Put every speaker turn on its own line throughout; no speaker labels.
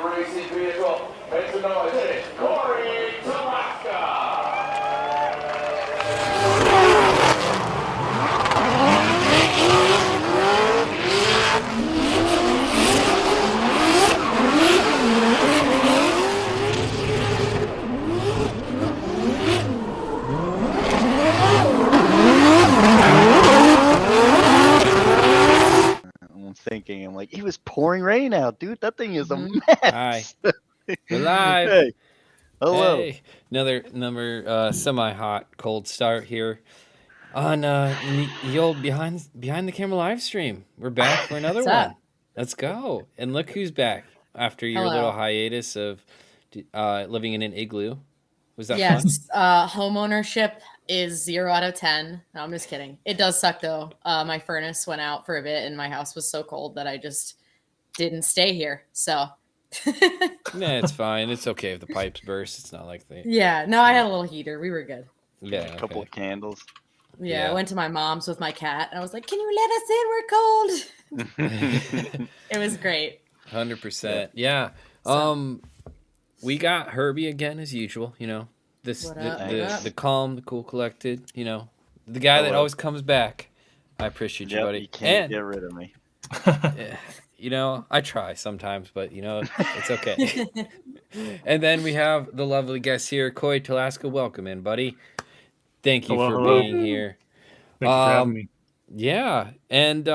racing vehicle. Make some noise. It's Cory Talaska.
I'm thinking, I'm like, it was pouring rain out, dude. That thing is a
Hi.
mess.
We're live.
Hey, hello.
Hey. Another semi-hot cold start here on the old behind the camera live stream. We're back for another
What's
one.
up?
Let's go. And look who's back after your little hiatus of living in an igloo. Was that fun?
Yes. Home ownership is 0 out of 10. No, I'm just kidding. It does suck though. My furnace went out for a bit and my house was so cold that I just didn't stay here. So
Nah, it's fine. It's okay if the pipes burst. It's not like they.
yeah, no, I had a little heater. We were good.
Yeah,
A couple of candles.
Yeah, I went to my mom's with my cat and I was like, "Can you let us in? We're cold." It was great.
100%. Yeah. We got Herbie again as usual. You know, the calm, the cool, collected. You know, the guy that always comes back. I appreciate you, buddy.
You can't get rid of me.
You know, I try sometimes, but you know, it's okay. And then we have the lovely guest here, Cory Talaska. Welcome in, buddy. Thank you for being here.
Thank you for having me.
Yeah, and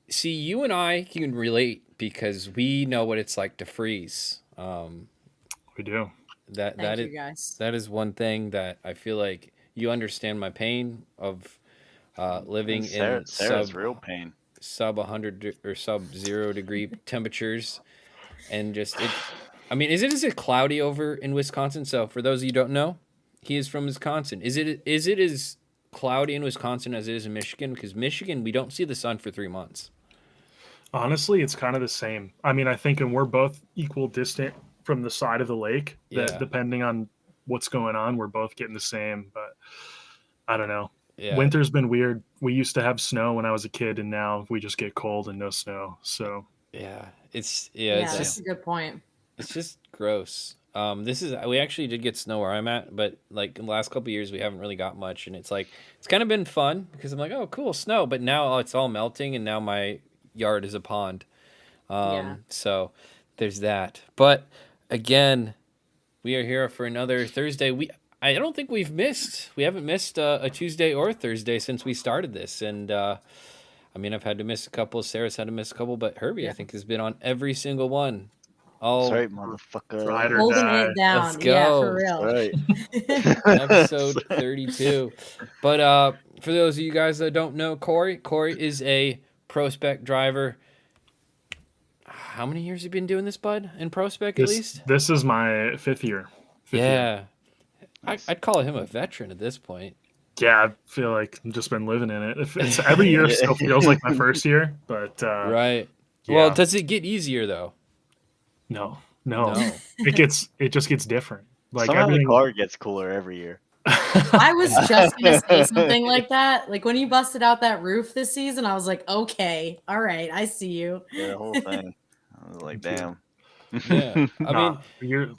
see, you and I can relate because we know what it's like to freeze.
We do.
That is one thing that I feel like you understand my pain of living in
Sarah's real pain.
Sub 100 or sub 0 degree temperatures, and just it. I mean, is it cloudy over in Wisconsin? So for those of you who don't know, he is from Wisconsin. Is it as cloudy in Wisconsin as it is in Michigan? Because Michigan, we don't see the sun for 3 months.
Honestly, it's kind of the same. I mean, I think, and we're both equal distant from the side of the lake. That depending on what's going on, we're both getting the same. But I don't know. Yeah. Winter's been weird. We used to have snow when I was a kid, and now we just get cold and no snow. So
it's
that's a good point.
It's just gross. We actually did get snow where I'm at, but like in the last couple of years we haven't really got much, and it's like it's kind of been fun because I'm like, oh cool, snow, but now it's all melting and now my yard is a pond. So there's that. But again, we are here for another Thursday. I don't think we haven't missed a Tuesday or a Thursday since we started this, and I mean I've had to miss a couple, Sarah's had to miss a couple, but Herbie I think has been on every single one.
That's right, motherfucker.
Holding it down.
Let's go.
Yeah, for real.
That's right.
Episode 32. But for those of you guys that don't know Cory is a pro spec driver. How many years have you been doing this, bud? In pro spec at least?
This is my fifth year.
Year. I'd call him a veteran at this point.
Yeah, I feel like I've just been living in it. It's every year still feels like my first year, but
right. Yeah. Well, does it get easier though?
No. It just gets different. Like
somehow the car gets cooler every year.
I was just gonna say something like that. Like when you busted out that roof this season, I was like, okay, all right, I see you.
Yeah, the whole thing. I was like, damn.
Yeah. I mean,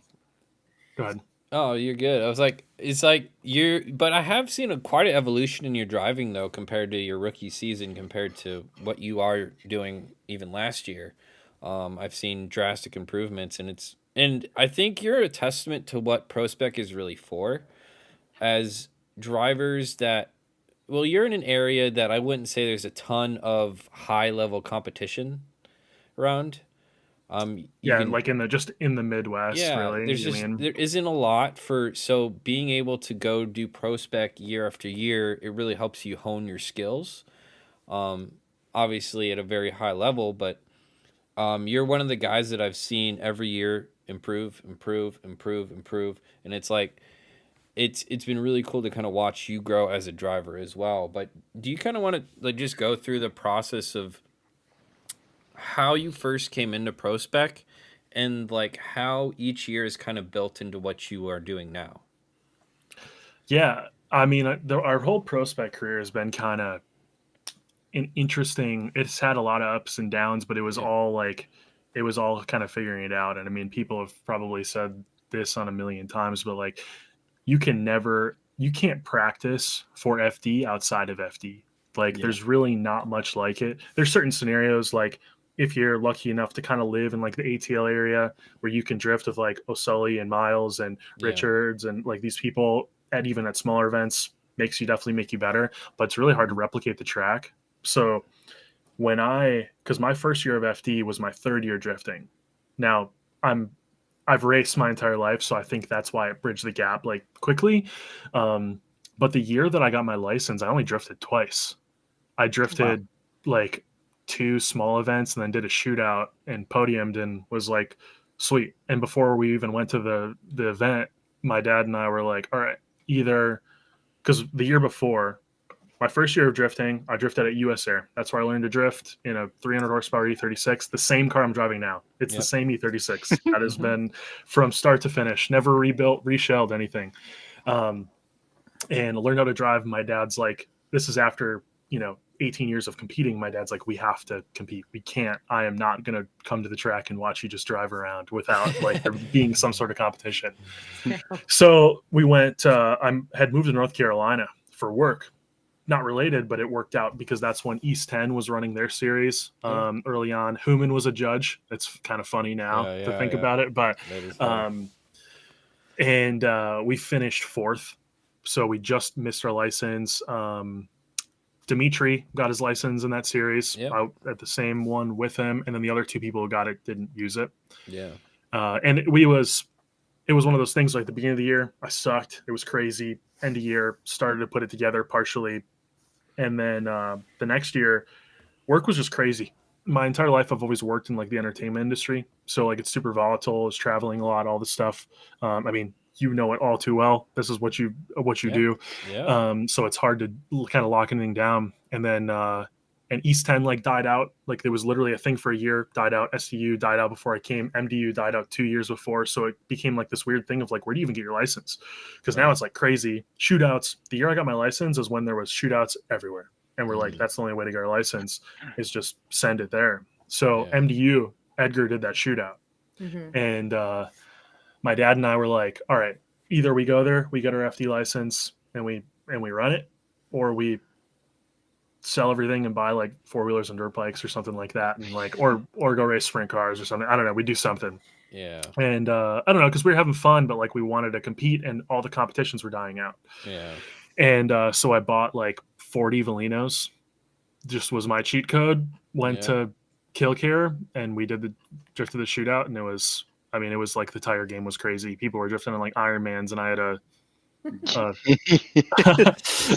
go ahead.
Oh, you're good. I was like, it's like but I have seen quite an evolution in your driving though, compared to your rookie season, compared to what you are doing even last year. I've seen drastic improvements, and I think you're a testament to what Pro Spec is really for, as drivers that, well, you're in an area that I wouldn't say there's a ton of high level competition around.
Like in the Midwest, really.
There isn't a lot so being able to go do pro spec year after year, it really helps you hone your skills. Obviously at a very high level, but you're one of the guys that I've seen every year improve, and it's like it's been really cool to kind of watch you grow as a driver as well. But do you kind of want to like just go through the process of how you first came into pro spec and like how each year is kind of built into what you are doing now?
Yeah, I mean, our whole pro spec career has been kind of an interesting. It's had a lot of ups and downs, but it was all like it was all kind of figuring it out. And I mean, people have probably said this on a million times, but like you can't practice for FD outside of FD. Like there's really not much like it. There's certain scenarios, like if you're lucky enough to kind of live in like the ATL area where you can drift with like O'Sully and Miles and Richards and like these people at even at smaller events definitely make you better, but it's really hard to replicate the track. So because my first year of FD was my third year drifting. Now I've raced my entire life, so I think that's why it bridged the gap like quickly. But the year that I got my license, I only drifted twice. I drifted like 2 small events and then did a shootout and podiumed and was like, sweet. And before we even went to the event, my dad and I were like, all right, either because the year before, my first year of drifting, I drifted at US Air. That's where I learned to drift in a 300 horsepower E36, the same car I'm driving now. It's the same E36 that has been from start to finish, never rebuilt, reshelled, anything. And I learned how to drive. My dad's like, this is after, 18 years of competing. My dad's like, we have to compete. We can't. I am not going to come to the track and watch you just drive around without like there being some sort of competition. So we went, I had moved to North Carolina for work. Not related, but it worked out because that's when East 10 was running their series early on. Human was a judge. It's kind of funny now to think about it, but we finished 4th, so we just missed our license. Dimitri got his license in that series out at the same one with him, and then the other 2 people who got it didn't use it. And it was one of those things like the beginning of the year, I sucked. It was crazy. End of year, started to put it together partially. And then the next year, work was just crazy. My entire life, I've always worked in like the entertainment industry. So like it's super volatile, it's traveling a lot, all this stuff. I mean, you know it all too well. This is what you do. So it's hard to kind of lock anything down. And then and East 10 like died out. Like there was literally a thing for a year, died out. STU died out before I came. MDU died out 2 years before. So it became like this weird thing of like, where do you even get your license? Because now it's like crazy. Shootouts. The year I got my license is when there was shootouts everywhere. And we're like, that's the only way to get our license is just send it there. So MDU, Edgar did that shootout. And my dad and I were like, all right, either we go there, we get our FD license and we run it, or we sell everything and buy like 4-wheelers and dirt bikes or something like that, and like or go race sprint cars or something. I don't know. We do something. And I don't know, because we were having fun, but like we wanted to compete, and all the competitions were dying out. And so I bought like 40 Valinos. Just was my cheat code. Went to Killcare, and we did the drifted the shootout, and it was like the tire game was crazy. People were drifting on like Ironmans, and I had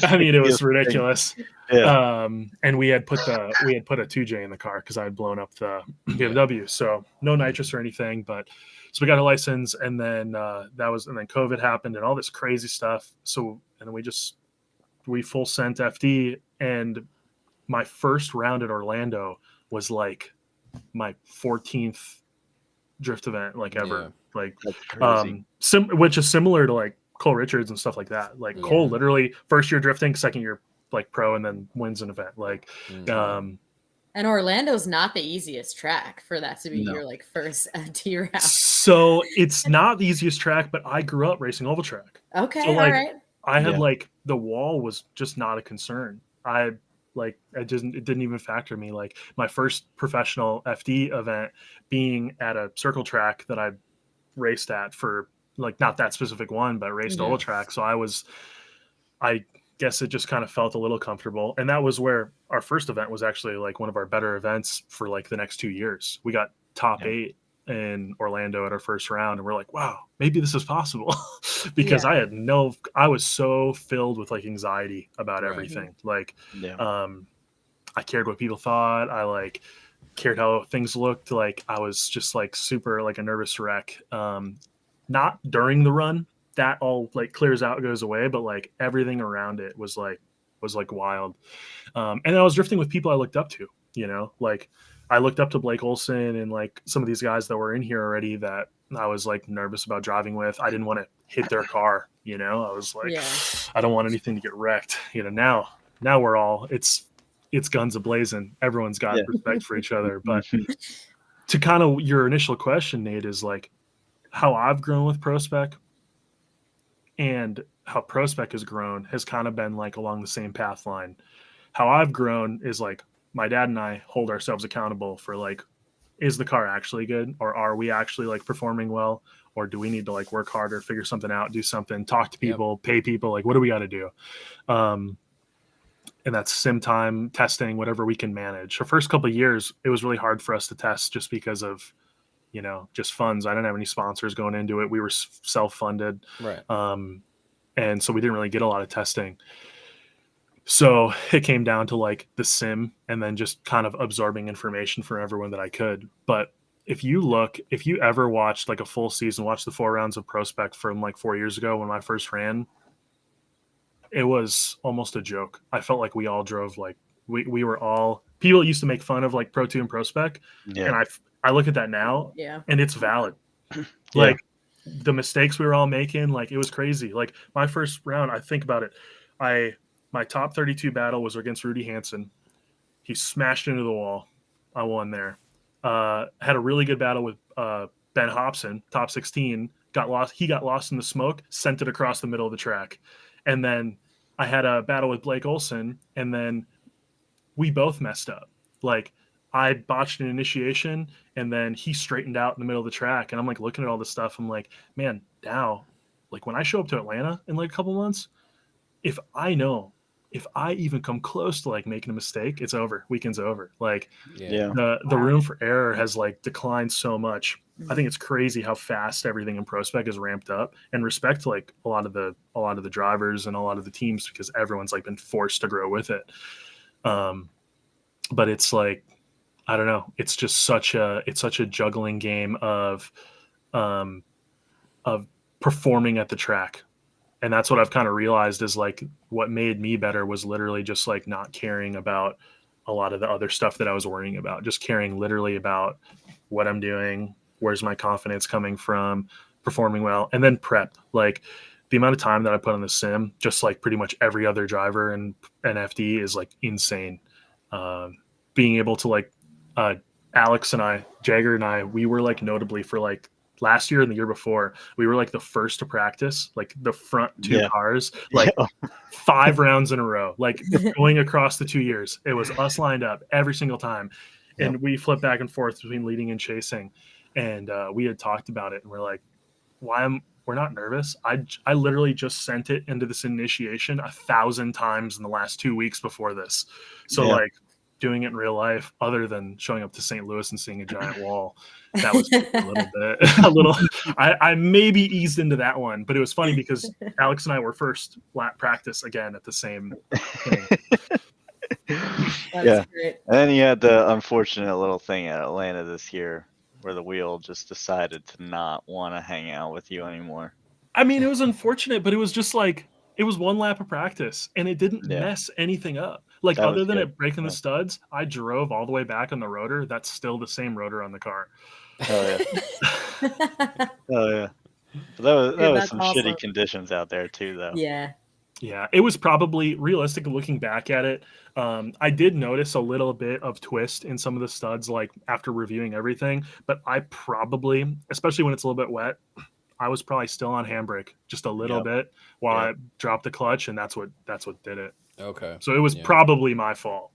I mean, it was ridiculous. And we had put a 2J in the car because I had blown up the BMW. So no nitrous or anything, but so we got a license, and then then COVID happened and all this crazy stuff. So and then we full sent FD, and my first round at Orlando was like my 14th drift event like ever. Like which is similar to like Cole Richards and stuff like that. Like Cole literally first year drifting, second year like pro, and then wins an event. Like
and Orlando's not the easiest track for that to be your like first FD round.
So it's not the easiest track, but I grew up racing oval track.
Okay,
so, like,
all right.
I had like the wall was just not a concern. It didn't even factor me. Like my first professional FD event being at a circle track that I raced at for like not that specific one, but raced oval track. So I guess it just kind of felt a little comfortable. And that was where our first event was actually like one of our better events for like the next 2 years. We got top 8 in Orlando at our first round, and we're like, wow, maybe this is possible. Because I was so filled with like anxiety about everything. Like, I cared what people thought. I like cared how things looked. Like I was just like super like a nervous wreck. Not during the run, that all like clears out, goes away, but like everything around it was like wild. And I was drifting with people I looked up to, like I looked up to Blake Olson and like some of these guys that were in here already that I was like nervous about driving with. I didn't want to hit their car, I was like, I don't want anything to get wrecked. Now we're all, it's guns a-blazing. Everyone's got respect for each other, but to kind of your initial question, Nate, is like how I've grown with ProSpec and how ProSpec has grown has kind of been like along the same path line. How I've grown is like my dad and I hold ourselves accountable for like, is the car actually good, or are we actually like performing well, or do we need to like work harder, figure something out, do something, talk to people, pay people, like what do we got to do? And that's sim time, testing, whatever we can manage. The first couple of years, it was really hard for us to test just because of, you know, just funds. I didn't have any sponsors going into it. We were self-funded.
Right.
And so we didn't really get a lot of testing. So it came down to like the sim and then just kind of absorbing information from everyone that I could. But if you ever watched like a full season, watch the 4 rounds of ProSpec from like 4 years ago when I first ran, it was almost a joke. I felt like we all drove like we were all, people used to make fun of like Pro 2 and ProSpec.
Yeah.
And I look at that now and it's valid. Like the mistakes we were all making, like it was crazy. Like my first round, I think about it. My top 32 battle was against Rudy Hansen. He smashed into the wall. I won there. Had a really good battle with Ben Hobson, top 16. Got lost. He got lost in the smoke, sent it across the middle of the track. And then I had a battle with Blake Olson, and then we both messed up. Like I botched an initiation, and then he straightened out in the middle of the track. And I'm like looking at all this stuff. I'm like, man, now, like when I show up to Atlanta in like a couple months, if I even come close to like making a mistake, it's over. Weekend's over. Like the room for error has like declined so much. I think it's crazy how fast everything in ProSpec is ramped up, and respect to like a lot of the drivers and a lot of the teams, because everyone's like been forced to grow with it. But it's like, I don't know. It's just such a juggling game of performing at the track. And that's what I've kind of realized is like what made me better was literally just like not caring about a lot of the other stuff that I was worrying about, just caring literally about what I'm doing, where's my confidence coming from, performing well, and then prep. Like the amount of time that I put on the sim, just like pretty much every other driver in NFD, is like insane. Being able to like Alex and I, Jagger and I, we were like notably for like last year and the year before, we were like the first to practice, like the front 2 cars, like 5 rounds in a row, like going across the 2 years. It was us lined up every single time. And we flipped back and forth between leading and chasing. And we had talked about it, and we're like, we're not nervous. I literally just sent it into this initiation 1,000 times in the last 2 weeks before this. So like doing it in real life, other than showing up to St. Louis and seeing a giant wall, that was a little I maybe eased into that one, but it was funny because Alex and I were first lap practice again at the same thing.
That's great.
And then you had the unfortunate little thing at Atlanta this year where the wheel just decided to not want to hang out with you anymore.
I mean, it was unfortunate, but it was just like, it was 1 lap of practice and it didn't mess anything up. Like
that
other than
good.
It breaking the studs, I drove all the way back on the rotor. That's still the same rotor on the car.
Oh yeah. Oh yeah. That was some
awesome.
shitty conditions out there too, though.
Yeah.
Yeah, it was probably realistic looking back at it. I did notice a little bit of twist in some of the studs, like after reviewing everything, but I probably, especially when it's a little bit wet, I was probably still on handbrake just a little bit while I dropped the clutch, and that's what did it.
Okay.
So it was probably my fault.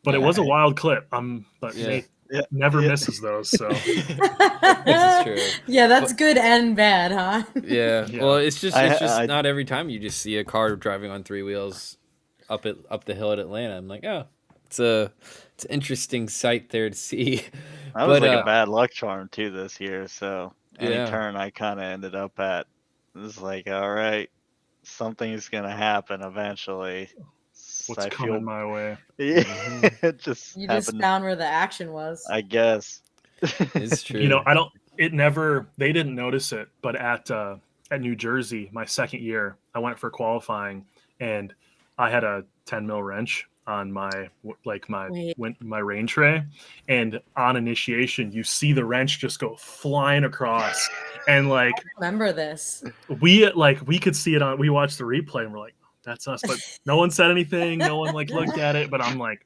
But it was a wild clip. But Nate never misses those, so
This is true.
Yeah, that's good and bad, huh?
Yeah. Well, it's just not every time you just see a car driving on 3 wheels up the hill at Atlanta. I'm like, oh, it's an interesting sight there to see.
That was like a bad luck charm too this year. So any turn I kind of ended up at, it was like, all right, something's gonna happen eventually.
What's coming my way?
Yeah, it just
You
happened.
just found where the action was.
I guess.
It's true.
You know, they didn't notice it, but at New Jersey, my second year, I went for qualifying, and I had a 10 mil wrench on my rain tray, and on initiation, you see the wrench just go flying across, and like
I remember this.
we could see it we watched the replay, and we're like, that's us, but no one said anything, no one like looked at it, but I'm like,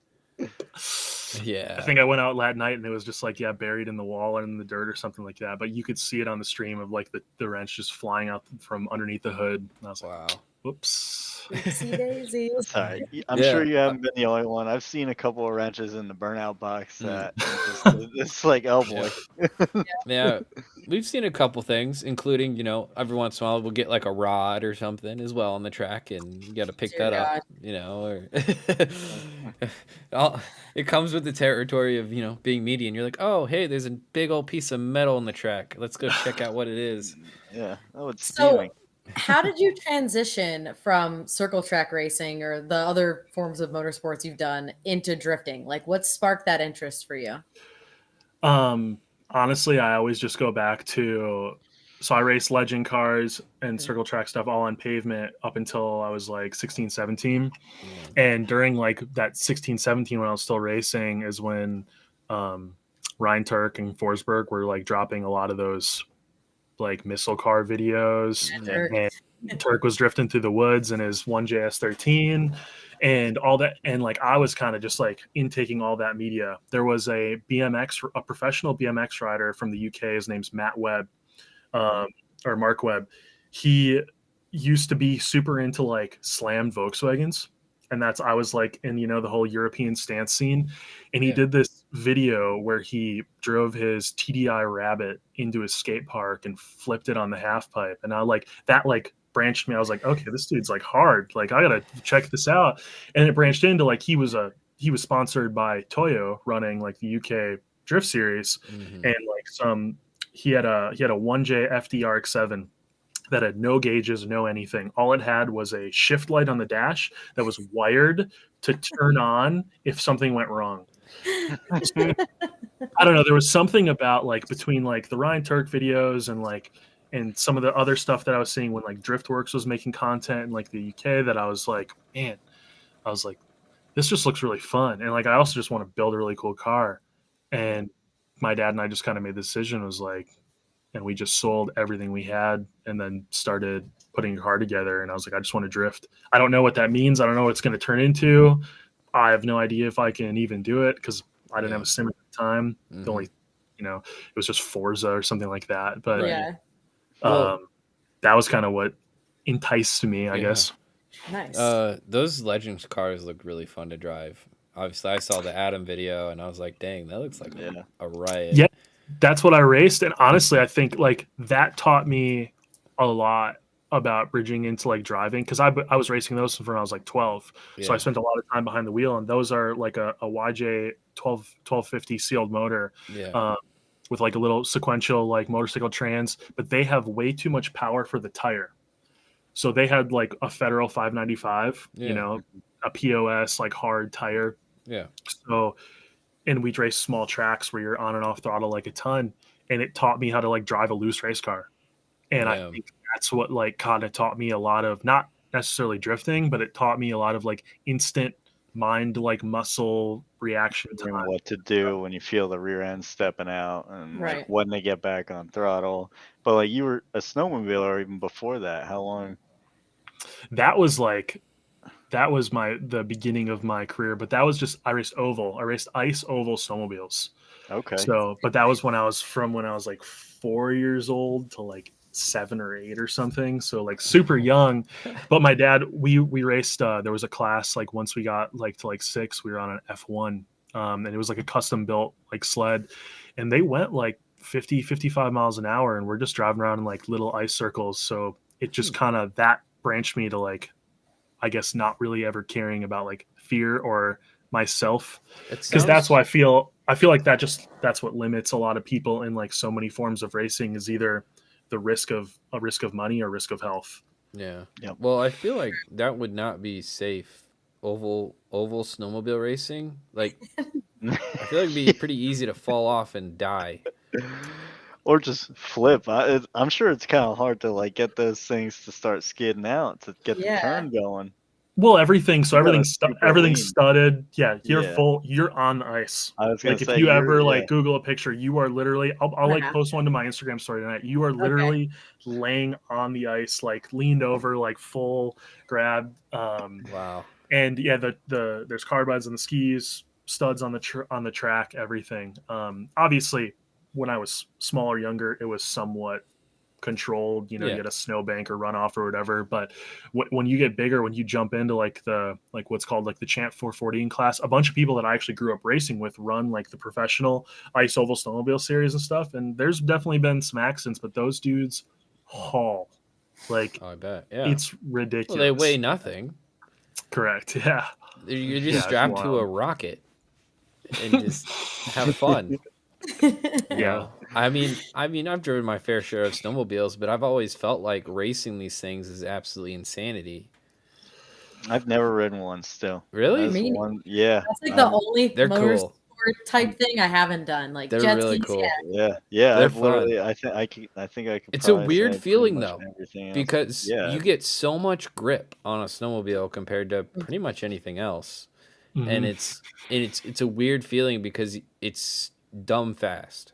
Yeah.
I think I went out that night and it was just like, buried in the wall or in the dirt or something like that. But you could see it on the stream of like the wrench just flying out from underneath the hood. And I was like,
Wow.
whoops.
Oopsie daisies.
Sorry, I'm sure you haven't been the only one. I've seen a couple of wrenches in the burnout box that it's like, oh boy.
Yeah, we've seen a couple things, including, every once in a while we'll get like a rod or something as well on the track, and you got to pick that up, or it comes with the territory of, being meaty, and you're like, oh, hey, there's a big old piece of metal on the track. Let's go check out what it is.
Yeah, oh, it's steaming.
How did you transition from circle track racing or the other forms of motorsports you've done into drifting? Like, what sparked that interest for you?
Honestly, I always just go back to, so I raced legend cars and circle track stuff all on pavement up until I was like 16, 17. And during like that 16, 17, when I was still racing is when Ryan Turk and Forsberg were like dropping a lot of those like missile car videos, and Turk was drifting through the woods in his 1JS13 and all that, and like I was kind of just like intaking all that media. There was a professional BMX rider from the UK. His name's Matt Webb, or Mark Webb. He used to be super into like slammed Volkswagens, and I was like in the whole European stance scene, and he did this video where he drove his TDI Rabbit into his skate park and flipped it on the half pipe, and I like that like branched me. I was like, okay, this dude's like hard, like I gotta check this out. And it branched into like he was sponsored by Toyo running like the UK drift series, and like he had a 1J FD RX-7 that had no gauges, no anything. All it had was a shift light on the dash that was wired to turn on if something went wrong. I don't know. There was something about like between like the Ryan Turk videos and some of the other stuff that I was seeing when like Driftworks was making content in like the UK that I was like, man, this just looks really fun. And like, I also just want to build a really cool car. And my dad and I just kind of made the decision, was like, and we just sold everything we had and then started putting a car together. And I was like, I just want to drift. I don't know what that means. I don't know what it's going to turn into. I have no idea if I can even do it because I didn't have a sim at the time. The only, it was just Forza or something like that. But that was kind of what enticed me, I guess.
Nice.
Those Legends cars look really fun to drive. Obviously, I saw the Adam video and I was like, dang, that looks like a riot.
Yeah, that's what I raced. And honestly, I think like that taught me a lot about bridging into like driving, because I was racing those from when I was like 12. So I spent a lot of time behind the wheel, and those are like a YJ 1250 sealed motor. With like a little sequential like motorcycle trans, but they have way too much power for the tire. So they had like a Federal 595, a POS like hard tire.
Yeah.
So, and we raced small tracks where you're on and off throttle like a ton, and it taught me how to like drive a loose race car. And I think that's what like kind of taught me a lot of, not necessarily drifting, but it taught me a lot of like instant mind, like muscle reaction time.
What to do when you feel the rear end stepping out, and like when to get back on throttle. But like you were a snowmobiler even before that. How long?
That was the beginning of my career, but that was just, I raced ice oval snowmobiles.
Okay.
So, but that was when I was like 4 years old to like 7 or 8 or something. So like super young. But my dad, we raced, there was a class, like once we got like to like 6, we were on an F1. And it was like a custom built like sled, and they went like 50, 55 miles an hour, and we're just driving around in like little ice circles. So it just kind of, that branched me to like, I guess, not really ever caring about like fear or myself, because that's why I feel like that's what limits a lot of people in like so many forms of racing, is either the risk of money or risk of health.
Yeah. Well, I feel like that would not be safe. Oval snowmobile racing, like I feel like it'd be pretty easy to fall off and die.
Or just flip. I'm sure it's kind of hard to like get those things to start skidding out to get the turn going.
Well, everything's studded. Yeah, you're on the ice.
I was gonna
say,
if
you ever like Google a picture, you are literally, I'll like post one to my Instagram story tonight. You are literally laying on the ice, like leaned over, like full grab.
Wow.
And yeah, there's carbides on the skis, studs on the track, everything. Obviously, when I was smaller, younger, it was somewhat controlled. You know, you had a snowbank or runoff or whatever. But when you get bigger, when you jump into like what's called like the Champ 440 class, a bunch of people that I actually grew up racing with run like the professional ice oval snowmobile series and stuff. And there's definitely been some accidents, but those dudes haul. Like,
I bet. Yeah.
It's ridiculous.
Well, they weigh nothing.
Correct. Yeah.
You're just strapped to a rocket and just have fun.
Yeah.
I mean, I've driven my fair share of snowmobiles, but I've always felt like racing these things is absolutely insanity.
I've never ridden one still.
Really?
Yeah.
That's like the only
cool
type thing I haven't done. Like
they're
jet
really
skis,
cool.
Yeah.
They're
I've literally,
fun.
I think I could.
It's a weird feeling though, because you get so much grip on a snowmobile compared to pretty much anything else, and it's a weird feeling because it's dumb fast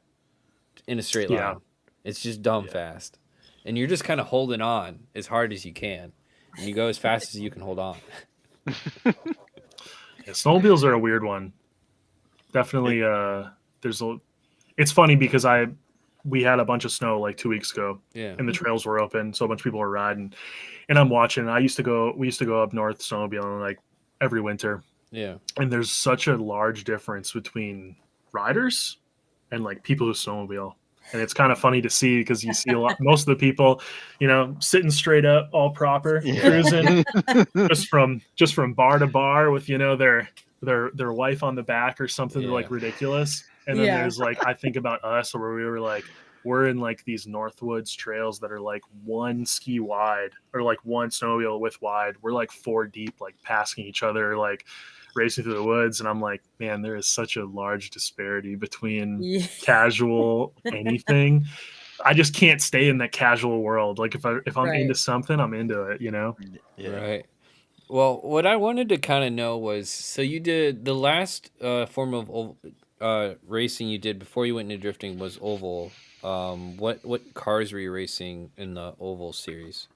in a straight line.
Yeah.
It's just dumb fast, and you're just kind of holding on as hard as you can, and you go as fast as you can hold on.
Snowmobiles are a weird one. Definitely, it's funny because we had a bunch of snow like 2 weeks ago, and the trails were open, so a bunch of people were riding, and I'm watching. We used to go up north snowmobiling like every winter, and there's such a large difference between riders and like people who snowmobile, and it's kind of funny to see because you see most of the people, sitting straight up, all proper, cruising, just from bar to bar with their wife on the back or something like ridiculous. And then there's like, I think about us where we were like, we're in like these Northwoods trails that are like one ski wide or like one snowmobile width wide. We're like 4 deep, like passing each other, like racing through the woods. And I'm like, man, there is such a large disparity between casual anything. I just can't stay in that casual world. Like if I'm into something, I'm into it,
Right. Well, what I wanted to kind of know was, so you did the last form of racing you did before you went into drifting was oval. What cars were you racing in the oval series?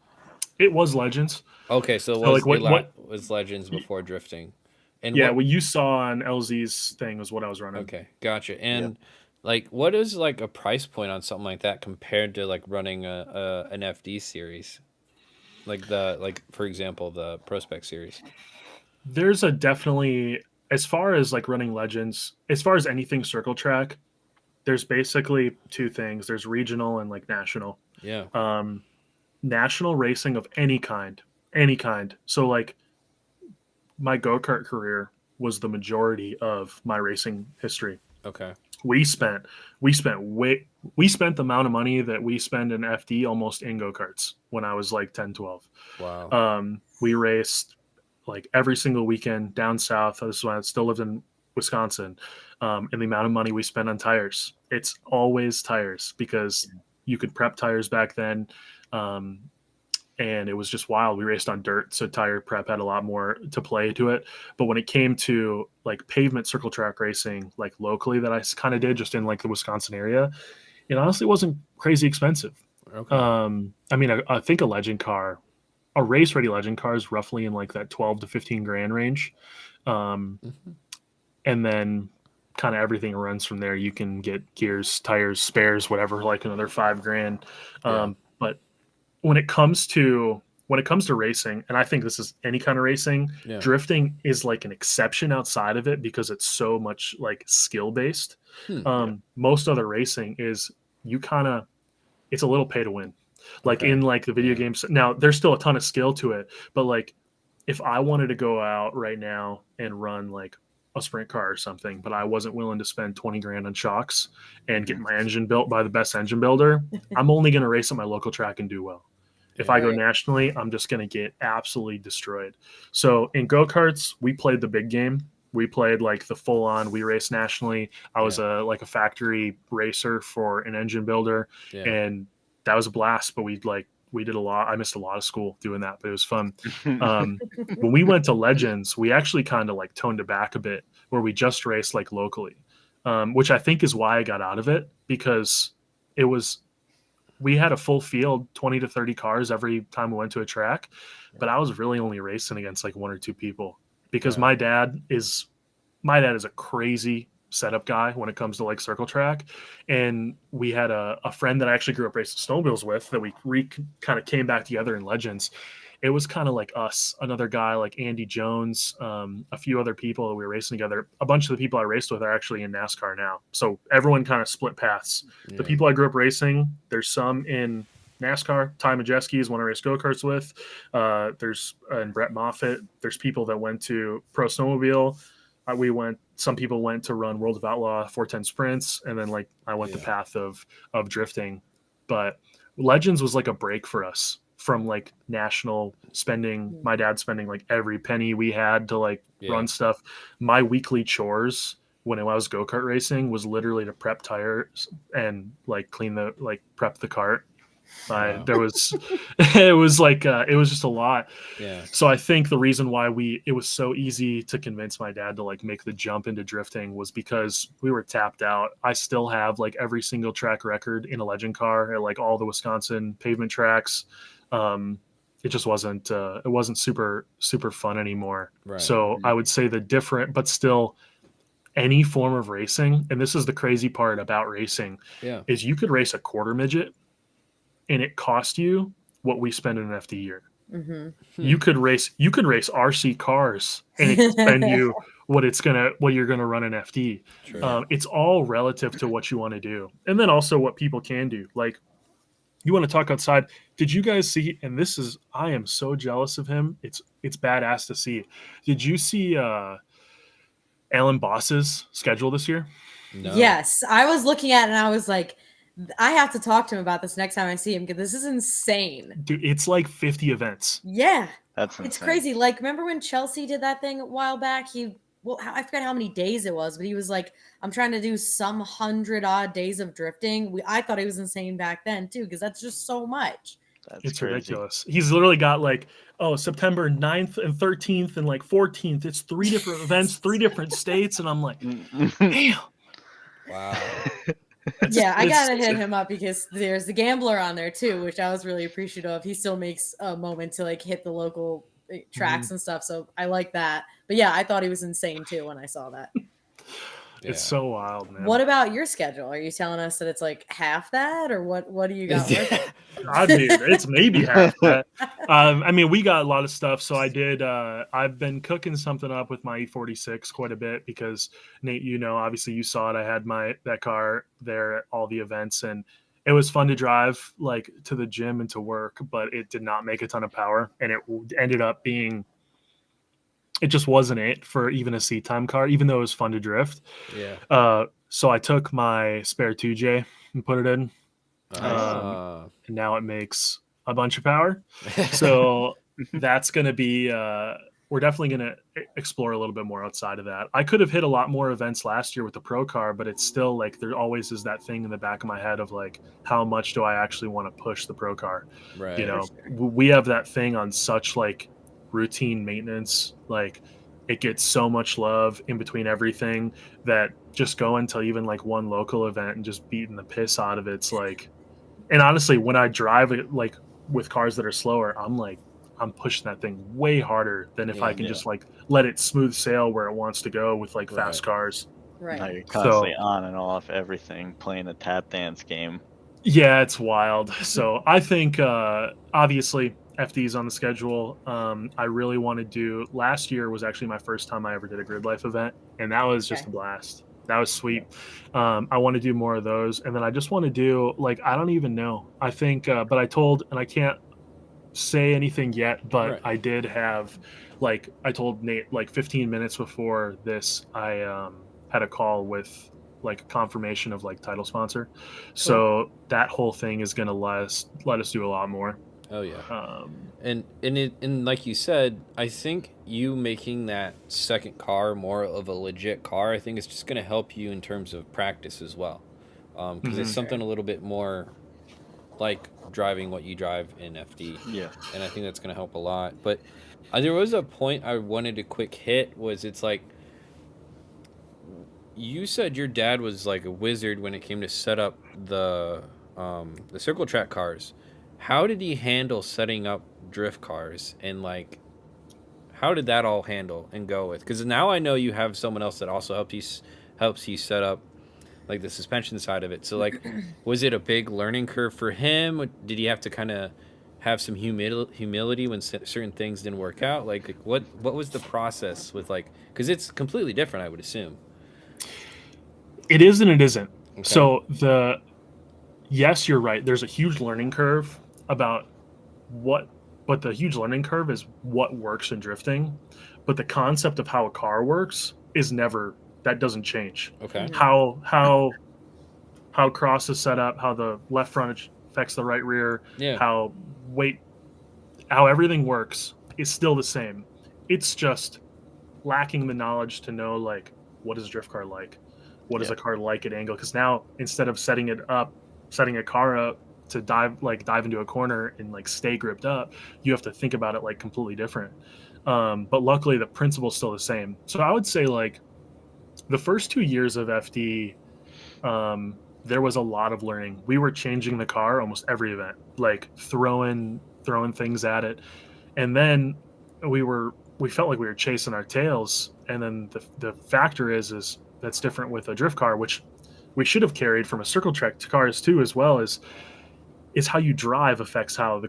It was Legends.
Okay, so what was Legends before drifting? And
what you saw on LZ's thing was what I was running.
Okay, gotcha. And like, what is like a price point on something like that compared to like running an FD series? Like for example, the Prospect series.
There's definitely, as far as like running Legends, as far as anything circle track, there's basically 2 things. There's regional and like national.
Yeah.
National racing of any kind. So like my go-kart career was the majority of my racing history.
Okay.
We spent the amount of money that we spend in FD almost in go-karts when I was like 10, 12.
Wow.
We raced like every single weekend down south. This is when I still lived in Wisconsin. And the amount of money we spent on tires, it's always tires because you could prep tires back then. And it was just wild. We raced on dirt, so tire prep had a lot more to play to it. But when it came to like pavement circle track racing, like locally that I kind of did just in like the Wisconsin area, it honestly wasn't crazy expensive.
Okay.
I mean, I think a race ready legend car is roughly in like that 12 to 15 grand range. And then kind of everything runs from there. You can get gears, tires, spares, whatever, like another 5 grand. But when it comes to racing, and I think this is any kind of racing, drifting is like an exception outside of it because it's so much like skill based. Most other racing is it's a little pay to win. Like in like the video games. Now there's still a ton of skill to it, but like if I wanted to go out right now and run like a sprint car or something, but I wasn't willing to spend 20 grand on shocks and get my engine built by the best engine builder, I'm only going to race at my local track and do well. If I go nationally, I'm just going to get absolutely destroyed. So in go-karts, we played the big game. We played like the full on, we raced nationally. I was a factory racer for an engine builder and that was a blast, but we did a lot. I missed a lot of school doing that, but it was fun. When we went to Legends, we actually kind of like toned it back a bit where we just raced like locally, which I think is why I got out of it because we had a full field, 20 to 30 cars every time we went to a track, but I was really only racing against like 1 or 2 people because my dad is my dad is a crazy setup guy when it comes to like circle track, and we had a friend that I actually grew up racing snowmobiles with that we kind of came back together in Legends. It was kind of like us, another guy like Andy Jones, a few other people that we were racing together. A bunch of the people I raced with are actually in NASCAR now, so everyone kind of split paths.
Yeah.
The people I grew up racing, there's some in NASCAR. Ty Majeski is one I race go-karts with. There's and Brett Moffitt. There's people that went to Pro Snowmobile. Some people went to run World of Outlaw 410 sprints, and then like I went the path of drifting. But Legends was like a break for us from like national spending. My dad spending like every penny we had to like run stuff. My weekly chores when I was go-kart racing was literally to prep tires and like prep the cart.
Wow.
There was it was like it was just a lot.
Yeah.
So I think the reason why it was so easy to convince my dad to like make the jump into drifting was because we were tapped out. I still have like every single track record in a legend car at like all the Wisconsin pavement tracks. It just wasn't super fun anymore.
Right.
So I would say but still any form of racing, and this is the crazy part about racing, is you could race a quarter midget and it cost you what we spend in an FD year.
Mm-hmm.
You could race RC cars and it could spend you what you're gonna run in FD. It's all relative to what you want to do, and then also what people can do. Like, you want to talk outside. Did you guys see? And I am so jealous of him. It's badass to see. Did you see Alan Boss's schedule this year?
No.
Yes, I was looking at it and I was like, I have to talk to him about this next time I see him because this is insane.
Dude, it's like 50 events.
Yeah.
That's insane.
It's crazy. Like, remember when Chelsea did that thing a while back? I forgot how many days it was, but he was like, I'm trying to do some 100 odd days of drifting. I thought he was insane back then too, because that's just so much.
It's crazy. Ridiculous. He's literally got like, September 9th and 13th and like 14th. It's 3 different events, 3 different states. And I'm like, damn.
Wow.
I gotta hit him up because there's the gambler on there too, which I was really appreciative of. He still makes a moment to like hit the local tracks and stuff, so I like that. But yeah, I thought he was insane too when I saw that.
It's so wild, man.
What about your schedule? Are you telling us that it's like half that, or what do you got working?
I mean, it's maybe half that. I mean, we got a lot of stuff. So I've been cooking something up with my E46 quite a bit because Nate, obviously you saw it. I had that car there at all the events, and it was fun to drive like to the gym and to work, but it did not make a ton of power, and it ended up being. It just wasn't it for even a seat time car, even though it was fun to drift.
Yeah.
So I took my spare 2J and put it in.
Nice.
And now it makes a bunch of power. So that's going to be, we're definitely going to explore a little bit more outside of that. I could have hit a lot more events last year with the pro car, but it's still like, there always is that thing in the back of my head of like, how much do I actually want to push the pro car?
Right.
We have that thing on such like routine maintenance. Like it gets so much love in between everything that just going to even like one local event and just beating the piss out of it's like, and honestly, when I drive it, like with cars that are slower, I'm pushing that thing way harder than if I can just like let it smooth sail where it wants to go with like fast cars.
Right.
Now you're constantly on and off everything, playing a tap dance game.
Yeah, it's wild. So I think obviously FD's on the schedule. I really want to do. Last year was actually my first time I ever did a grid life event, and that was just a blast. That was sweet. I want to do more of those, and then I just want to do like I don't even know. I think, but I can't say anything yet. But I did have, like, I told Nate like 15 minutes before this, I had a call with like confirmation of like title sponsor. So that whole thing is gonna let us do a lot more.
Oh yeah. And like you said, I think you making that second car more of a legit car, I think it's just going to help you in terms of practice as well. Because it's something a little bit more like driving what you drive in FD.
Yeah.
And I think that's going to help a lot. But there was a point I wanted to quick hit it's like, you said your dad was like a wizard when it came to set up the circle track cars. How did he handle setting up drift cars, and like how did that all handle and go with? Because now I know you have someone else that also helps you set up like the suspension side of it. So like, was it a big learning curve for him? Did he have to kind of have some humility when certain things didn't work out? Like what was the process with like, because it's completely different, I would assume.
It is and it isn't.
Okay.
So yes, you're right. There's a huge learning curve about but the huge learning curve is what works in drifting. But the concept of how a car works is that doesn't change.
Okay.
How cross is set up, how the left front affects the right rear, how everything works is still the same. It's just lacking the knowledge to know like what is a drift car like, what is a car like at angle. Because now instead of setting a car up to dive into a corner and like stay gripped up, you have to think about it like completely different. But luckily the principle's still the same. So I would say like the first 2 years of FD, there was a lot of learning. We were changing the car almost every event, like throwing things at it, and then we felt like we were chasing our tails. And then the factor is that's different with a drift car, which we should have carried from a circle track to cars too, as well as is how you drive affects what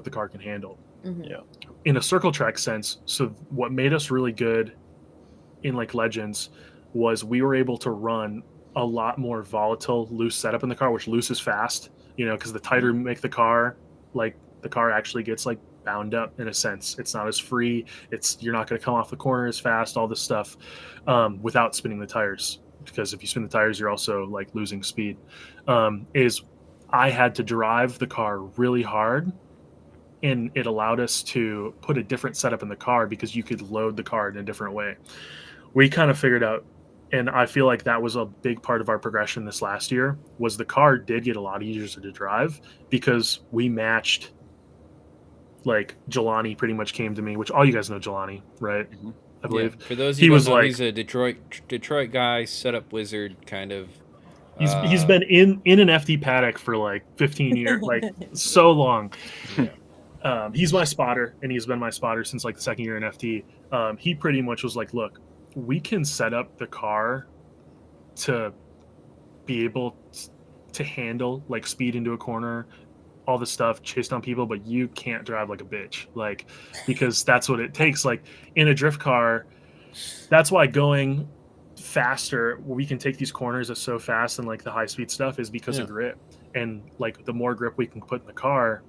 the car can handle.
Mm-hmm.
Yeah. In a circle track sense. So what made us really good in like Legends was we were able to run a lot more volatile loose setup in the car, which loose is fast, because the tighter you make the car, like the car actually gets like bound up in a sense. It's not as free. You're not going to come off the corner as fast, all this stuff, without spinning the tires. Because if you spin the tires, you're also like losing speed. I had to drive the car really hard, and it allowed us to put a different setup in the car because you could load the car in a different way. We kind of figured out, and I feel like that was a big part of our progression this last year, was the car did get a lot easier to drive because we matched, like Jelani pretty much came to me, which all you guys know Jelani, right?
Mm-hmm.
I believe.
Yeah. For those of you who don't know, he's a Detroit guy, setup wizard kind of.
He's been in an FD paddock for like 15 years, like so long. Yeah. He's my spotter, and he's been my spotter since like the second year in FD. He pretty much was like, look, we can set up the car to be able to handle like speed into a corner, all this stuff, chase down people, but you can't drive like a bitch, like, because that's what it takes. Like in a drift car, that's why going faster, we can take these corners that's so fast and like the high speed stuff is because of grip. And like the more grip we can put in the car,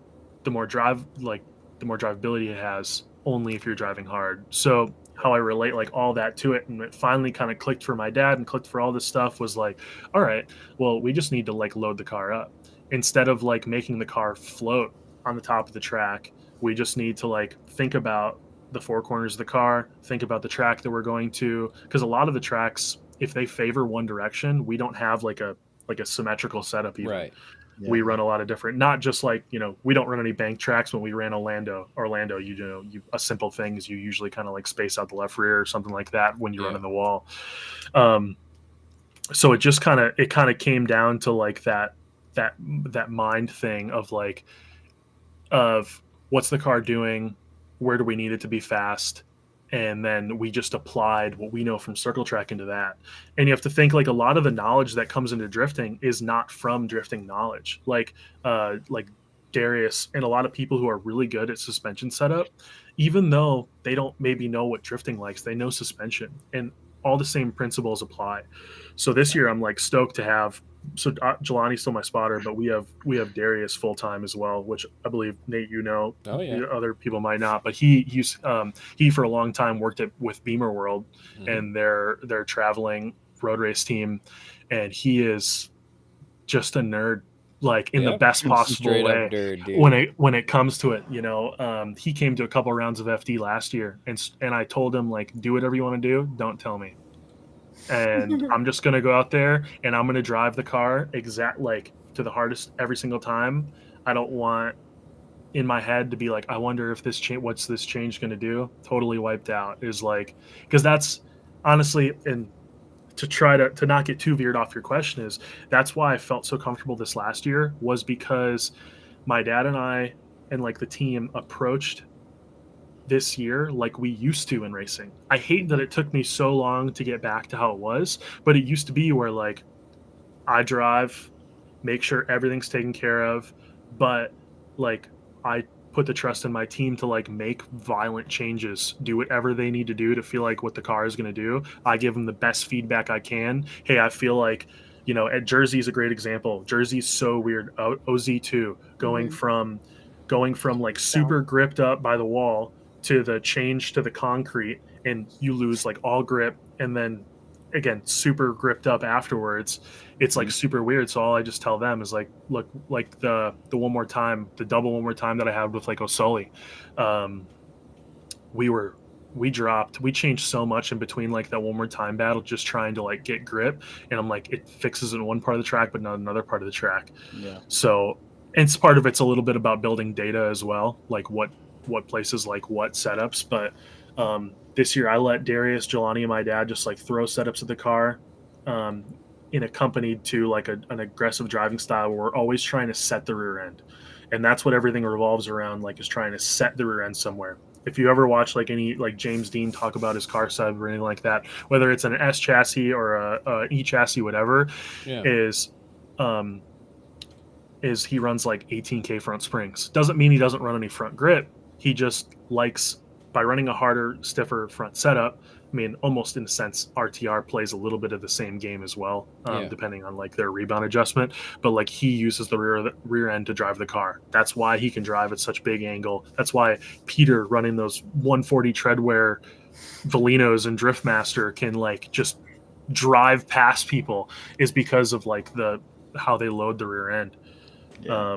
the more drivability it has, only if you're driving hard. So how I relate like all that to it, and it finally kind of clicked for my dad and clicked for all this stuff, was like, all right, well, we just need to like load the car up instead of like making the car float on the top of the track. We just need to like think about the four corners of the car, think about the track that we're going to, because a lot of the tracks, if they favor one direction, we don't have like a symmetrical setup even.
Right.
Yeah. We run a lot of different, not just like, we don't run any bank tracks. When we ran Orlando, a simple thing is you usually kind of like space out the left rear or something like that when you're running the wall. So it just kind of came down to like that mind thing of like, of what's the car doing? Where do we need it to be fast? And then we just applied what we know from circle track into that. And you have to think like a lot of the knowledge that comes into drifting is not from drifting knowledge. Like Darius and a lot of people who are really good at suspension setup, even though they don't maybe know what drifting likes, they know suspension, and all the same principles apply. So this year I'm like stoked to have, so Jelani's still my spotter, but we have Darius full time as well, which I believe Nate, other people might not, but he for a long time worked with Beamer World and their traveling road race team, and he is just a nerd, like in the best possible way. Nerd, when it comes to it, he came to a couple rounds of FD last year, and I told him like, do whatever you want to do, don't tell me. And I'm just going to go out there and I'm going to drive the car to the hardest every single time. I don't want in my head to be like, I wonder if what's this change going to do? Totally wiped out is like, because that's honestly, and to try to not get too veered off your question, is that's why I felt so comfortable this last year, was because my dad and I and like the team approached this year like we used to in racing. I hate that it took me so long to get back to how it was, but it used to be where like I drive, make sure everything's taken care of, but like I put the trust in my team to like make violent changes, do whatever they need to do to feel like what the car is going to do. I give them the best feedback I can. Hey, I feel like, at Jersey is a great example. Jersey's so weird. OZ2 going from like super gripped up by the wall to the change to the concrete, and you lose like all grip, and then again super gripped up afterwards. It's like super weird. So all I just tell them is like, look, like the one more time, the double one more time that I had with like Osoli, we changed so much in between like that one more time battle, just trying to like get grip. And I'm like, it fixes in one part of the track, but not another part of the track.
Yeah.
So it's part of it's a little bit about building data as well, like what places like what setups. But this year I let Darius, Jelani, and my dad just like throw setups at the car, in accompanied to like an aggressive driving style where we're always trying to set the rear end. And that's what everything revolves around, like, is trying to set the rear end somewhere. If you ever watch like any like James Dean talk about his car setup or anything like that, whether it's an S chassis or a E chassis, whatever, is he runs like 18K front springs. Doesn't mean he doesn't run any front grip. He just likes, by running a harder, stiffer front setup, I mean, almost in a sense, RTR plays a little bit of the same game as well, depending on like their rebound adjustment. But like he uses the rear end to drive the car. That's why he can drive at such big angle. That's why Peter running those 140 treadwear Valinos and Driftmaster can like just drive past people, is because of like how they load the rear end. Yeah.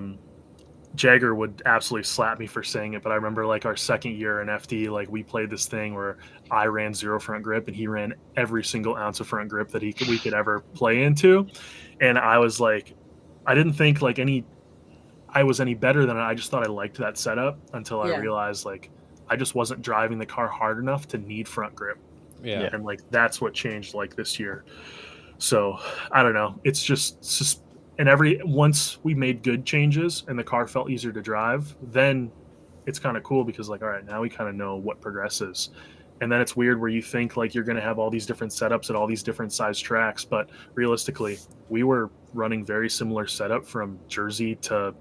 Jagger would absolutely slap me for saying it, but I remember like our second year in FD, like we played this thing where I ran 0 front grip and he ran every single ounce of front grip that we could ever play into. And I was like, I didn't think like I was any better than it. I just thought I liked that setup until I realized like I just wasn't driving the car hard enough to need front grip.
Yeah.
And like that's what changed like this year. So I don't know. It's just and once we made good changes and the car felt easier to drive, then it's kind of cool because like, all right, now we kind of know what progresses. And then it's weird where you think like you're going to have all these different setups at all these different size tracks, but realistically we were running very similar setup from Jersey to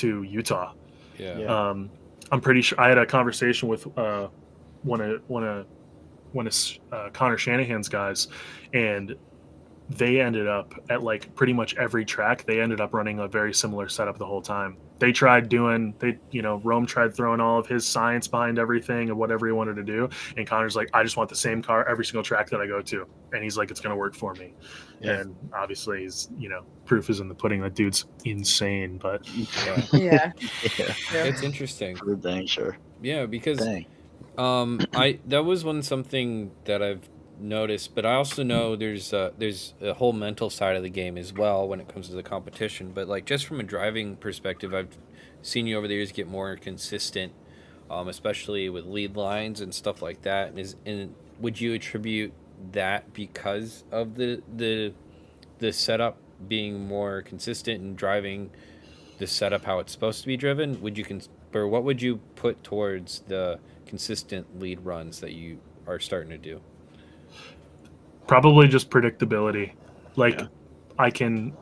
Utah. I'm pretty sure I had a conversation with one of Connor Shanahan's guys, and they ended up at like pretty much every track. They ended up running a very similar setup the whole time. They tried Rome tried throwing all of his science behind everything and whatever he wanted to do. And Connor's like, I just want the same car every single track that I go to. And he's like, it's going to work for me. Yeah. And obviously he's, proof is in the pudding. That dude's insane, but
yeah.
It's interesting.
Dang, sure.
Yeah. Because, that was something that I've noticed, but I also know there's a whole mental side of the game as well when it comes to the competition. But like just from a driving perspective, I've seen you over the years get more consistent, especially with lead lines and stuff like that. And would you attribute that because of the setup being more consistent and driving the setup how it's supposed to be driven? Would you or what would you put towards the consistent lead runs that you are starting to do?
Probably just predictability. I can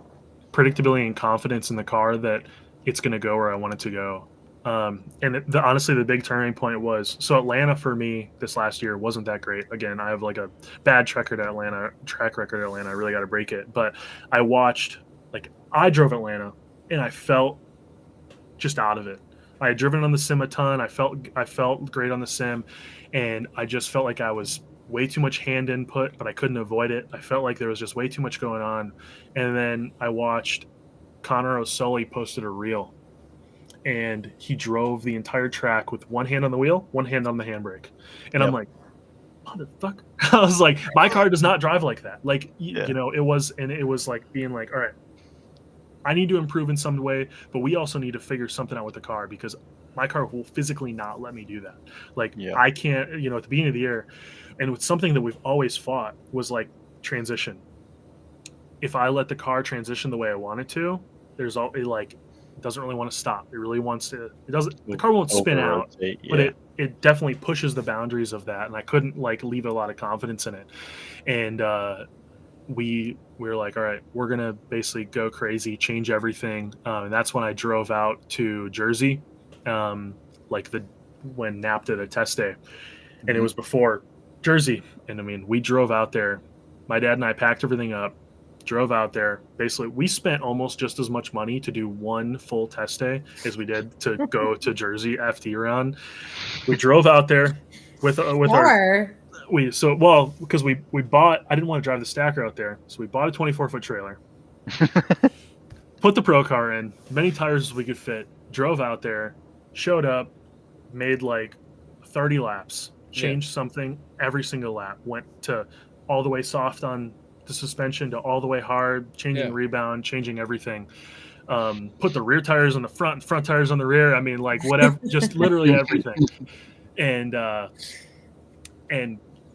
predictability and confidence in the car that it's going to go where I want it to go. And honestly, the big turning point was, so Atlanta for me this last year wasn't that great. Again, I have like a bad track record at Atlanta. I really got to break it. But I drove Atlanta and I felt just out of it. I had driven on the sim a ton. I felt great on the sim, and I just felt like I was way too much hand input, but I couldn't avoid it. I felt like there was just way too much going on. And then I watched Connor O'Sully posted a reel, and he drove the entire track with one hand on the wheel, one hand on the handbrake. And I'm like, motherfucker. I was like, my car does not drive like that. Like, it was like being like, all right, I need to improve in some way, but we also need to figure something out with the car because my car will physically not let me do that. I can't, at the beginning of the year, and with something that we've always fought was like transition. If I let the car transition the way I want it to, there's all like doesn't really want to stop. It really wants to. It doesn't. The car won't spin out,
Over-rotate,
but
yeah.
it definitely pushes the boundaries of that, and I couldn't like leave a lot of confidence in it. And we were like, all right, we're gonna basically go crazy, change everything, and that's when I drove out to Jersey, like when Nap did a test day, and it was before Jersey, and I mean, we drove out there. My dad and I packed everything up, drove out there. Basically, we spent almost just as much money to do one full test day as we did to go to Jersey FT round. We drove out there with our because we bought. I didn't want to drive the stacker out there, so we bought a 24-foot trailer, put the pro car in, many tires as we could fit, drove out there, showed up, made like 30 laps, changed something every single lap, went to all the way soft on the suspension to all the way hard, changing rebound, changing everything. Put the rear tires on the front tires on the rear. I mean, like whatever, just literally everything. And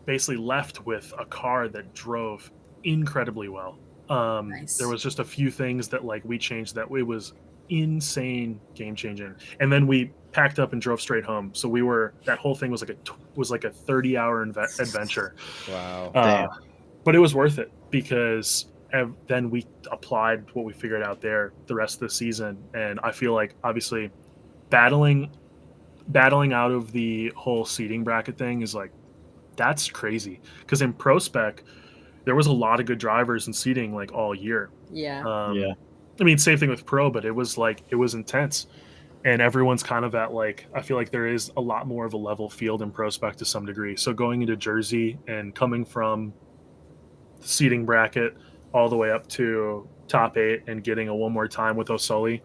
basically left with a car that drove incredibly well. There was just a few things that like we changed that it was insane, game changing. And then we packed up and drove straight home. So that whole thing was like a 30-hour adventure.
Wow.
But it was worth it because then we applied what we figured out there the rest of the season. And I feel like obviously battling out of the whole seating bracket thing is like, that's crazy. Because in Pro Spec, there was a lot of good drivers in seating like all year.
Yeah.
I mean, same thing with Pro, but it was intense. And everyone's kind of at like, I feel like there is a lot more of a level field in Pro Spec to some degree. So going into Jersey and coming from the seating bracket all the way up to top 8 and getting a one more time with Osoli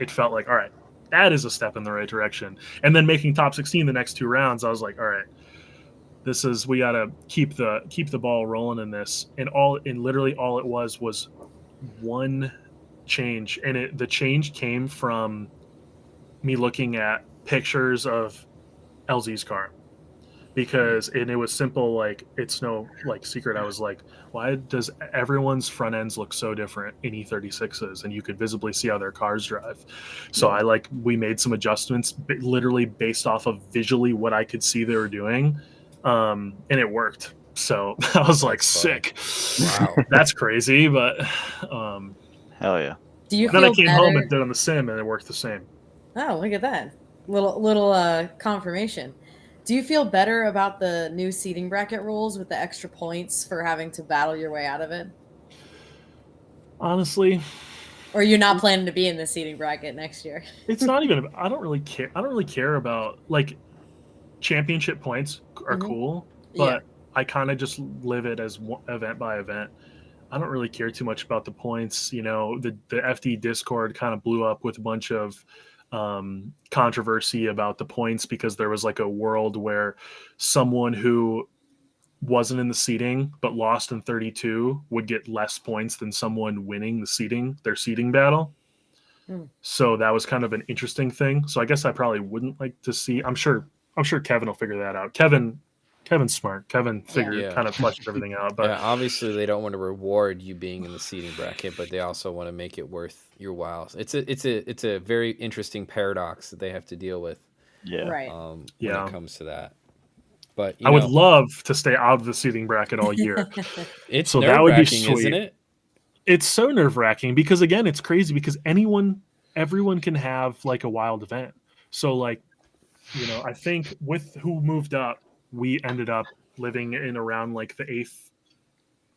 it felt like, all right, that is a step in the right direction. And then making top 16 the next 2 rounds, I was like, all right, we got to keep the ball rolling in this. And literally all it was one change. And the change came from me looking at pictures of LZ's car, because it was simple. Like, it's no like secret. I was like, why does everyone's front ends look so different in E36s? And you could visibly see how their cars drive. So we made some adjustments literally based off of visually what I could see they were doing. And it worked. So I was like, sick.
Wow.
That's crazy. But
hell yeah.
Do you
then
feel
I came
better?
home and did on the sim, and it worked the same.
Oh, look at that. Little confirmation. Do you feel better about the new seating bracket rules with the extra points for having to battle your way out of it?
Honestly.
Or you're not planning to be in the seating bracket next year?
It's not even, I don't really care about, like, championship points are cool, but I kind of just live it as event by event. I don't really care too much about the points. You know, the FD Discord kind of blew up with a bunch of controversy about the points, because there was like a world where someone who wasn't in the seating but lost in 32 would get less points than someone winning their seating battle. So that was kind of an interesting thing. So I guess I probably wouldn't like to see. I'm sure Kevin will figure that out. Kevin's smart. Kevin kind of fleshed everything out. But
obviously they don't want to reward you being in the seating bracket, but they also want to make it worth your while. It's a very interesting paradox that they have to deal with.
Yeah.
Right.
When it comes to that. But
I would love to stay out of the seating bracket all year.
It's
so that would be
nerve-wracking,
sweet.
isn't it?
It's so nerve-wracking because, again, it's crazy because everyone can have like a wild event. So like, you know, I think with who moved up, we ended up living in around like the 8th,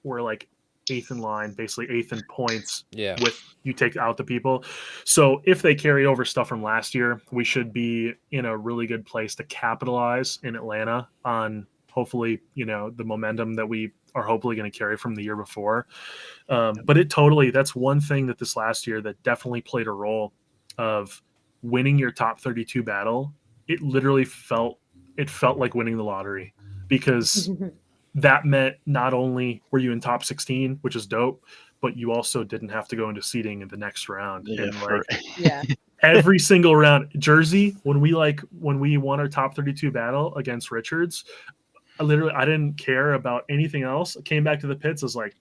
or like 8th in line, basically 8th in points.
Yeah.
With you take out the people. So if they carry over stuff from last year, we should be in a really good place to capitalize in Atlanta on hopefully, you know, the momentum that we are hopefully going to carry from the year before. But that's one thing that this last year that definitely played a role of winning your top 32 battle. It literally felt like winning the lottery, because that meant not only were you in top 16, which is dope, but you also didn't have to go into seating in the next round. Every single round, Jersey, when we won our top 32 battle against Richards, I didn't care about anything else. I came back to the pits. I was like,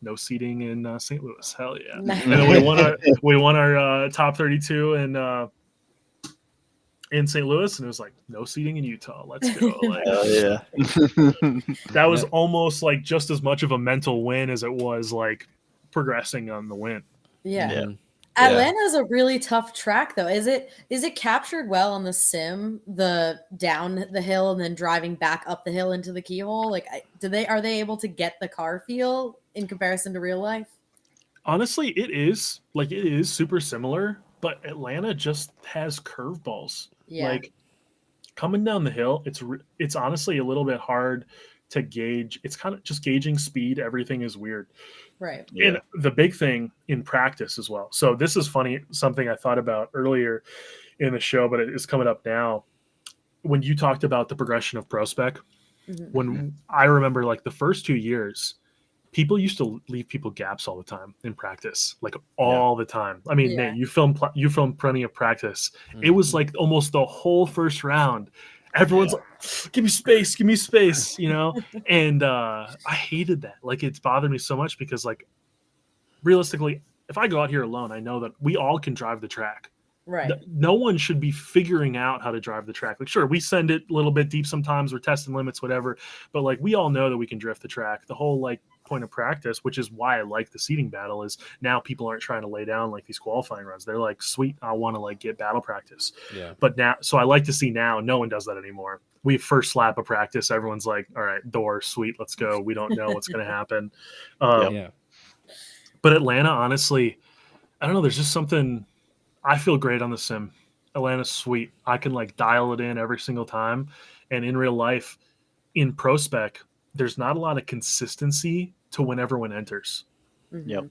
no seating in St. Louis. Hell yeah!
Nice.
And then we won our top 32 in St. Louis, and it was like no seating in Utah. Let's go! Like,
Hell yeah.
that was almost like just as much of a mental win as it was like progressing on the win.
Yeah.
Yeah.
Atlanta's a really tough track though. Is it captured well on the sim, the down the hill and then driving back up the hill into the keyhole? Like are they able to get the car feel in comparison to real life?
Honestly, it is super similar, but Atlanta just has curveballs.
Yeah.
Like coming down the hill, it's honestly a little bit hard to gauge. It's kind of just gauging speed. Everything is weird.
Right.
Yeah.
And the big thing in practice as well. So this is funny, something I thought about earlier in the show, but it is coming up now. When you talked about the progression of pro spec, when I remember like the first 2 years, people used to leave people gaps all the time in practice, like all the time. I mean, Nate, you filmed plenty of practice. It was like almost the whole first round. Everyone's like, give me space, you know? And I hated that. Like, it's bothered me so much because, like, realistically, if I go out here alone, I know that we all can drive the track.
Right.
No one should be figuring out how to drive the track. Like, sure, we send it a little bit deep sometimes. We're testing limits, whatever. But, like, we all know that we can drift the track. The whole, like, point of practice, which is why I like the seating battle, is now people aren't trying to lay down like these qualifying runs. They're like, sweet, I want to like get battle practice.
Yeah.
But now, so I like to see now no one does that anymore. We first lap of practice, everyone's like, all right, door, sweet, let's go. We don't know what's going to happen. But Atlanta, honestly, I don't know. There's just something. I feel great on the sim. Atlanta's sweet. I can like dial it in every single time. And in real life, in pro spec, there's not a lot of consistency to when everyone enters.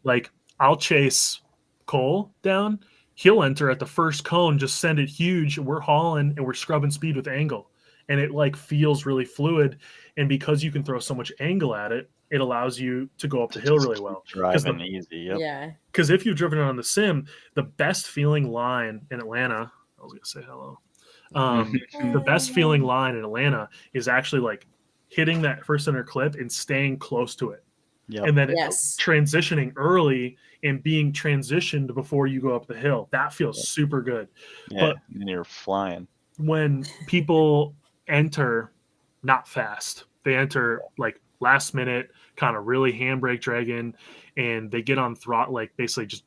Like, I'll chase Cole down. He'll enter at the first cone, just send it huge. We're hauling and we're scrubbing speed with angle. And it like feels really fluid. And because you can throw so much angle at it, it allows you to go up the hill really well.
Driving easy.
Yeah.
Because if you've driven it on the sim, the best feeling line in Atlanta, I was going to say hello. The best feeling line in Atlanta is actually like hitting that first center clip and staying close to it. And then transitioning early and being transitioned before you go up the hill. That feels super good.
But and you're flying.
When people enter not fast, they enter like last minute, kind of really handbrake dragging, and they get on throttle, like basically just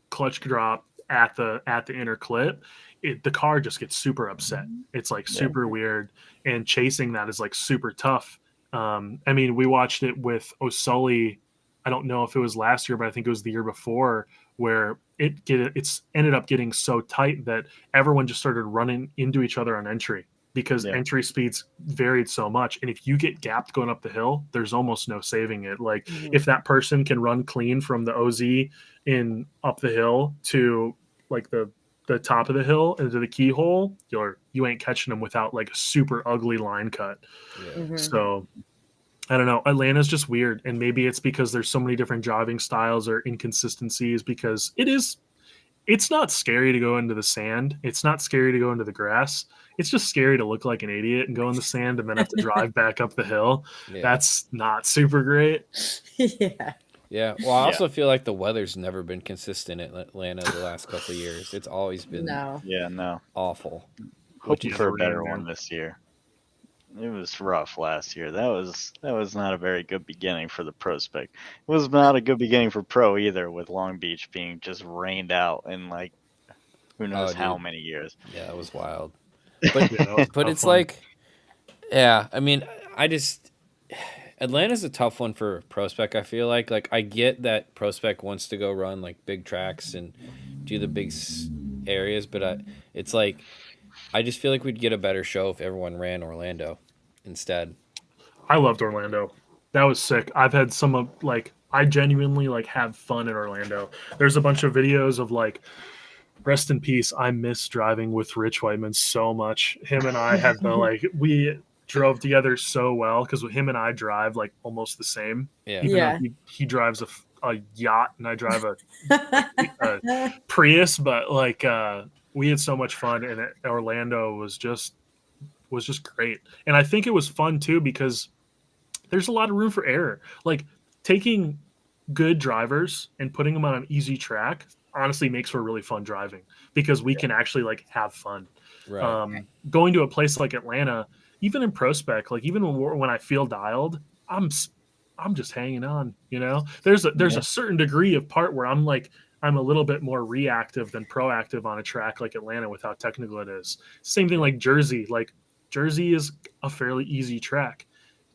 clutch drop at the inner clip. The car just gets super upset. It's like super weird, and chasing that is like super tough. I mean, we watched it with O'Sully. I don't know if it was last year, but I think it was the year before, where it's ended up getting so tight that everyone just started running into each other on entry because entry speeds varied so much. And if you get gapped going up the hill, there's almost no saving it. Like if that person can run clean from the OZ in up the hill to like the top of the hill into the keyhole, you ain't catching them without like a super ugly line cut. So I don't know. Atlanta's just weird, and maybe it's because there's so many different driving styles or inconsistencies. Because it's not scary to go into the sand. It's not scary to go into the grass. It's just scary to look like an idiot and go in the sand and then have to drive back up the hill. That's not super great.
Yeah. Well, I also feel like the weather's never been consistent in Atlanta the last couple of years. It's always been awful.
Hoping for a better one this year. It was rough last year. That was not a very good beginning for the pro spec. It was not a good beginning for pro either, with Long Beach being just rained out in like who knows how many years.
Yeah, it was wild. But it's like, I mean, Atlanta's a tough one for pro spec. I feel like I get that pro spec wants to go run like big tracks and do the big areas, but it's like I just feel like we'd get a better show if everyone ran Orlando instead.
I loved Orlando. That was sick. I've had some of like I genuinely like have fun in Orlando. There's a bunch of videos of like rest in peace. I miss driving with Rich Whiteman so much. Him and I had we drove together so well because him and I drive like almost the same. Even though he drives a yacht and I drive a Prius, but like we had so much fun, and Orlando was just great. And I think it was fun too because there's a lot of room for error. Like taking good drivers and putting them on an easy track honestly makes for really fun driving because we can actually like have fun.
Right.
Going to a place like Atlanta, even in Prospect, like even when I feel dialed, I'm just hanging on. You know, there's a certain degree of part where I'm a little bit more reactive than proactive on a track like Atlanta with how technical it is. Same thing like Jersey. Like Jersey is a fairly easy track.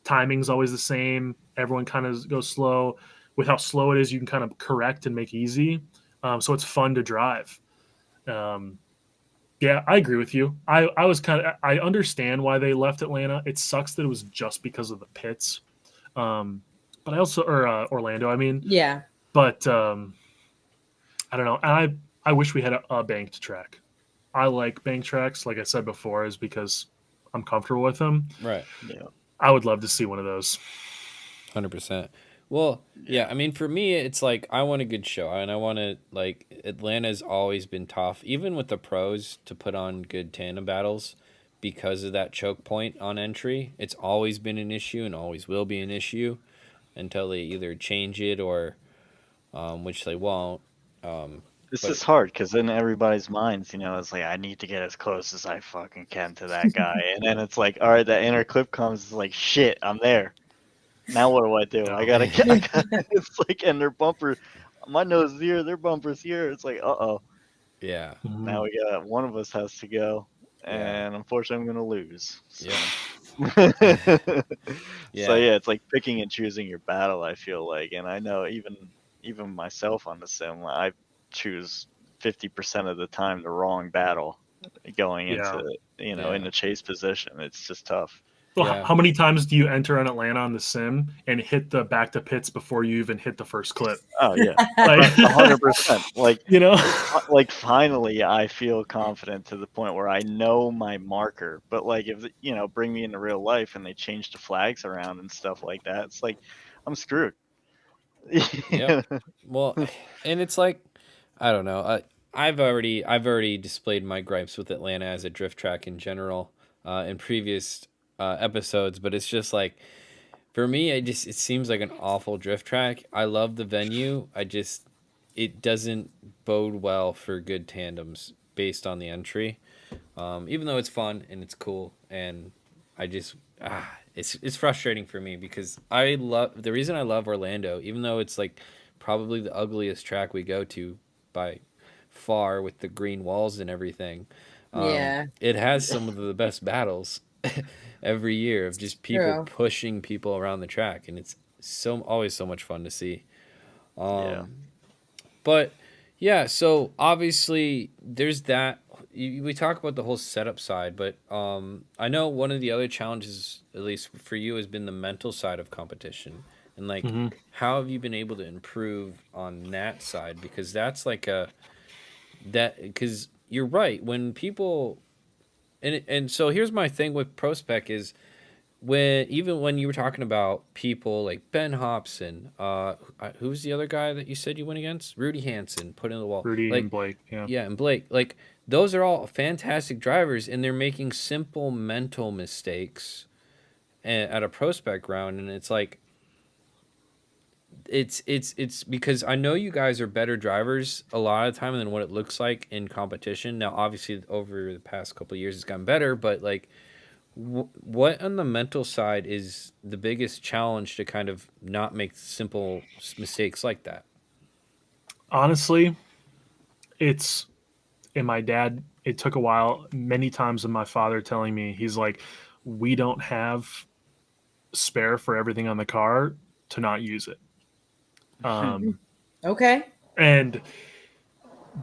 Timing's always the same. Everyone kind of goes slow. With how slow it is, you can kind of correct and make easy. So it's fun to drive. Um, yeah, I agree with you. I was I understand why they left Atlanta. It sucks that it was just because of the pits. But I also or Orlando, I mean.
Yeah.
But I don't know. I wish we had a banked track. I like banked tracks, like I said before, is because I'm comfortable with them.
Right.
Yeah.
I would love to see one of those.
100%. Well, yeah, I mean, for me, it's like I want a good show, and I want to like Atlanta's always been tough, even with the pros, to put on good tandem battles because of that choke point on entry. It's always been an issue and always will be an issue until they either change it or, which they won't.
It's
But
just hard because in everybody's minds, you know, it's like I need to get as close as I fucking can to that guy, and then it's like, all right, that inner clip comes, it's like shit, I'm there. Now what do I do?
Yeah.
I gotta. It's like, and their bumper, my nose is here, their bumper's here. It's like,
yeah,
now we got one of us has to go,
Yeah.
and unfortunately, I'm gonna lose. So.
yeah,
So
yeah,
yeah, it's like picking and choosing your battle. I feel like, and I know even myself on the sim, I choose 50% of the time the wrong battle going
Yeah.
into in
Yeah.
the chase position. It's just tough.
Well,
Yeah.
how many times do you enter an Atlanta on the sim and hit the back to pits before you even hit the first clip?
Oh yeah,
Like,
100%. Like
you know,
like finally I feel confident to the point where I know my marker. But like if bring me into real life and they change the flags around and stuff like that, it's like I'm screwed.
Yep. Well, and it's like I don't know. I've already displayed my gripes with Atlanta as a drift track in general in previous episodes, but it's just like for me, it seems like an awful drift track. I love the venue. It doesn't bode well for good tandems based on the entry. Even though it's fun and it's cool, and I just it's frustrating for me because the reason I love Orlando, even though it's like probably the ugliest track we go to by far with the green walls and everything.
Yeah.
It has some of the best battles every year of just people
True.
pushing people around the track, and it's always so much fun to see.
Yeah.
But yeah, so obviously there's that. We talk about the whole setup side, but I know one of the other challenges, at least for you, has been the mental side of competition. And like, how have you been able to improve on that side? Because that's like because you're right. When people, and so here's my thing with Prospec is even when you were talking about people like Ben Hobson, who's the other guy that you said you went against? Rudy Hansen, put in the wall.
Rudy
Like,
and Blake. Yeah.
yeah, and Blake. Like those are all fantastic drivers, and they're making simple mental mistakes at a Prospect round, and it's like it's because I know you guys are better drivers a lot of the time than what it looks like in competition. Now, obviously, over the past couple of years, it's gotten better, but like. What on the mental side is the biggest challenge to kind of not make simple mistakes like that?
Honestly, it's and my dad. It took a while, many times, of my father telling me he's like, "We don't have spare for everything on the car to not use it."
Okay.
And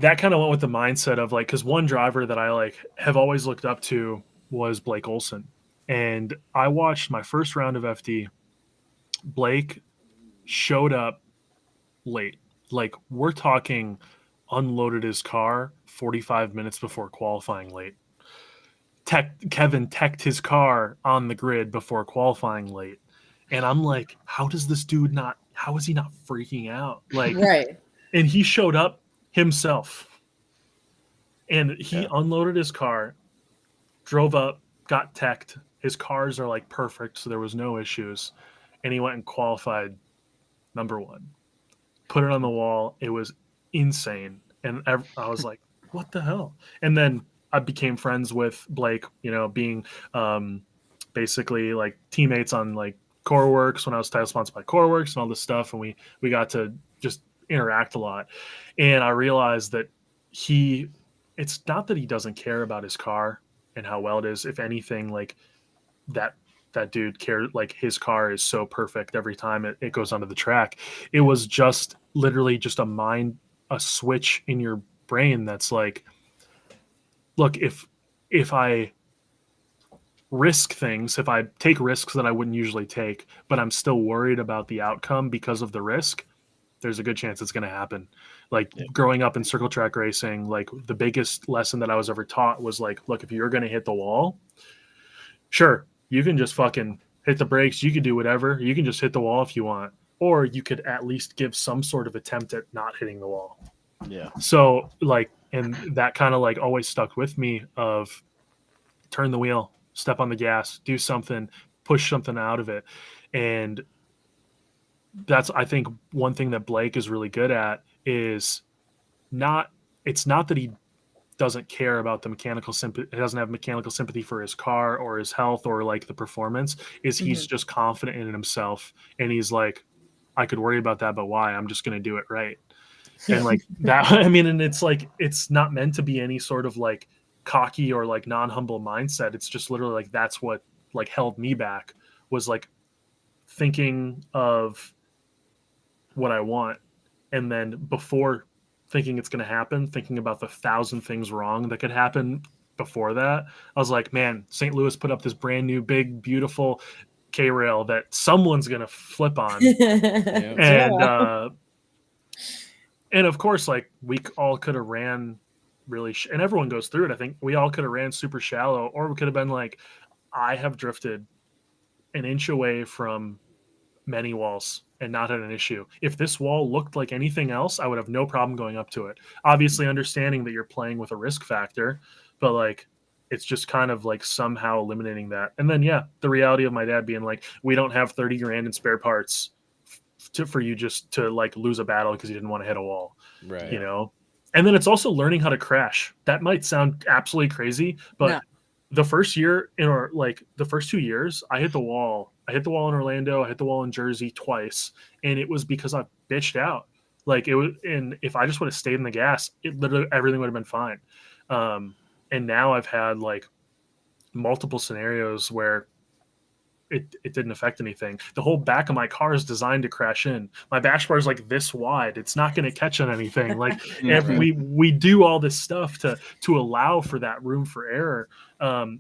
that kind of went with the mindset of like, because one driver that I like have always looked up to was Blake Olson, and I watched my first round of FD. Blake showed up late. Like we're talking unloaded his car 45 minutes before qualifying late. Kevin teched his car on the grid before qualifying late. And I'm like, how is he not freaking out? Like,
Right.
and he showed up himself and he
Yeah.
unloaded his car, drove up, got teched. His cars are like perfect, so there was no issues. And he went and qualified number one. put it on the wall. It was insane. And I was like, what the hell? And then I became friends with Blake, being basically like teammates on like CoreWorks when I was title sponsored by CoreWorks and all this stuff. And we got to just interact a lot. And I realized that it's not that he doesn't care about his car and how well it is. If anything, like that dude cared, like his car is so perfect every time it goes onto the track. It was just literally just a switch in your brain that's like, look, if I risk things, if I take risks that I wouldn't usually take, but I'm still worried about the outcome because of the risk, there's a good chance it's going to happen. Like growing up in circle track racing, like the biggest lesson that I was ever taught was like, look, if you're going to hit the wall, sure, you can just fucking hit the brakes. You can do whatever. You can just hit the wall if you want, or you could at least give some sort of attempt at not hitting the wall.
Yeah.
So like, and that kind of like always stuck with me of turn the wheel, step on the gas, do something, push something out of it. And that's, I think, one thing that Blake is really good at is it's not that he doesn't care about the mechanical sympathy, he doesn't have mechanical sympathy for his car or his health or like the performance, is he's just confident in himself. And he's like, I could worry about that, but why? I'm just going to do it right. And like that, I mean, and it's like, it's not meant to be any sort of like cocky or like non-humble mindset. It's just literally like, that's what like held me back, was like thinking of what I want. And then before thinking it's going to happen, thinking about the 1,000 things wrong that could happen before that, I was like, man, St. Louis put up this brand new, big, beautiful K-rail that someone's going to flip on. And of course, like we all could have ran really, and everyone goes through it. I think we all could have ran super shallow, or we could have been like, I have drifted an inch away from many walls and not had an issue. If this wall looked like anything else, I would have no problem going up to it. Obviously understanding that you're playing with a risk factor, but like, it's just kind of like somehow eliminating that. And then, yeah, the reality of my dad being like, we don't have 30 grand in spare parts for you just to like lose a battle because you didn't want to hit a wall,
right?
And then it's also learning how to crash. That might sound absolutely crazy, but the first year or like the first 2 years, I hit the wall. I hit the wall in Orlando. I hit the wall in Jersey twice, and it was because I bitched out. Like it was, and if I just would have stayed in the gas, it literally everything would have been fine. And now I've had like multiple scenarios where it didn't affect anything. The whole back of my car is designed to crash in. My bash bar is like this wide. It's not going to catch on anything. Like we do all this stuff to allow for that room for error.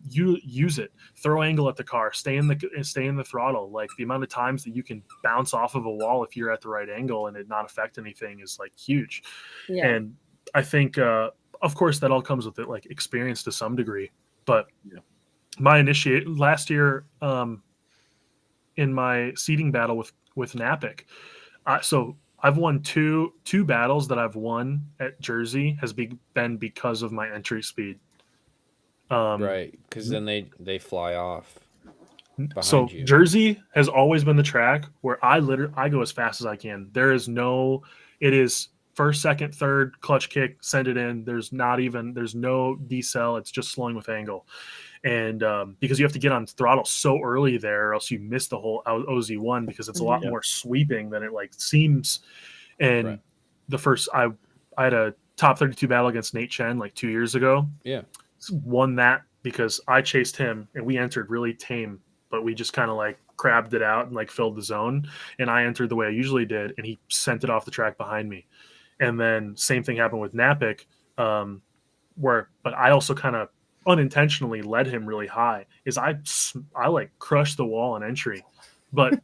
You use it, throw angle at the car, stay in the throttle. Like the amount of times that you can bounce off of a wall if you're at the right angle and it not affect anything is like huge. Yeah. And I think, of course, that all comes with it, like experience to some degree. But my last year, in my seeding battle with Napic. So I've won two battles that I've won at Jersey has been because of my entry speed.
Right, because then they fly off.
So
You.
Jersey has always been the track where I go as fast as I can. It is first, second, third, clutch kick, send it in. There's no decel. It's just slowing with angle. And because you have to get on throttle so early there, or else you miss the whole OZ1 because it's a lot more sweeping than it like seems. And the first, I had a top 32 battle against Nate Chen like 2 years ago.
Yeah,
won that because I chased him and we entered really tame, but we just kind of like crabbed it out and like filled the zone. And I entered the way I usually did, and he sent it off the track behind me. And then same thing happened with Napic, but I also kind of unintentionally led him really high. Is I like crushed the wall on entry, but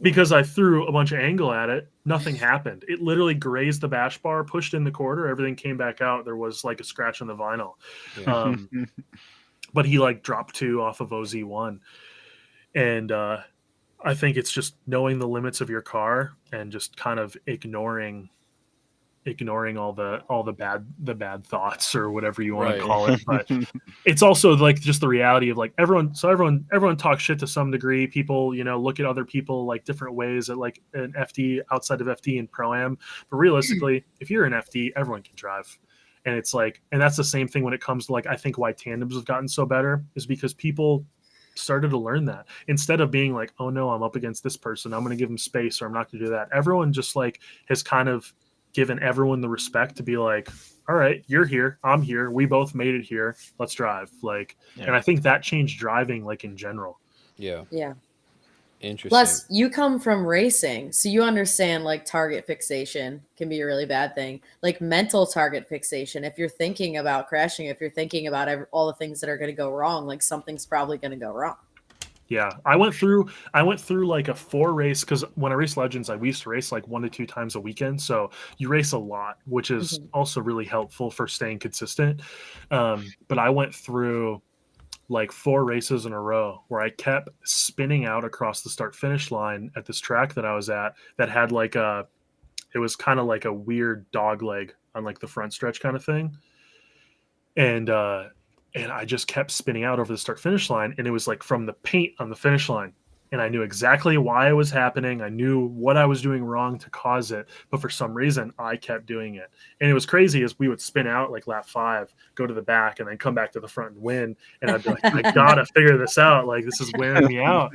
because I threw a bunch of angle at it, nothing happened. It literally grazed the bash bar, pushed in the quarter, everything came back out. There was like a scratch on the vinyl, but he like dropped 2 off of OZ1, and I think it's just knowing the limits of your car and just kind of ignoring ignoring all the bad thoughts or whatever you want
Right.
to call it. But it's also like just the reality of like everyone talks shit to some degree. People, look at other people like different ways at like an FD outside of FD and Pro-Am. But realistically, if you're an FD, everyone can drive. And it's like, and that's the same thing when it comes to like, I think why tandems have gotten so better is because people started to learn that instead of being like, oh no, I'm up against this person, I'm going to give him space or I'm not going to do that. Everyone just like has kind of given everyone the respect to be like, all right, you're here, I'm here, we both made it here, let's drive. Like, and I think that changed driving like in general.
Yeah. Interesting.
Plus, you come from racing, so you understand like target fixation can be a really bad thing. Like mental target fixation, if you're thinking about crashing, if you're thinking about all the things that are going to go wrong, like something's probably going to go wrong.
Yeah, I went through like a 4 race, because when I race Legends, we used to race like 1 to 2 times a weekend. So you race a lot, which is also really helpful for staying consistent. But I went through like 4 races in a row where I kept spinning out across the start finish line at this track that I was at that had like it was kind of like a weird dog leg on like the front stretch kind of thing. And I just kept spinning out over the start finish line, and it was like from the paint on the finish line. And I knew exactly why it was happening. I knew what I was doing wrong to cause it, but for some reason I kept doing it. And it was crazy as we would spin out like lap 5, go to the back, and then come back to the front and win. And I'd be like, I gotta figure this out. Like, this is wearing me out.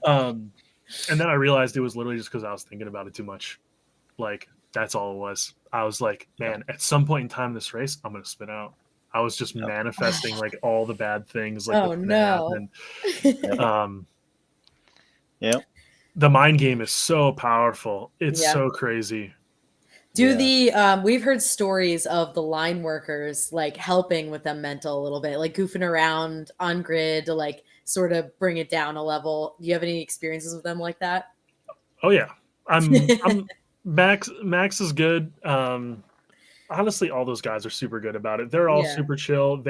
And then I realized it was literally just because I was thinking about it too much. Like, that's all it was. I was like, man, at some point in time in this race, I'm gonna spin out. I was just manifesting like all the bad things. Like,
oh no.
Yep. The mind game is so powerful. It's so crazy.
We've heard stories of the line workers like helping with them mental a little bit, like goofing around on grid to like sort of bring it down a level. Do you have any experiences with them like that?
Oh yeah. I'm Max is good. Honestly, all those guys are super good about it. They're all super chill.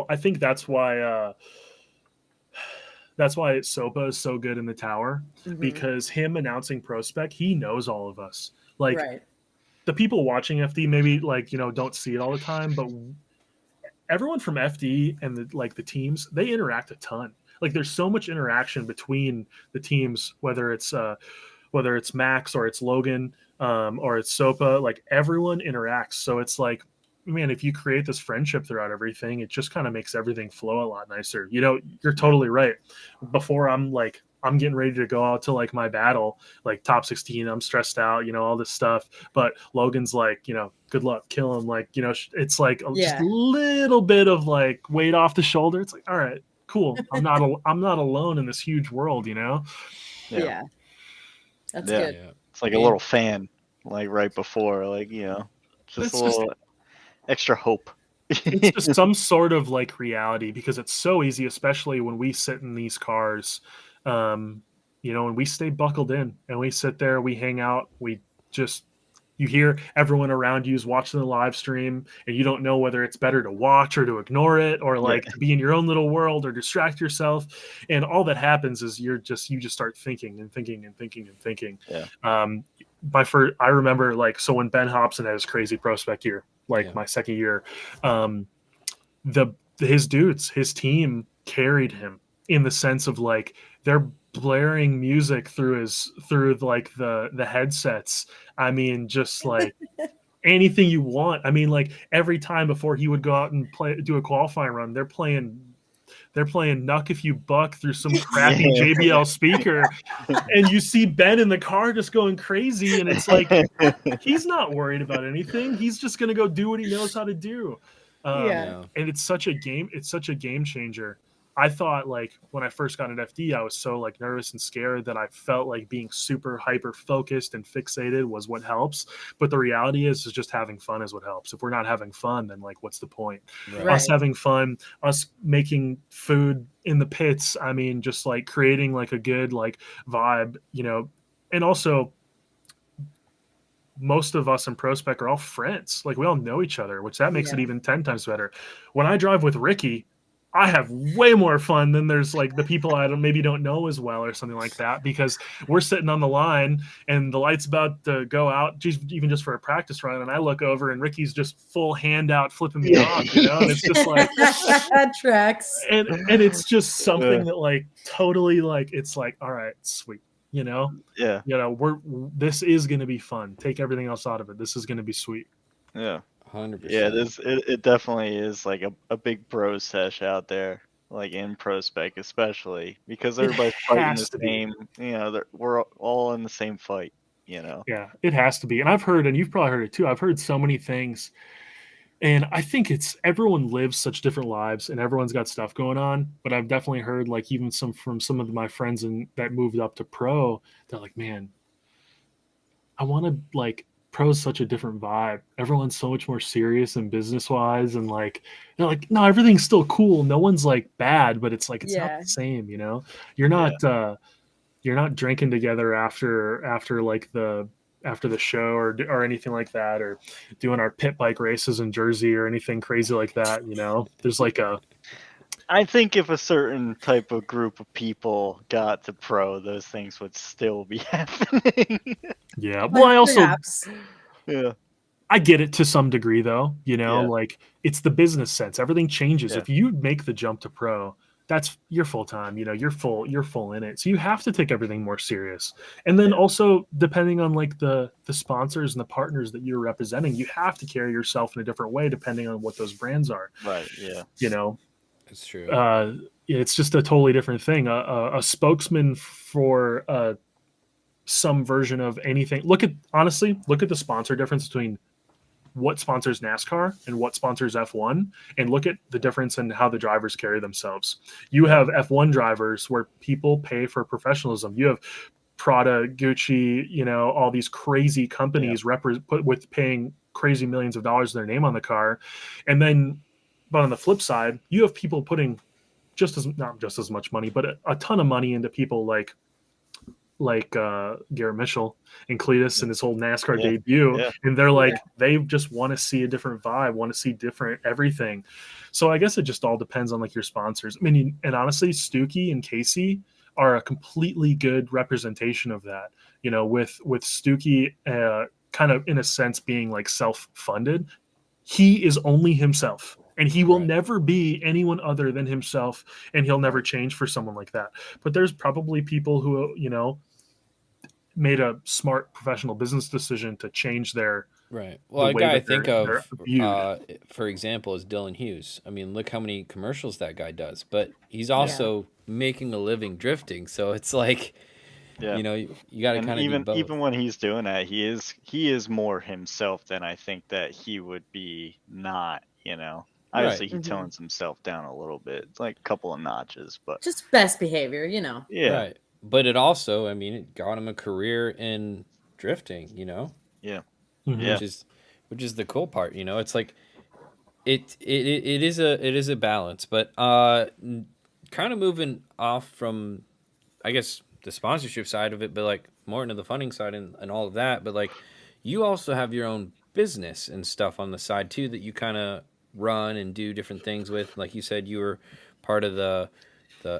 I think that's why Sopa is so good in the tower, because him announcing Pro Spec, he knows all of us. Like, the people watching FD maybe like, don't see it all the time, but everyone from FD and the teams, they interact a ton. Like, there's so much interaction between the teams, whether it's Max or it's Logan, or it's Sopa, like everyone interacts. So it's like, man, if you create this friendship throughout everything, it just kind of makes everything flow a lot nicer. You're totally right. Before I'm getting ready to go out to like my battle, like top 16, I'm stressed out, all this stuff. But Logan's like, good luck, kill him. Like, it's like just a little bit of like weight off the shoulder. It's like, all right, cool. I'm not alone in this huge world,
Yeah. That's good.
Yeah. It's like a little fan, like right before, like, just a little extra hope.
It's just some sort of like reality, because it's so easy, especially when we sit in these cars, and we stay buckled in and we sit there, we hang out, you hear everyone around you is watching the live stream, and you don't know whether it's better to watch or to ignore it, or like to be in your own little world or distract yourself. And all that happens is you just start thinking and thinking and thinking and thinking. I remember like, so when Ben Hobson had his crazy Pro Spec year, like my second year, his team carried him, in the sense of like, they're blaring music through like the headsets. I mean, just like anything you want. I mean, like every time before he would go out and do a qualifying run, they're playing Knuck If You Buck through some crappy JBL speaker, and you see Ben in the car just going crazy, and it's like, he's not worried about anything. He's just gonna go do what he knows how to do. And it's such a game changer. I thought, like, when I first got at FD, I was so like nervous and scared that I felt like being super hyper focused and fixated was what helps. But the reality is just having fun is what helps. If we're not having fun, then like, what's the point? Us having fun, us making food in the pits. I mean, just like creating like a good like vibe, and also most of us in Pro Spec are all friends. Like, we all know each other, which that makes it even 10 times better. When I drive with Ricky, I have way more fun than there's like the people I maybe don't know as well or something like that, because we're sitting on the line and the light's about to go out, even just for a practice run, and I look over and Ricky's just full hand out flipping me off, and it's just like
tracks,
and it's just something that like totally like it's like, all right, sweet,
Yeah.
This is going to be fun. Take everything else out of it. This is going to be sweet.
Yeah.
100%.
Yeah, it definitely is like a big pro sesh out there, like in Prospect especially, because everybody's fighting the same, we're all in the same fight,
Yeah, it has to be. And I've heard, and you've probably heard it too, I've heard so many things, and I think it's everyone lives such different lives and everyone's got stuff going on, but I've definitely heard like even from some of my friends that moved up to pro, they're like, man, I want to like pro is such a different vibe. Everyone's so much more serious and business wise, and like they're like, no, everything's still cool. No one's like bad, but it's like it's not the same. You're not drinking together after like after the show or anything like that, or doing our pit bike races in Jersey or anything crazy like that. There's like
I think if a certain type of group of people got to pro, those things would still be happening.
Yeah. Well, I also,
yeah,
I get it to some degree though, like it's the business sense. Everything changes.
Yeah.
If you make the jump to pro, that's you're full time, you're full in it. So you have to take everything more serious. And then also depending on like the sponsors and the partners that you're representing, you have to carry yourself in a different way depending on what those brands are.
Right. Yeah.
It's true.
It's just a totally different thing. A spokesman for some version of anything. Look at the sponsor difference between what sponsors NASCAR and what sponsors F1, and look at the difference in how the drivers carry themselves. You have F1 drivers where people pay for professionalism. You have Prada, Gucci, all these crazy companies with paying crazy millions of dollars in their name on the car. And then, but on the flip side, you have people putting not just as much money, but a ton of money into people like Garrett Mitchell and Cletus and his whole NASCAR debut. Yeah. And they're like, they just want to see a different vibe, want to see different everything. So I guess it just all depends on like your sponsors. I mean, and honestly, Stookie and Casey are a completely good representation of that, with Stookie kind of in a sense being like self-funded. He is only himself. And he will never be anyone other than himself, and he'll never change for someone like that. But there's probably people who, made a smart professional business decision to change their
Well, a guy I think of, for example, is Dylan Hughes. I mean, look how many commercials that guy does. But he's also making a living drifting, so it's like, you got to kind of do both.
Even when he's doing that, he is more himself than I think that he would be not. Obviously, he tones himself down a little bit. It's like a couple of notches, but
just best behavior,
Yeah.
Right. But it also, I mean, it got him a career in drifting,
Yeah.
Mm-hmm. Which is the cool part, It's like it is a balance, but kind of moving off from, I guess, the sponsorship side of it, but like more into the funding side and all of that. But like, you also have your own business and stuff on the side too that you kind of run and do different things with. Like you said, you were part of the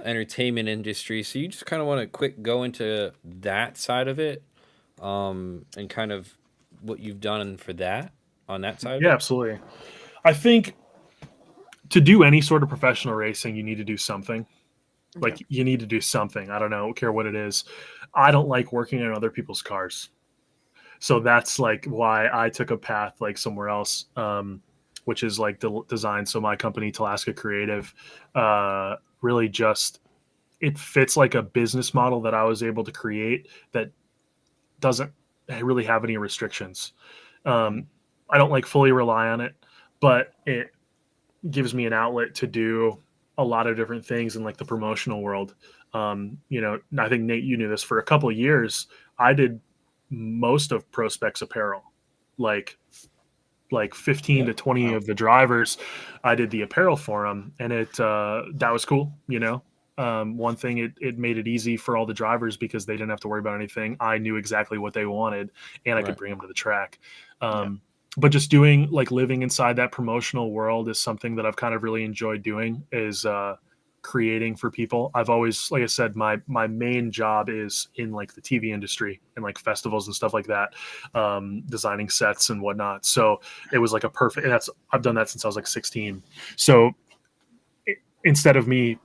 entertainment industry, so you just kind of want to quick go into that side of it, and kind of what you've done for that on that side.
Yeah, absolutely. I think to do any sort of professional racing, you need to do something. Like you need to do something. I don't care what it is. I don't like working in other people's cars, so that's like why I took a path like somewhere else, which is like the design. So my company, Talaska Creative, really just it fits like a business model that I was able to create that doesn't really have any restrictions. I don't like fully rely on it, but it gives me an outlet to do a lot of different things in like the promotional world. I think Nate, you knew this, for a couple of years, I did most of Prospect's apparel, like 15 to 20 of the drivers. I did the apparel for them, and that was cool. One thing, it made it easy for all the drivers because they didn't have to worry about anything. I knew exactly what they wanted, and I could bring them to the track. but just doing like living inside that promotional world is something that I've kind of really enjoyed doing, is creating for people. I've always, like I said, my main job is in like the TV industry and like festivals and stuff like that, designing sets and whatnot. So it was like a perfect, and I've done that since I was like 16. So instead of me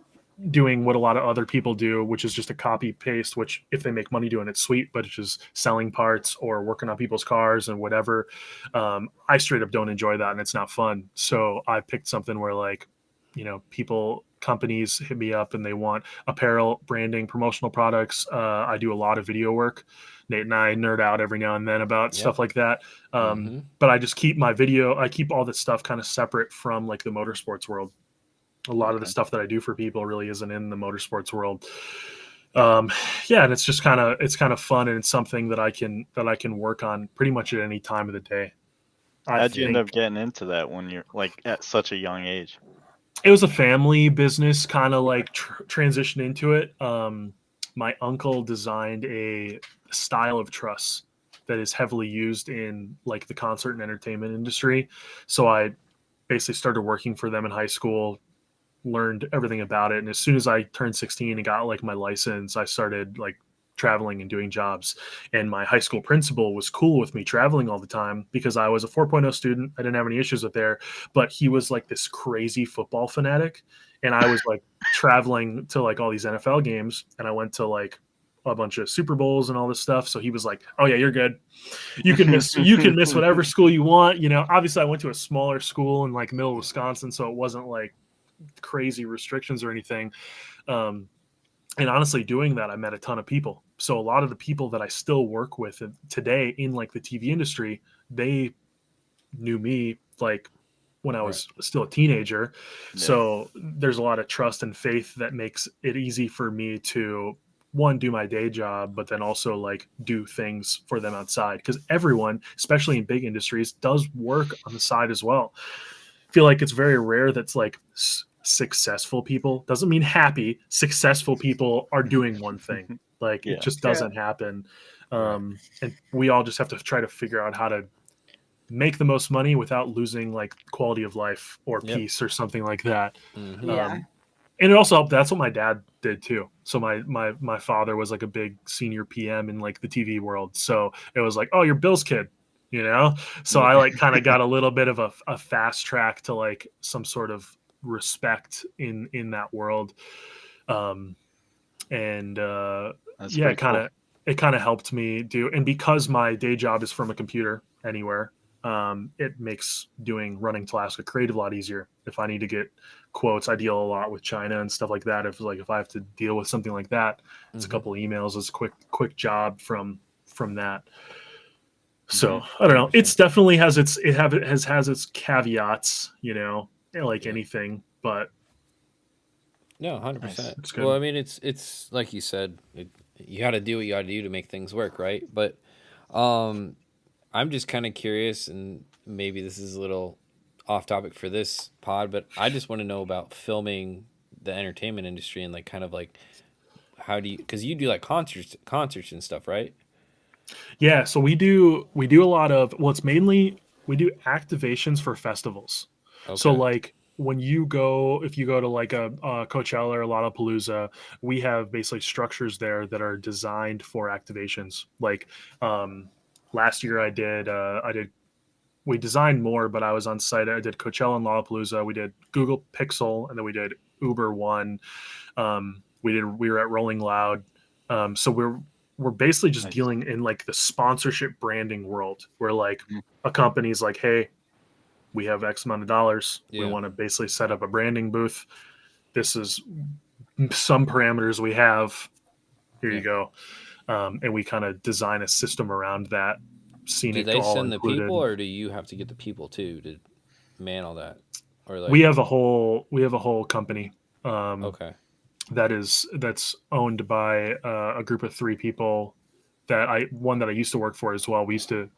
doing what a lot of other people do, which is just a copy paste, which if they make money doing it, sweet, but it's just selling parts or working on people's cars and whatever. I straight up don't enjoy that, and it's not fun. So I picked something where, like, you know, companies hit me up and they want apparel, branding, promotional products. I do a lot of video work. Nate and I nerd out every now and then about stuff like that. But I just keep I keep all this stuff kind of separate from like the motorsports world. A lot of the stuff that I do for people really isn't in the motorsports world. Yeah, and it's just kind of fun, and it's something that I can work on pretty much at any time of the day.
How'd you end up getting into that when you're like at such a young age?
It was a family business, kind of like transitioned into it. My uncle designed a style of truss that is heavily used in like the concert and entertainment industry. So I basically started working for them in high school, learned everything about it, and as soon as I turned 16 and got like my license, I started like traveling and doing jobs. And my high school principal was cool with me traveling all the time because I was a 4.0 student. I didn't have any issues with there, but he was like this crazy football fanatic, and I was like traveling to like all these NFL games, and I went to like a bunch of Super Bowls and all this stuff. So he was like, "Oh yeah, you're good. You can miss whatever school you want." You know, obviously I went to a smaller school in like middle Wisconsin, so it wasn't like crazy restrictions or anything. And honestly, doing that, I met a ton of people. So a lot of the people that I still work with today in like the TV industry, they knew me like when I was still a teenager. Yeah. So there's a lot of trust and faith that makes it easy for me to, one, do my day job, but then also like do things for them outside. Because everyone, especially in big industries, does work on the side as well. I feel like it's very rare that's like successful people, doesn't mean happy, successful people are doing one thing. Like it just doesn't happen. And we all just have to try to figure out how to make the most money without losing like quality of life or peace or something like that. And it also helped. That's what my dad did too. So my father was like a big senior PM in like the TV world. So it was like, oh, you're Bill's kid, you know? So I like kind of got a little bit of a fast track to like some sort of respect in that world. It kind of helped me do, and because my day job is from a computer anywhere, it makes running Talaska Creative a lot easier. If I need to get quotes, I deal a lot with China and stuff like that. If I have to deal with something like that, it's a couple of emails. It's a quick job from that. So I don't know. It's definitely has its caveats, you know, like anything, but
no, 100%. Well, I mean, it's like you said, you got to do what you got to do to make things work, right? But I'm just kind of curious, and maybe this is a little off topic for this pod, but I just want to know about filming the entertainment industry and like kind of like how do you, because you do like concerts and stuff, right?
Yeah, so we do a lot of, well, it's mainly we do activations for festivals. Okay. So like if you go to like a Coachella or Lollapalooza, we have basically structures there that are designed for activations. Like last year we designed more, but I was on site. I did Coachella and Lollapalooza. We did Google Pixel, and then we did Uber One. We were at Rolling Loud. So we're basically just dealing in like the sponsorship branding world, where like a company's like, hey, we have X amount of dollars. We want to basically set up a branding booth. This is some parameters we have. Here you go. And we kind of design a system around that.
Do they send the people, or do you have to get the people too to man all that? Or like...
we have a whole company.
Okay.
That's owned by a group of 3 people that I used to work for as well. We used to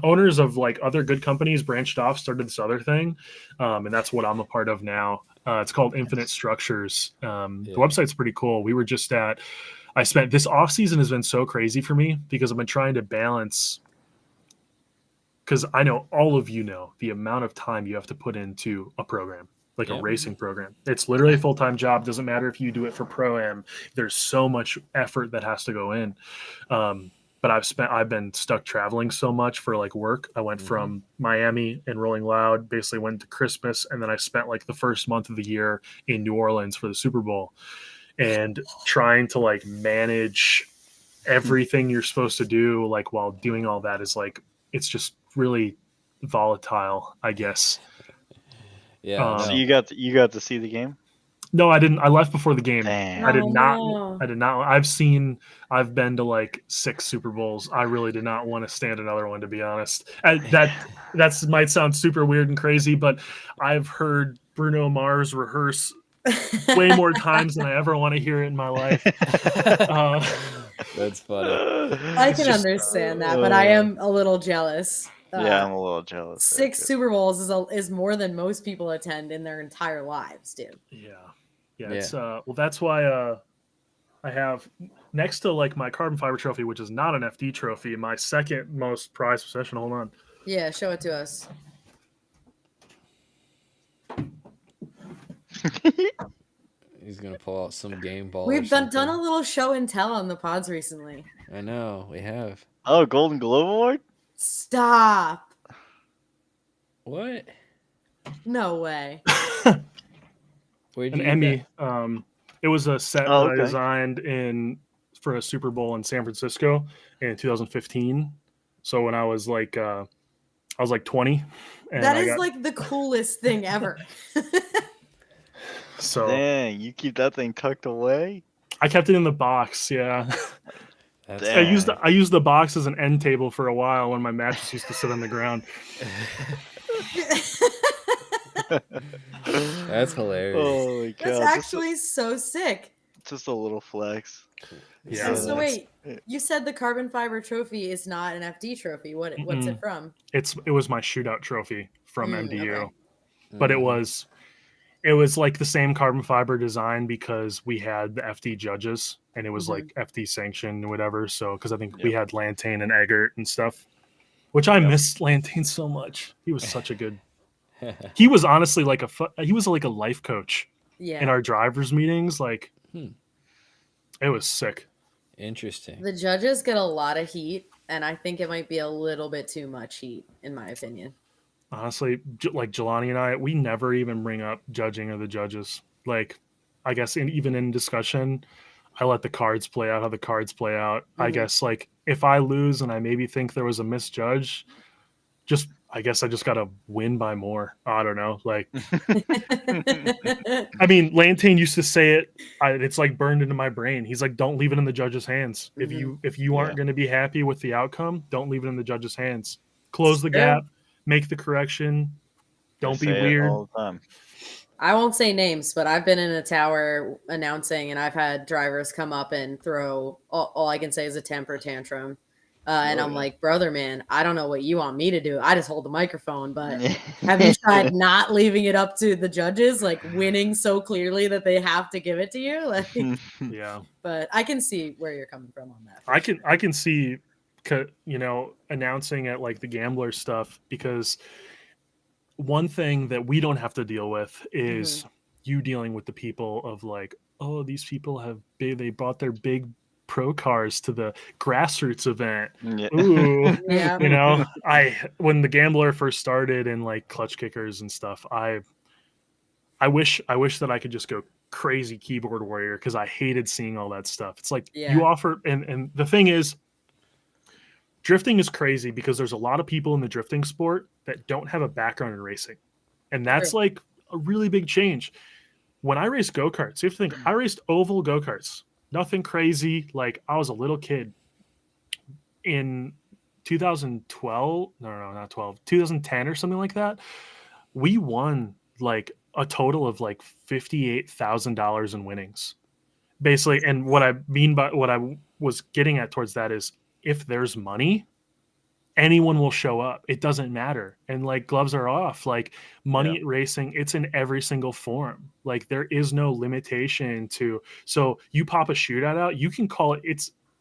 owners of like other good companies branched off, started this other thing. And that's what I'm a part of now. It's called Infinite Structures. The website's pretty cool. We were just I spent this off season has been so crazy for me because I've been trying to balance because I know all of you know the amount of time you have to put into a program, like a
Yeah.
racing program. It's literally a full-time job. Doesn't matter if you do it for Pro-Am. There's so much effort that has to go in. But I've been stuck traveling so much for like work. I went from Miami and Rolling Loud, basically went to Christmas, and then I spent like the first month of the year in New Orleans for the Super Bowl, and trying to like manage everything you're supposed to do like while doing all that is like, it's just really volatile, I guess.
Yeah.
So
No.
you got to see the game?
No, I didn't. I left before the game.
Damn.
I did
Oh,
not.
no.
I did not. I've been to like 6 Super Bowls. I really did not want to stand another one, to be honest. That might sound super weird and crazy, but I've heard Bruno Mars rehearse way more times than I ever want to hear it in my life.
That's funny.
I can understand that, but I am a little jealous.
Yeah, I'm a little jealous.
6 Super Bowls is more than most people attend in their entire lives, dude.
Yeah. It's well, that's why I have, next to like my carbon fiber trophy, which is not an FD trophy, my second most prized possession. Hold on.
Yeah, show it to us.
He's gonna pull out some game ball.
We've done a little show and tell on the pods recently.
I know we have.
Oh, Golden Globe Award?
Stop.
What?
No way.
Where'd
An
you
Emmy.
get
It was a set
Oh,
that I
okay.
designed for a Super Bowl in San Francisco in 2015. So when I was like 20. And
That is like the coolest thing ever.
so
Dang, you keep that thing tucked away?
I kept it in the box. Yeah.
That's
Damn.
I used the box as an end table for a while when my mattress used to sit on the ground.
That's hilarious.
Holy cow.
That's
just,
actually so sick.
just a little flex.
Yeah.
And so
that's-
wait, you said the carbon fiber trophy is not an FD trophy. What's it from?
It was my shootout trophy from MDU.
Okay.
But it
Mhm.
was like the same carbon fiber design because we had the FD judges and it was
Mhm.
like FD sanctioned or whatever. So because I think
Yep.
we had Lantane and Eggert and stuff, which I
Yep.
missed Lantane so much. He was such a good. He was honestly like he was like a life coach
Yeah.
in our drivers meetings. Like
Hmm.
it was sick.
Interesting.
The judges get a lot of heat, and I think it might be a little bit too much heat, in my opinion.
Honestly, like Jelani and I, we never even bring up judging or the judges. Like, I guess even in discussion, I let the cards play out how the cards play out. I
Mhm.
guess like if I lose and I maybe think there was a misjudge, I guess I just gotta win by more. I don't know. Like, I mean, Lantane used to say it. It's like burned into my brain. He's like, "Don't leave it in the judge's hands.
Mhm.
If you aren't
Yeah.
going to be happy with the outcome, don't leave it in the judge's hands. Close the
True.
gap, make the correction. Don't
They
be
say it
weird."
all the time.
I won't say names, but I've been in a tower announcing, and I've had drivers come up and throw. All I can say is a temper tantrum. And
Oh,
I'm
yeah.
like, brother, man, I don't know what you want me to do. I just hold the microphone. But have you tried not leaving it up to the judges, like winning so clearly that they have to give it to you? Like,
Yeah,
but I can see where you're coming from on that. for
I can see, announcing at like the gambler stuff, because one thing that we don't have to deal with is you dealing with the people of like, oh, these people they brought their big pro cars to the grassroots event.
Yeah.
Ooh.
Yeah.
When the gambler first started and like clutch kickers and stuff, I wish that I could just go crazy keyboard warrior, because I hated seeing all that stuff. It's like
Yeah.
you offer, and the thing is, drifting is crazy because there's a lot of people in the drifting sport that don't have a background in racing, and that's
True.
like a really big change. When I raced go-karts, you have to think, I raced oval go-karts, nothing crazy. Like, I was a little kid in 2012, no, not 12, 2010 or something like that. We won like a total of like $58,000 in winnings, basically. And what I mean by what I was getting at towards that is, if there's money, anyone will show up. It doesn't matter. And like, gloves are off. Like, money racing, it's in every single form. Like, there is no limitation to. So you pop a shootout out, you can call it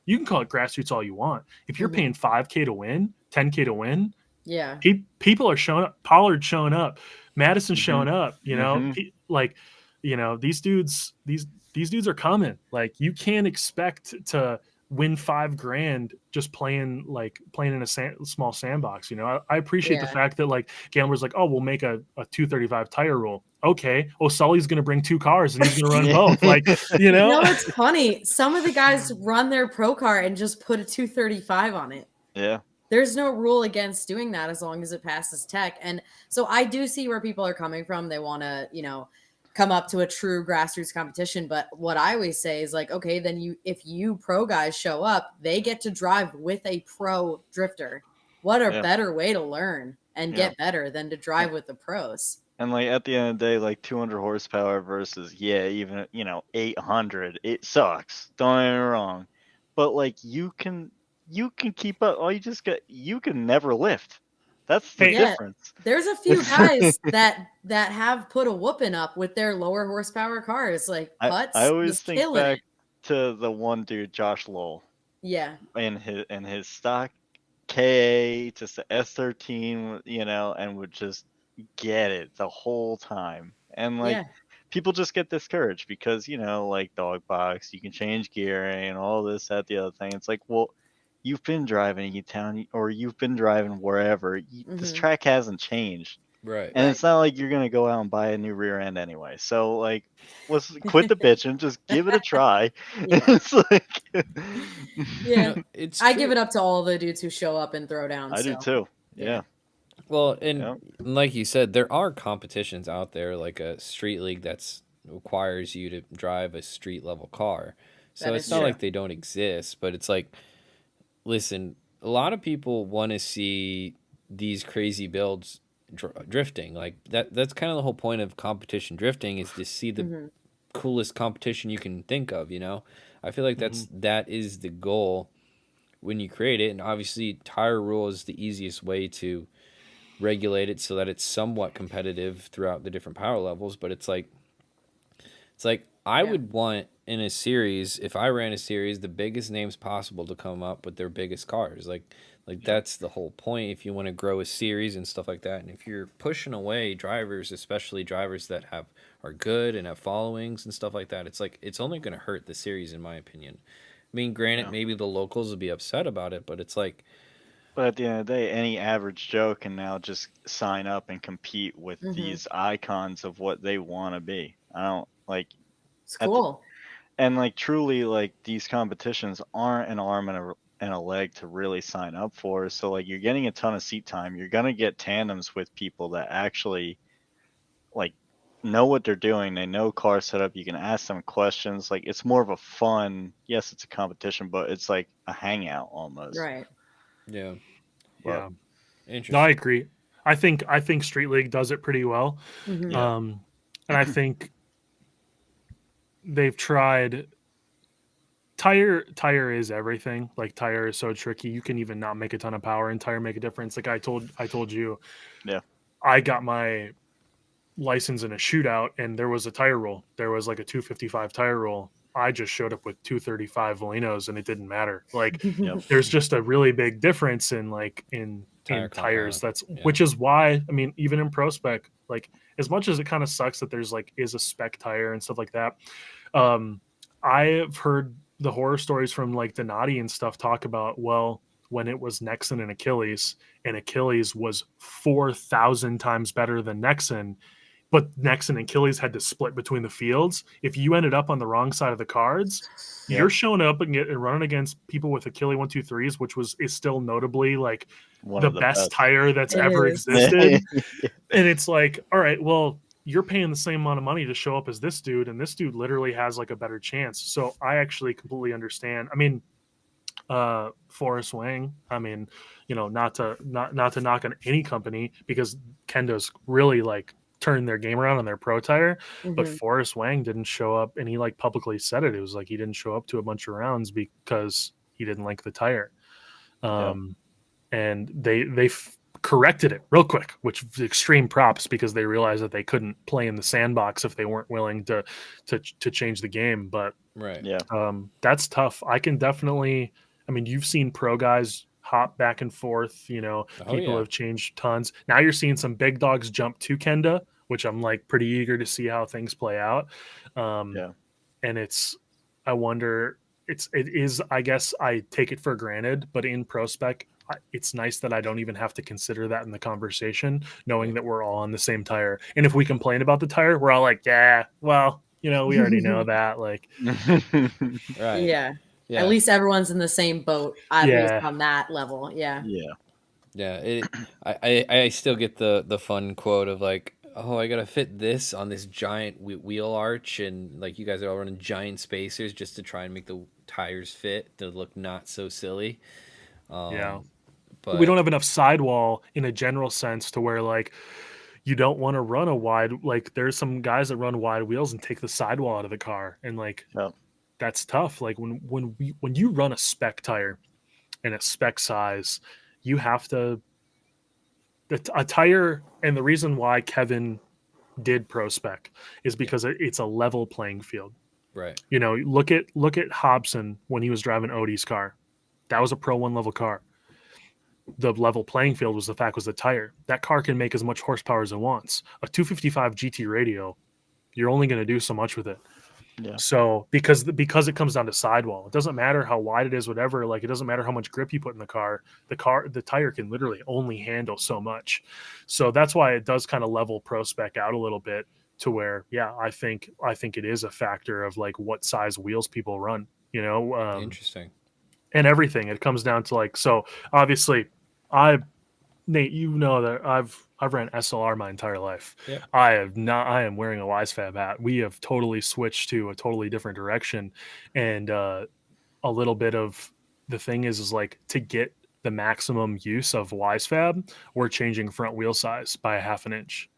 grassroots all you want. If you're paying $5K to win, $10K to win,
Yeah.
People are showing up. Pollard showing up. Madison
Mhm.
showing up. You know,
Mhm.
like, you know, these dudes are coming. Like, you can't expect to win $5,000 just playing in a small sandbox. You know, I appreciate the
Yeah.
fact that like gamblers like, oh, we'll make a 235 tire rule. Okay, Sully's going to bring 2 cars and he's going to run both. Like, you know,
No, it's funny. Some of the guys run their pro car and just put a 235 on it.
Yeah.
There's no rule against doing that as long as it passes tech. And so I do see where people are coming from. They want to, you know, come up to a true grassroots competition. But what I always say is like, okay, then if you pro guys show up, they get to drive with a pro drifter. What a
Yeah.
better way to learn and
Yeah.
get better than to drive with the pros.
And like at the end of the day, like 200 horsepower versus even 800, it sucks. Don't get me wrong, but like you can keep up. All you can never lift. That's the
Yeah,
difference.
there's a few guys that have put a whooping up with their lower horsepower cars, like
I
Putz
always
was
think
killing
back
it.
to the one dude, Josh Lowell,
Yeah,
in his stock KA, just the S13, and would just get it the whole time. And like
yeah,
people just get discouraged because, like dog box, you can change gearing and all this, that, the other thing. It's like, well, you've been driving in town or you've been driving wherever. This
Mhm.
track hasn't changed.
Right.
And
Right.
it's not like you're gonna go out and buy a new rear end anyway. So like, let's quit the bitching, just give it a try.
Yeah.
It's like,
Yeah.
It's
I
true.
give it up to all the dudes who show up and throw down.
I do
So
too.
yeah.
Yeah.
Well, and
Yep.
like you said, there are competitions out there, like a street league that's requires you to drive a street level car. So
That
it's
is
not
true.
like they don't exist, but it's like, listen, a lot of people want to see these crazy builds drifting. Like that's kind of the whole point of competition drifting, is to see the
Mhm.
coolest competition you can think of, you know? I feel like
Mhm.
that is the goal when you create it, and obviously tire rule is the easiest way to regulate it so that it's somewhat competitive throughout the different power levels, but it's like I
Yeah.
would want in a series, if I ran a series, the biggest names possible to come up with their biggest cars. Like that's the whole point if you want to grow a series and stuff like that. And if you're pushing away drivers, especially drivers that are good and have followings and stuff like that, it's like it's only going to hurt the series in my opinion. I mean, granted,
Yeah.
maybe the locals will be upset about it, but it's like,
But at the end of the day, any average Joe can now just sign up and compete with
Mhm.
these icons of what they want to be. I don't like
It's
at the,
cool.
and like truly like these competitions aren't an arm and a leg to really sign up for. So like you're getting a ton of seat time. You're gonna get tandems with people that actually like know what they're doing. They know car setup. You can ask them questions. Like it's more of a fun. Yes, it's a competition, but it's like a hangout almost.
Right.
yeah,
But
Yeah.
interesting.
No, I agree. I think Street League does it pretty well.
Mhm.
Yeah.
And I think they've tried. Tire is everything. Like, tire is so tricky. You can even not make a ton of power and tire make a difference. Like I told you,
Yeah.
I got my license in a shootout and there was a tire roll. There was like a 255 tire roll. I just showed up with 235 Valinos and it didn't matter. Like,
Yep.
there's just a really big difference in like in
Tire
tires.
compound.
That's
Yeah.
which is why, I mean, even in pro spec, like as much as it kind of sucks that there's like is a spec tire and stuff like that, I've heard the horror stories from like Donati and stuff talk about, well, when it was Nexon and Achilles was 4,000 times better than Nexon, but Nexon and Achilles had to split between the fields. If you ended up on the wrong side of the cards,
Yep.
you're showing up and running against people with Achilles 123s, which is still notably like
One
the
of the
best tire that's
It
ever
is.
existed. And it's like, all right, well, you're paying the same amount of money to show up as this dude, and this dude literally has like a better chance. So I actually completely understand. I mean, Forrest Wang, I mean, not to knock on any company, because Kendo's really like turned their game around on their pro tire, but
Mhm.
Forrest Wang didn't show up, and he like publicly said it. It was like he didn't show up to a bunch of rounds because he didn't like the tire. And they corrected it real quick, which was extreme props, because they realized that they couldn't play in the sandbox if they weren't willing to change the game. But
Right.
Yeah.
that's tough. I can definitely. I mean, you've seen pro guys hop back and forth. People have changed tons. Now you're seeing some big dogs jump to Kenda, which I'm like pretty eager to see how things play out. And I wonder, it is, I guess I take it for granted, but in Prospec, it's nice that I don't even have to consider that in the conversation, knowing that we're all on the same tire. And if we complain about the tire, we're all like, yeah, well, we already know that. Like,
right.
Yeah. At least everyone's in the same boat, at least on that level. Yeah.
I still get the fun quote of like, oh, I gotta fit this on this giant wheel arch, and like you guys are all running giant spacers just to try and make the tires fit to look not so silly.
But we don't have enough sidewall in a general sense to where like you don't want to run a wide, like there's some guys that run wide wheels and take the sidewall out of the car, and like that's tough. Like when you run a spec tire and a spec size, you have to a tire. And the reason why Kevin did Pro Spec is because it's a level playing field.
Right.
Look at Hobson when he was driving Odie's car. That was a Pro 1 level car. The level playing field was the tire. That car can make as much horsepower as it wants. A 255 GT radio, you're only going to do so much with it. Yeah. So because it comes down to sidewall, it doesn't matter how wide it is, whatever. Like it doesn't matter how much grip you put in the car. The tire can literally only handle so much. So that's why it does kind of level Pro Spec out a little bit to where, I think it is a factor of like what size wheels people run.
Interesting.
And everything. It comes down to like, so obviously Nate, that I've ran SLR my entire life.
Yeah.
I am wearing a WiseFab hat. We have totally switched to a totally different direction. And a little bit of the thing is like to get the maximum use of WiseFab, we're changing front wheel size by a half an inch.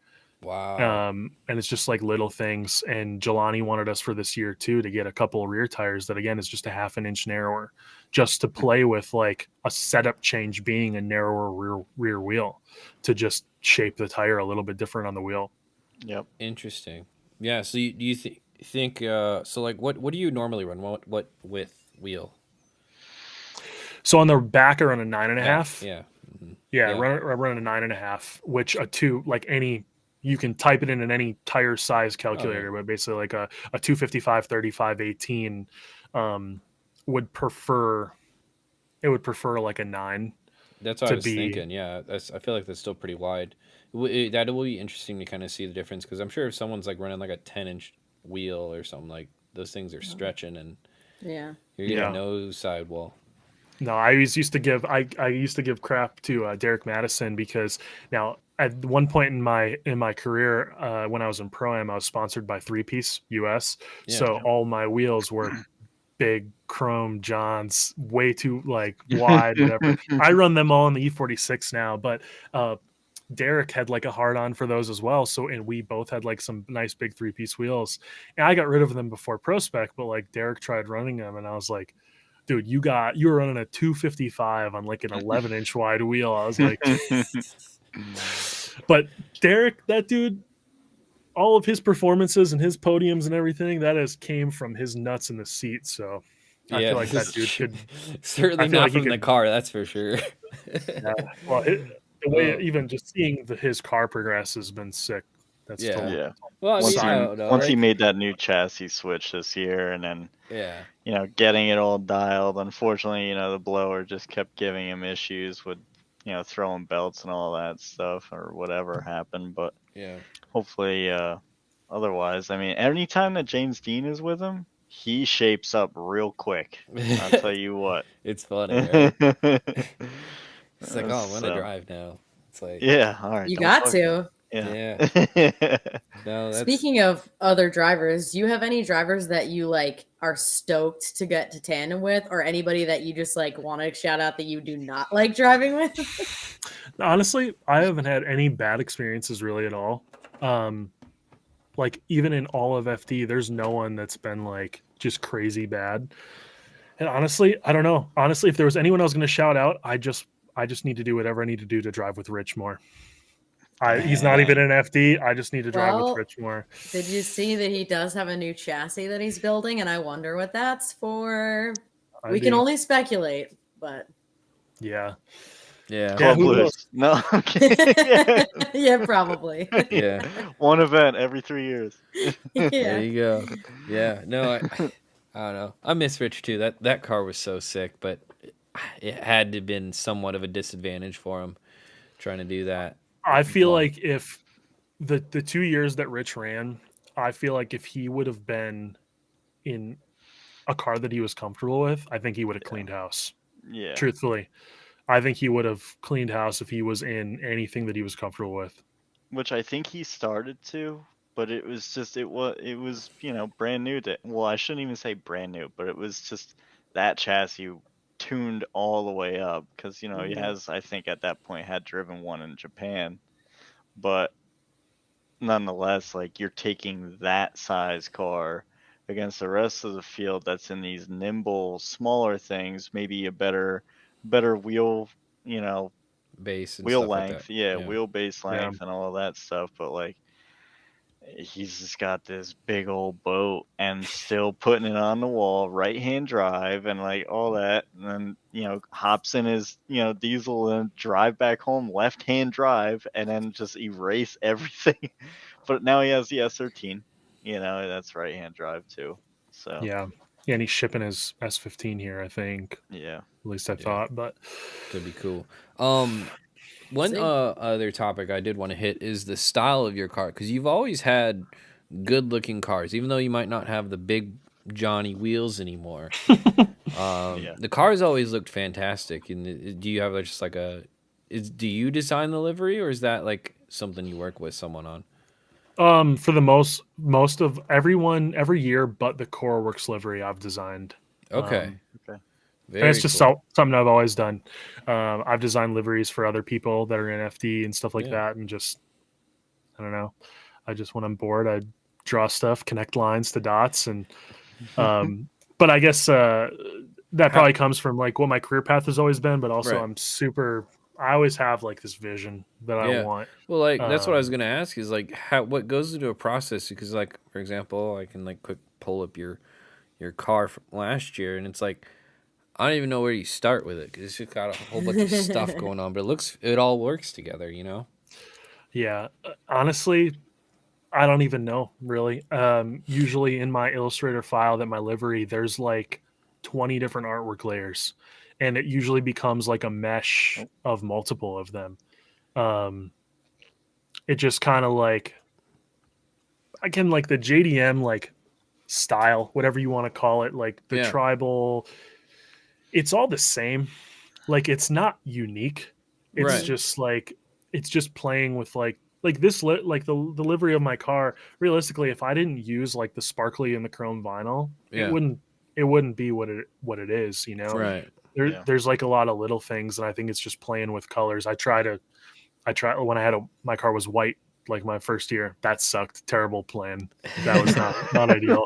Wow.
And it's just like little things. And Jelani wanted us for this year too to get a couple of rear tires that again is just a half an inch narrower, just to play with like a setup change being a narrower rear wheel to just shape the tire a little bit different on the wheel.
Yep.
Interesting. Yeah. So do you think so like what do you normally run? What width wheel?
So on the back I run a 9.5.
Yeah.
Mm-hmm. I run a 9.5, which a 2 like any. You can type it in any tire size calculator, but basically like a 255 35 18 would prefer like a 9.
That's what I was thinking. Yeah, I feel like that's still pretty wide. That will be interesting to kind of see the difference, because I'm sure if someone's like running like a 10-inch wheel or something, like those things are stretching and you're getting no sidewall.
No, I used to give crap to Derek Madison, because now at one point in my career, when I was in Pro-Am, I was sponsored by 3-Piece US. All my wheels were big chrome Johns, way too like wide, whatever. I run them all in the E46 now, but Derek had like a hard on for those as well. And we both had like some nice big 3-piece wheels, and I got rid of them before Pro Spec, but like Derek tried running them, and I was like, dude, you were running a 255 on like an 11-inch wide wheel. I was like, but Derek, that dude, all of his performances and his podiums and everything, that has came from his nuts in the seat. So I feel like that dude could
certainly not from the car. That's for sure.
Well, the way even just seeing his car progress has been sick. That's
Well,
once he made that new chassis switch this year, and then getting it all dialed. Unfortunately, the blower just kept giving him issues with throwing belts and all that stuff, or whatever happened. But hopefully, otherwise, I mean, anytime that James Dean is with him, he shapes up real quick. I'll tell you what.
It's funny, right? It's like, oh, I'm gonna drive now. It's like,
all right,
you got to.
Yeah. No,
Speaking of other drivers, do you have any drivers that you like are stoked to get to tandem with, or anybody that you just like want to shout out that you do not like driving with?
Honestly, I haven't had any bad experiences really at all. Like even in all of FD, there's no one that's been like just crazy bad. And honestly, I don't know. Honestly, if there was anyone I was going to shout out, I just need to do whatever I need to do to drive with Rich more. He's not even an FD. I just need to drive with Rich more.
Did you see that he does have a new chassis that he's building? And I wonder what that's for. We can only speculate, but
Yeah.
Yeah.
Club
who knows?
Blues. No, I'm kidding.
Yeah, probably.
Yeah.
One event every 3 years.
There
Yeah.
you go. Yeah. No, I don't know. I miss Rich too. That car was so sick, but it had to have been somewhat of a disadvantage for him trying to do that.
I feel
Well,
like if the 2 years that Rich ran, I feel like if he would have been in a car that he was comfortable with, I think he would have cleaned house.
Yeah.
Truthfully, I think he would have cleaned house if he was in anything that he was comfortable with.
Which I think he started to, but it was just it was brand new to, well, I shouldn't even say brand new, but it was just that chassis tuned all the way up because he has, I think at that point, had driven one in Japan, but nonetheless, like, you're taking that size car against the rest of the field that's in these nimble smaller things, maybe a better wheel,
base and
wheel
stuff like that.
length, yeah,
Yeah.
wheelbase length and all of that stuff, but like he's just got this big old boat and still putting it on the wall, right hand drive and like all that, and then hops in his diesel and drive back home left hand drive and then just erase everything. But now he has the S13, that's right hand drive too. So
Yeah, and he's shipping his S15 here, I think.
yeah.
At least I
Yeah.
thought, but
Could be cool. One
See?
other topic I did want to hit is the style of your car, because you've always had good looking cars, even though you might not have the big Johnny wheels anymore.
Yeah.
The cars always looked fantastic. And do you have just like do you design the livery, or is that like something you work with someone on?
For the most of everyone every year, but the Core Works livery I've designed.
Okay.
Okay.
And
Very
it's just
cool.
something I've always done. I've designed liveries for other people that are in FD and stuff like
Yeah.
that, and just I don't know. I just when I'm bored, I draw stuff, connect lines to dots, and but I guess that probably comes from like what my career path has always been. But also,
Right.
I always have like this vision that I
Yeah.
want.
Well, like that's what I was gonna ask is like what goes into a process, because like for example, I can like quick pull up your car from last year, and it's like I don't even know where you start with it because it's just got a whole bunch of stuff going on, but it all works together,
Yeah, honestly, I don't even know really. Usually in my Illustrator file that my livery, there's like 20 different artwork layers, and it usually becomes like a mesh of multiple of them. It just kind of like, again, like the JDM like style, whatever you want to call it, like the tribal, it's all the same. Like it's not unique. It's
Right.
just like it's just playing with like this like the livery of my car. Realistically, if I didn't use like the sparkly and the chrome vinyl,
Yeah.
it wouldn't be what it is,
Right.
There's like a lot of little things, and I think it's just playing with colors. I try when I had my car was white like my first year. That sucked. Terrible plan. That was not ideal.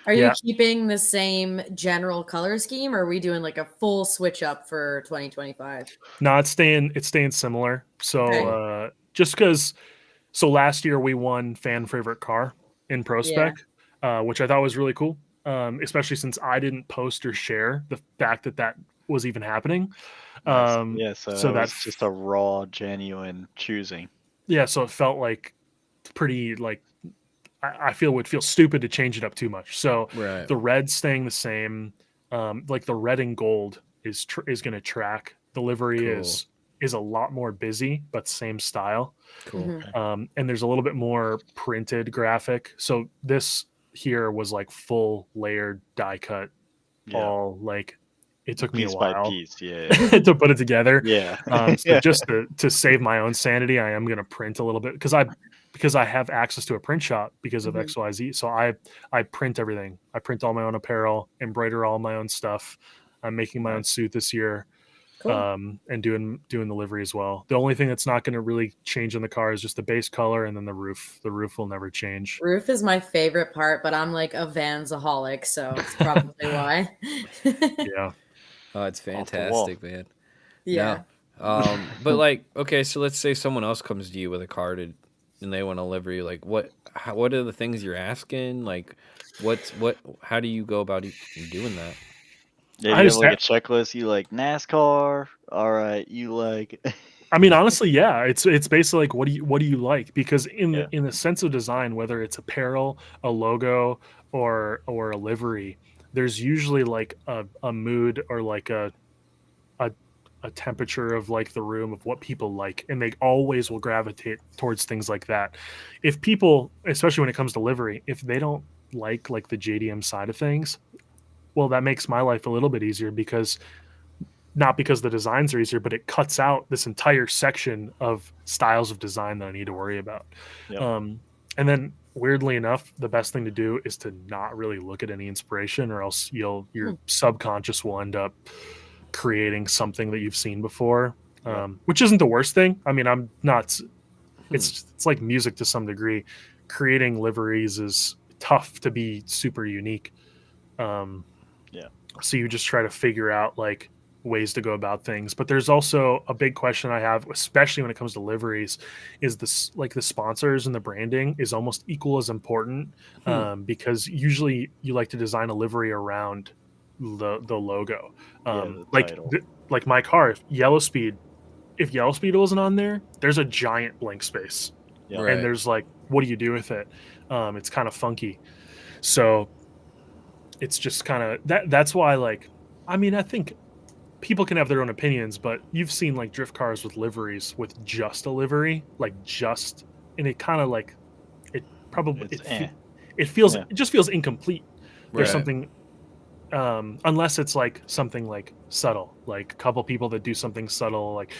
Are you keeping the same general color scheme, or are we doing like a full switch up for 2025?
No, it's staying similar. So just because, so last year we won fan favorite car in Pro Spec, which I thought was really cool. Especially since I didn't post or share the fact that was even happening.
Nice. So
that's
just a raw, genuine choosing.
Yeah, so it felt like pretty like I feel would feel stupid to change it up too much. So the red staying the same, like the red and gold is going to track. The livery is a lot more busy, but same style.
Cool.
And there's a little bit more printed graphic. So this here was like full layered die cut, all like it took me a while
piece,
to put it together.
Yeah.
So just to save my own sanity, I am going to print a little bit because I have access to a print shop because of XYZ. So I print everything. I print all my own apparel, embroider all my own stuff. I'm making my own suit this year. Cool. And doing the livery as well. The only thing that's not going to really change in the car is just the base color and then the roof. The roof will never change.
Roof is my favorite part, but I'm like a Vansaholic, so it's probably why.
Yeah.
Oh, it's fantastic, man.
Yeah.
No. But like, okay, so let's say someone else comes to you with a car and they want to livery. Like, what are the things you're asking? Like, how do you go about doing that?
Yeah,
I
you have like a
just
checklist. You like NASCAR. All right, you like.
I mean, honestly, yeah, it's basically like what do you like? Because
Yeah.
in the sense of design, whether it's apparel, a logo, or a livery, there's usually like a mood or like a a temperature of like the room of what people like, and they always will gravitate towards things like that. If people, especially when it comes to livery, if they don't like the JDM side of things, well, that makes my life a little bit easier because not because the designs are easier, but it cuts out this entire section of styles of design that I need to worry about.
Yep.
And then weirdly enough, the best thing to do is to not really look at any inspiration, or else your subconscious will end up creating something that you've seen before,
Yep.
which isn't the worst thing. I mean, I'm not. It's like music to some degree. Creating liveries is tough to be super unique.
Yeah.
So you just try to figure out like ways to go about things. But there's also a big question I have, especially when it comes to liveries, is this like the sponsors and the branding is almost equal as important, because usually you like to design a livery around the logo.
The
Like
title.
like my car, if Yellow Speed wasn't on there, there's a giant blank space.
Yeah.
And there's like, what do you do with it? It's kind of funky. So it's just kind of that's why, like, I mean, I think people can have their own opinions, but you've seen like drift cars with liveries with just a livery, like just, and it kind of like it probably
It's
it feels
Yeah.
it just feels incomplete. There's
Right.
something unless it's like something like subtle, like a couple people that do something subtle, like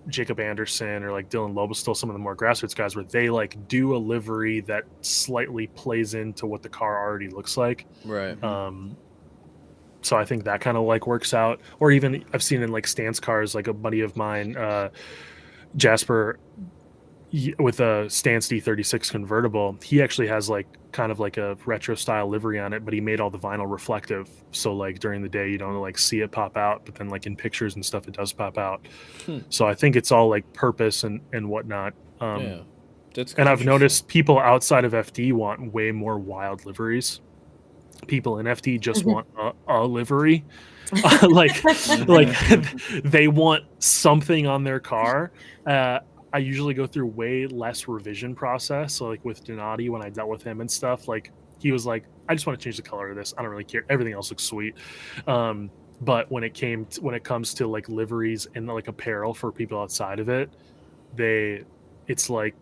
Jacob Anderson or like Dylan Loeb, still some of the more grassroots guys where they like do a livery that slightly plays into what the car already looks like.
Right.
So I think that kind of like works out. Or even I've seen in like stance cars, like a buddy of mine, Jasper, with a Stance D36 convertible, he actually has like kind of like a retro style livery on it, but he made all the vinyl reflective. So like during the day you don't like see it pop out, but then like in pictures and stuff it does pop out. So I think it's all like purpose and whatnot.
Yeah. That's
And I've
interesting.
noticed people outside of FD want way more wild liveries. People in FD just want a livery. like they want something on their car. I usually go through way less revision process. So like with Donati, when I dealt with him and stuff, like he was like, I just want to change the color of this. I don't really care. Everything else looks sweet. But when it comes to like liveries and like apparel for people outside of it, it's like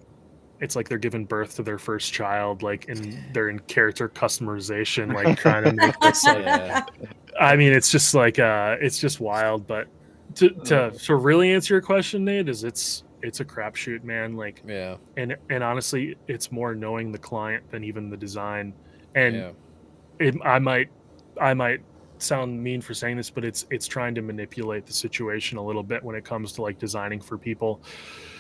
they're giving birth to their first child, like, and they're in character customization, like trying to make this like,
Yeah.
I mean, it's just like it's just wild. But to really answer your question, Nate, is it's a crapshoot, man. Like,
Yeah.
and honestly, it's more knowing the client than even the design. And
Yeah.
I might sound mean for saying this, but it's trying to manipulate the situation a little bit when it comes to like designing for people.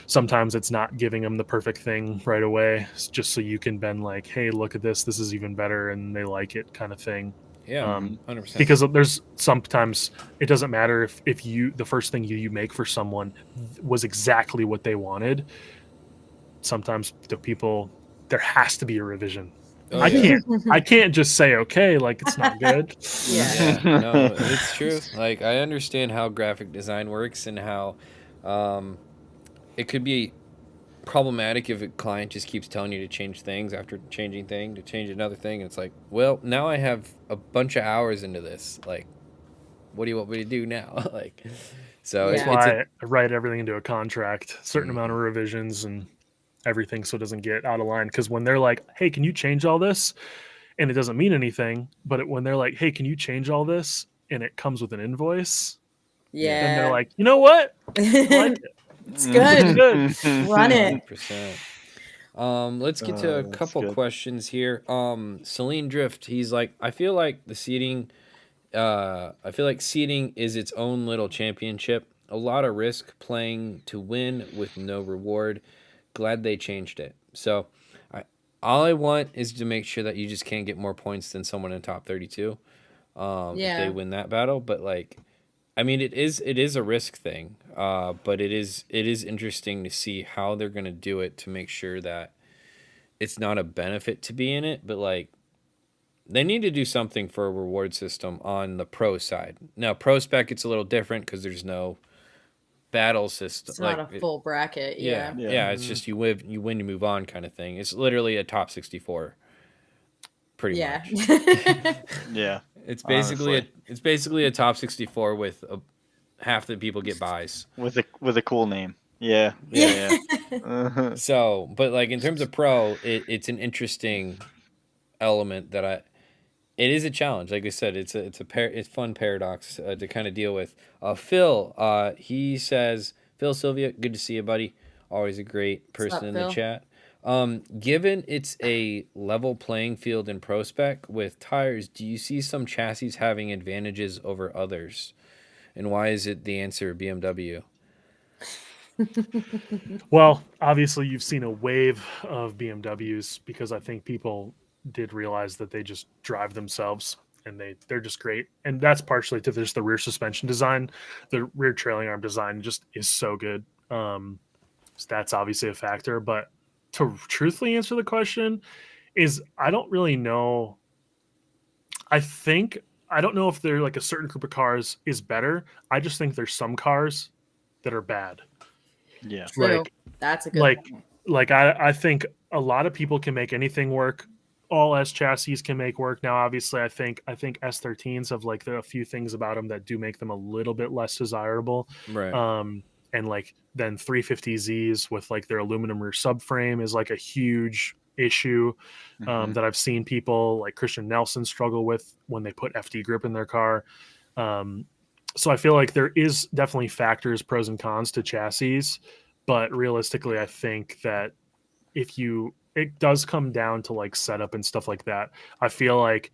Sometimes it's not giving them the perfect thing right away, just so you can bend like, hey, look at this is even better, and they like it, kind of thing.
Yeah. 100%.
Because there's sometimes it doesn't matter if you the first thing you make for someone was exactly what they wanted. Sometimes the people, there has to be a revision.
Oh,
I can't just say okay, like it's not good.
Yeah.
No, it's true. Like I understand how graphic design works and how it could be problematic if a client just keeps telling you to change things after changing thing to change another thing, and it's like, well, now I have a bunch of hours into this. Like, what do you want me to do now? Like, so
That's why I write everything into a contract, certain amount of revisions and everything, so it doesn't get out of line. Because when they're like, hey, can you change all this, and it doesn't mean anything, but when they're like, hey, can you change all this, and it comes with an invoice, then they're like, you know what, I like it.
It's good.
Good.
Run it.
100%. Let's get to a couple questions here. Celine Drift, he's like, I feel like seating is its own little championship. A lot of risk playing to win with no reward. Glad they changed it. So all I want is to make sure that you just can't get more points than someone in top 32 if they win that battle. But like, I mean, it is a risk thing, but it is interesting to see how they're going to do it to make sure that it's not a benefit to be in it, but like They need to do something for a reward system on the pro side. Now, pro spec, it's a little different because there's no battle system.
It's not a full bracket. Yeah.
It's just you win, you move on kind of thing. It's literally a top 64, pretty much.
Yeah.
It's basically a top 64 with half the people get buys
with a cool name. Yeah.
So, but like in terms of pro, it's an interesting element that it is a challenge. Like I said, it's a fun paradox to kind of deal with. Phil, he says, Phil Sylvia, good to see you, buddy. Always a great person in the chat. Given it's a level playing field in pro spec with tires, do you see some chassis having advantages over others? And why is it the answer BMW?
Well, obviously you've seen a wave of BMWs because I think people did realize that they just drive themselves and they're just great. And that's partially to just the rear suspension design. The rear trailing arm design just is so good. So that's obviously a factor. But to truthfully answer the question is I don't really know. I don't know if they're like a certain group of cars is better. I just think there's some cars that are bad.
Yeah.
Like,
that's a good point.
I think a lot of people can make anything work. All S chassis can make work. Now, obviously, I think S13s have like there are a few things about them that do make them a little bit less desirable.
Right.
And like then 350Zs with like their aluminum rear subframe is like a huge issue that I've seen people like Christian Nelson struggle with when they put FD grip in their car. So I feel like there is definitely factors, pros and cons to chassis, but realistically, I think that it does come down to like setup and stuff like that. I feel like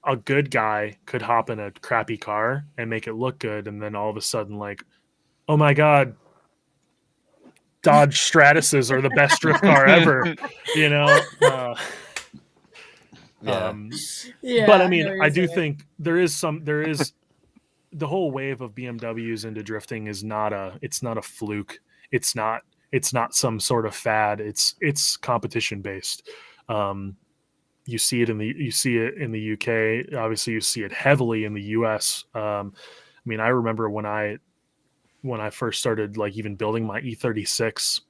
a good guy could hop in a crappy car and make it look good, and then all of a sudden, like, oh my god, Dodge Stratuses are the best drift car ever, you know. But I mean, I do think there is the whole wave of BMWs into drifting is not a fluke. It's not some sort of fad. It's competition based. You see it in the UK. Obviously, you see it heavily in the US. I mean, I remember when I first started like even building my E36,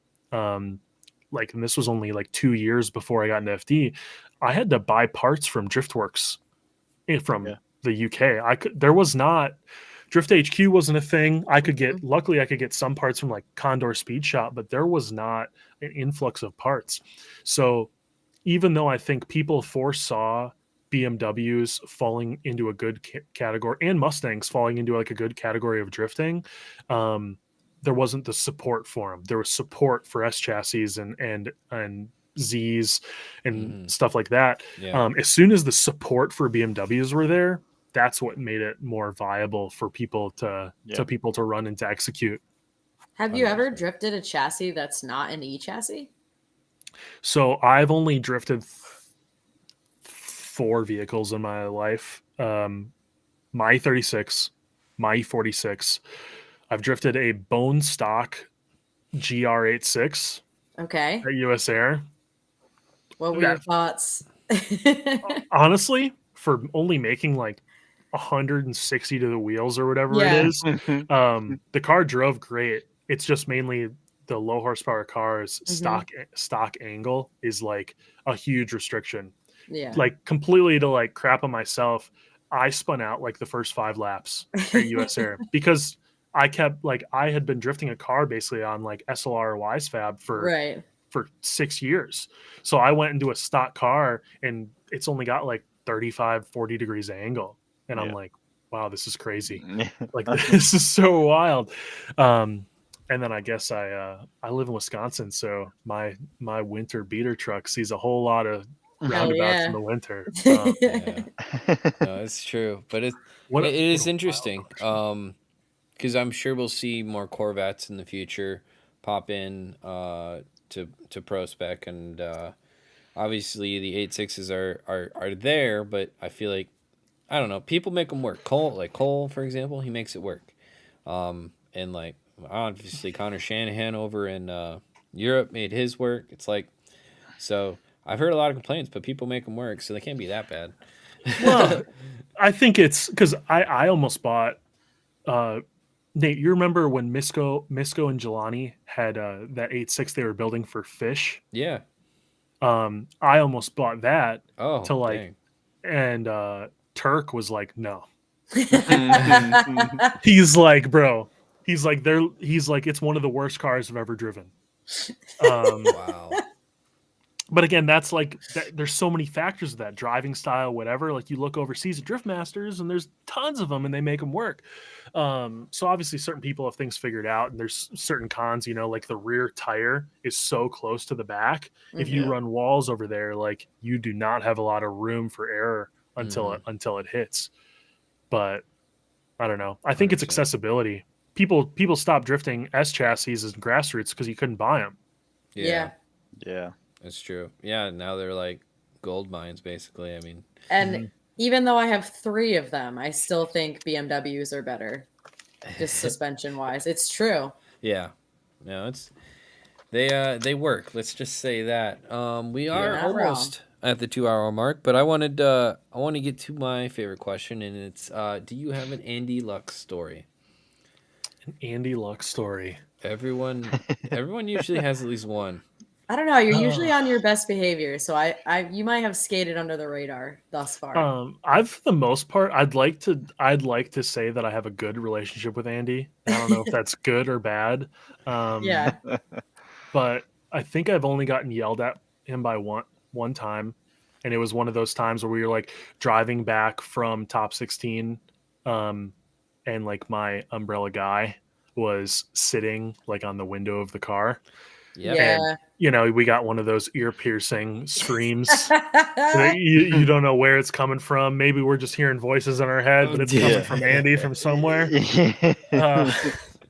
like, and this was only like 2 years before I got into FD. I had to buy parts from Driftworks from the UK. There was not Drift HQ wasn't a thing. Luckily I could get some parts from like Condor Speed Shop, but there was not an influx of parts. So even though I think people foresaw BMWs falling into a good category and Mustangs falling into like a good category of drifting, there wasn't the support for them. There was support for S chassis and Z's and stuff like that. As soon as the support for BMWs were there, that's what made it more viable for people to run and to execute.
Have you ever drifted a chassis that's not an E chassis?
So I've only drifted 4 vehicles in my life. My 36, my E46. I've drifted a bone stock GR86.
Okay.
At US Air.
What were your thoughts?
Honestly, for only making like 160 to the wheels or whatever it is, the car drove great. It's just mainly the low horsepower cars stock angle is like a huge restriction.
Yeah.
Like completely to like crap on myself, I spun out like the first 5 laps at US Air because I had been drifting a car basically on like SLR or WiseFab for 6 years. So I went into a stock car and it's only got like 35, 40 degrees angle. And I'm like, wow, this is crazy. Like, this is so wild. And then I guess I live in Wisconsin, so my winter beater truck sees a whole lot of roundabouts in the winter.
No, it's true, but it is interesting because I'm sure we'll see more Corvettes in the future pop in to pro spec, and obviously the 8.6s are there, but I feel like I don't know, people make them work. Cole, for example, he makes it work, and like obviously Connor Shanahan over in Europe made his work. It's like, so I've heard a lot of complaints, but people make them work, so they can't be that bad.
Well, I think it's because I almost bought. Nate, you remember when Misco and Jelani had that 8.6 they were building for fish?
Yeah.
I almost bought that
Oh,
to like,
dang.
and Turk was like, no. He's like, bro. He's like, it's one of the worst cars I've ever driven.
Wow.
But again, that's like there's so many factors of that driving style, whatever. Like you look overseas at drift masters, and there's tons of them, and they make them work. So obviously, certain people have things figured out, and there's certain cons. Like the rear tire is so close to the back. If you run walls over there, like you do not have a lot of room for error until it hits. But I don't know. I think it's
100%.
accessibility. People stopped drifting S chassis as grassroots because you couldn't buy them.
Yeah.
Yeah.
That's true. Yeah, now they're like gold mines, basically. I mean,
And even though I have 3 of them, I still think BMWs are better, just suspension wise. It's true.
yeah, no, they work. Let's just say that. We are
not
almost at the 2-hour mark, but I want to get to my favorite question, and it's do you have an Andy Luck story?
An Andy Luck story.
Everyone usually has at least one.
I don't know. You're usually on your best behavior, so you might have skated under the radar thus far.
I've for the most part, I'd like to say that I have a good relationship with Andy. I don't know if that's good or bad.
Yeah.
But I think I've only gotten yelled at him by one time, and it was one of those times where we were like driving back from top 16, and like my umbrella guy was sitting like on the window of the car.
Yep.
Yeah.
And, we got one of those ear-piercing screams. you don't know where it's coming from. Maybe we're just hearing voices in our head, but it's coming from Andy from somewhere.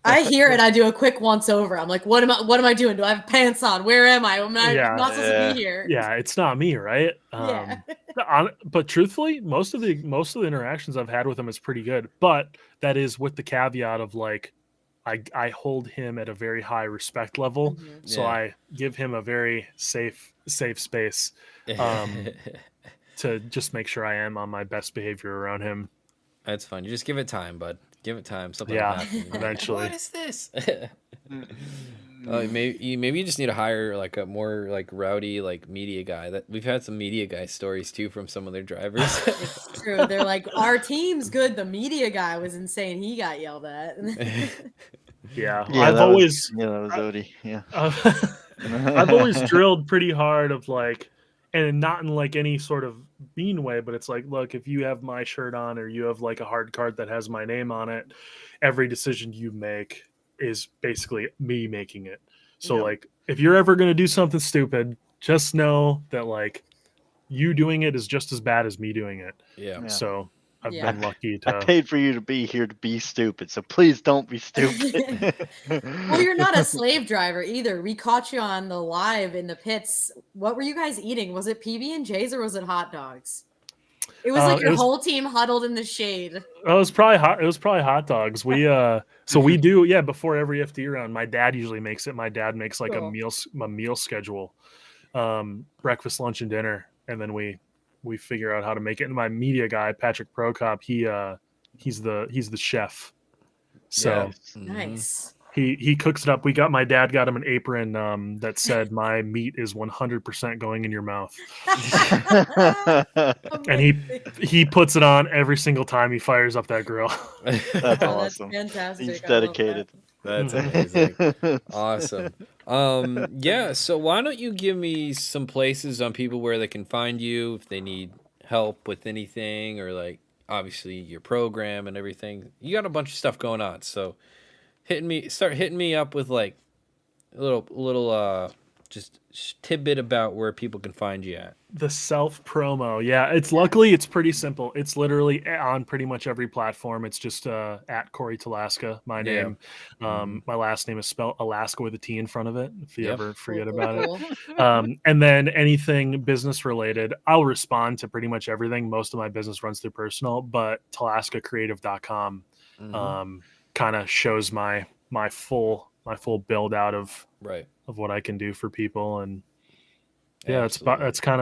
I hear it. I do a quick once over. I'm like, what am I doing? Do I have pants on? Where am I? Am I not supposed to be here?
Yeah, it's not me, right? But truthfully, most of the interactions I've had with him is pretty good. But that is with the caveat of like, I hold him at a very high respect level, so I give him a very safe space to just make sure I am on my best behavior around him.
That's fun. You just give it time, bud. Give it time. Something will happen.
Eventually.
What is this? Maybe you just need to hire like a more like rowdy like media guy. That we've had some media guy stories too from some of their drivers.
It's true. They're like, our team's good. The media guy was insane. He got yelled at.
Yeah,
that was Odie. Yeah,
I've always drilled pretty hard of like, and not in like any sort of mean way, but it's like, look, if you have my shirt on or you have like a hard card that has my name on it, every decision you make is basically me making it. So like, if you're ever going to do something stupid, just know that like you doing it is just as bad as me doing it.
Yeah.
So I've been lucky to.
I paid for you to be here to be stupid, so please don't be stupid.
Well, you're not a slave driver either. We caught you on the live in the pits. What were you guys eating? Was it PB&Js or was it hot dogs? It was like your whole team huddled in the shade.
It was probably hot dogs. We so we do before every FD round. My dad usually makes it. My dad makes like a meal schedule, breakfast, lunch, and dinner, and then we figure out how to make it. And my media guy, Patrick Prokop, he's the chef. So
nice.
He cooks it up. My dad got him an apron that said my meat is 100% going in your mouth. And he puts it on every single time he fires up that grill.
That's awesome.
That's fantastic.
He's dedicated.
That's amazing. Awesome. So why don't you give me some places on people where they can find you if they need help with anything, or like obviously your program and everything. You got a bunch of stuff going on, so start hitting me up with like a little just tidbit about where people can find you at.
The self promo. Yeah, luckily it's pretty simple. It's literally on pretty much every platform. It's just at Cory Talaska, my name. My last name is spelled Alaska with a T in front of it, if you ever forget about it. And then anything business related, I'll respond to pretty much everything. Most of my business runs through personal, but TalaskaCreative.com kind of shows my full build out of what I can do for people. And Yeah,
Absolutely.
that's kind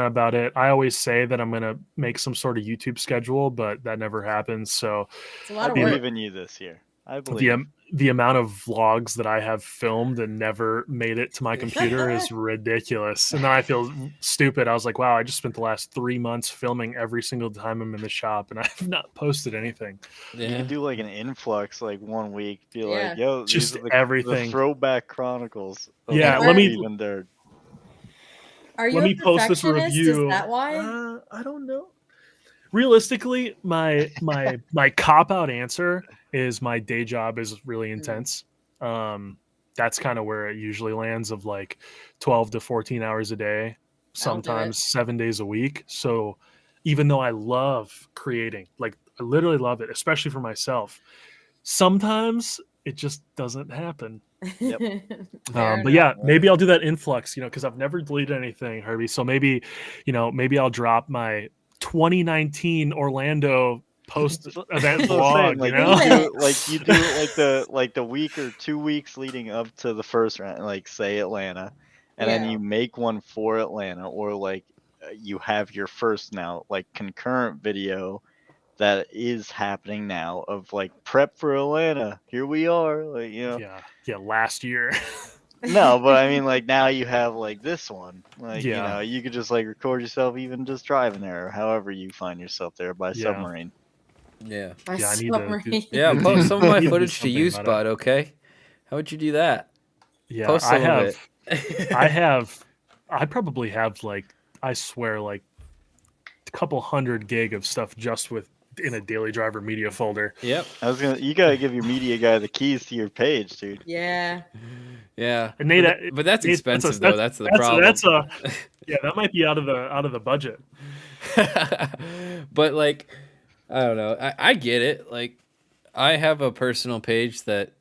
of about it. I always say that I'm gonna make some sort of YouTube schedule, but that never happens. So
It's a lot
I
of work.
believe in you this year. I
the
believe.
the amount of vlogs that I have filmed and never made it to my computer is ridiculous. And then I feel stupid. I was like, wow, I just spent the last 3 months filming every single time I'm in the shop, and I've not posted anything.
You
Yeah.
could do like an influx, like 1 week. Be
Yeah.
like, yo, these
Just
are the
everything.
throwback chronicles of
Yeah,
what
let
we've
me-
even done.
Are you
Let
a
me post this
perfectionist? Is
review.
that why?
I don't know. Realistically, my cop out answer is my day job is really intense. That's kind of where it usually lands of like 12 to 14 hours a day,
I'll do it.
sometimes 7 days a week. So even though I love creating, like I literally love it, especially for myself, sometimes it just doesn't happen.
Yep.
Fair
But
enough.
yeah, maybe I'll do that influx, because I've never deleted anything, Herbie. So maybe, maybe I'll drop my 2019 Orlando post event
So saying
vlog.
like you do like the week or 2 weeks leading up to the first round, like say Atlanta, and then
Yeah.
you make one for Atlanta, or like you have your first now like concurrent video that is happening now of like prep for Atlanta. Here we are, like
Yeah, last year.
No, but I mean like now you have like this one, like
Yeah,
you could just like record yourself even just driving there, or however you find yourself there by
yeah,
submarine.
Yeah.
My
yeah. I need to do.
submarine.
Yeah, post some of my
need to do
footage to
something
you,
about it.
Spot, okay? How would you do that?
Yeah,
Post some of it.
I probably have like, I swear, like a couple 100 gig of stuff just in a Daily Driver media folder.
Yep.
You gotta give your media guy the keys to your page, dude.
Yeah.
Yeah.
And Nate,
But that's
Nate,
expensive though. That's the problem.
Yeah, that might be out of the budget.
But like, I don't know. I get it. Like, I have a personal page that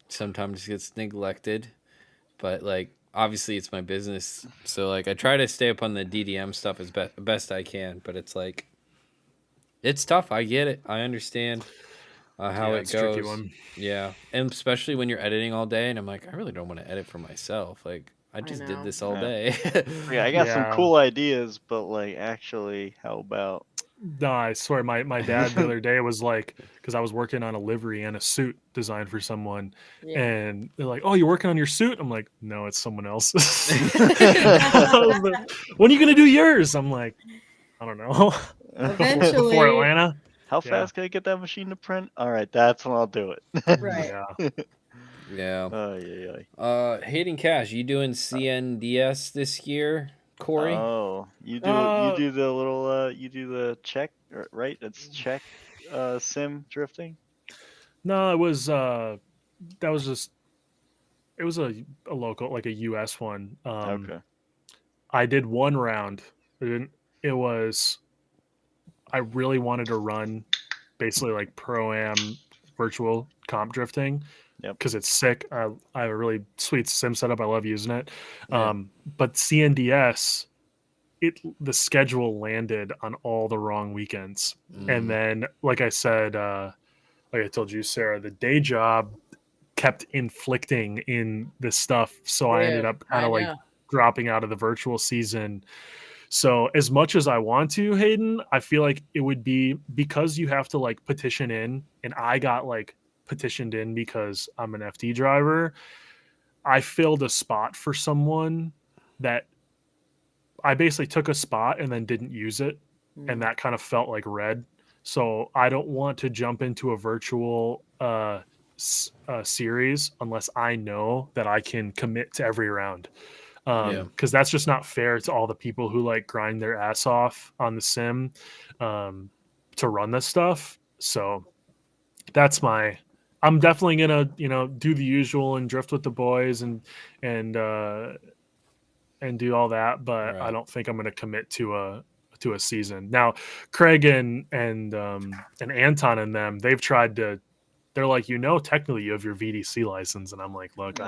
sometimes gets neglected, but like, obviously it's my business, so like, I try to stay up on the DDM stuff as best I can. But it's like, it's tough. I get it. I understand how it
It's a tricky
goes.
one.
Yeah, and especially when you're editing all day, and I'm like, I really don't want to edit for myself. Like, I just did
know.
this all
Yeah.
day.
Yeah, I got some
Yeah.
cool ideas, but like actually, how about
No, I swear, my dad the other day was like, because I was working on a livery and a suit designed for someone,
Yeah.
and they're like, "Oh, you're working on your suit?" I'm like, "No, it's someone else." When are you gonna do yours? I'm like, I don't know.
Eventually.
Before Atlanta.
how
Yeah.
fast can I get that machine to print? All right, that's when I'll do it.
Right.
Yeah.
Yeah.
Oh yeah.
Hayden Cash, you doing CNDS this year, Corey?
Oh, you do the little you do the check, right? It's check sim drifting.
No, it was that was just it was a local, like a US one.
Okay.
I did one round. It was, I really wanted to run basically like pro-am virtual comp drifting
Yep.
because it's sick. I have a really sweet sim setup. I love using it.
Yeah.
But CNDS, the schedule landed on all the wrong weekends. And then, like I said, like I told you, Sarah, the day job kept inflicting in this stuff. So I ended up kind of like
know.
dropping out of the virtual season. So as much as I want to, Hayden, I feel like it would be, because you have to like petition in, and I got like petitioned in because I'm an FD driver. I filled a spot for someone that I basically took a spot and then didn't use it. And that kind of felt like red. So I don't want to jump into a virtual series unless I know that I can commit to every round. Because that's just not fair to all the people who like grind their ass off on the sim to run this stuff. So that's I'm definitely gonna do the usual and drift with the boys and do all that, but
Right.
I don't think I'm gonna commit to a season. Now Craig and Anton and them, they've tried to, they're like, technically you have your VDC license. And I'm like, look,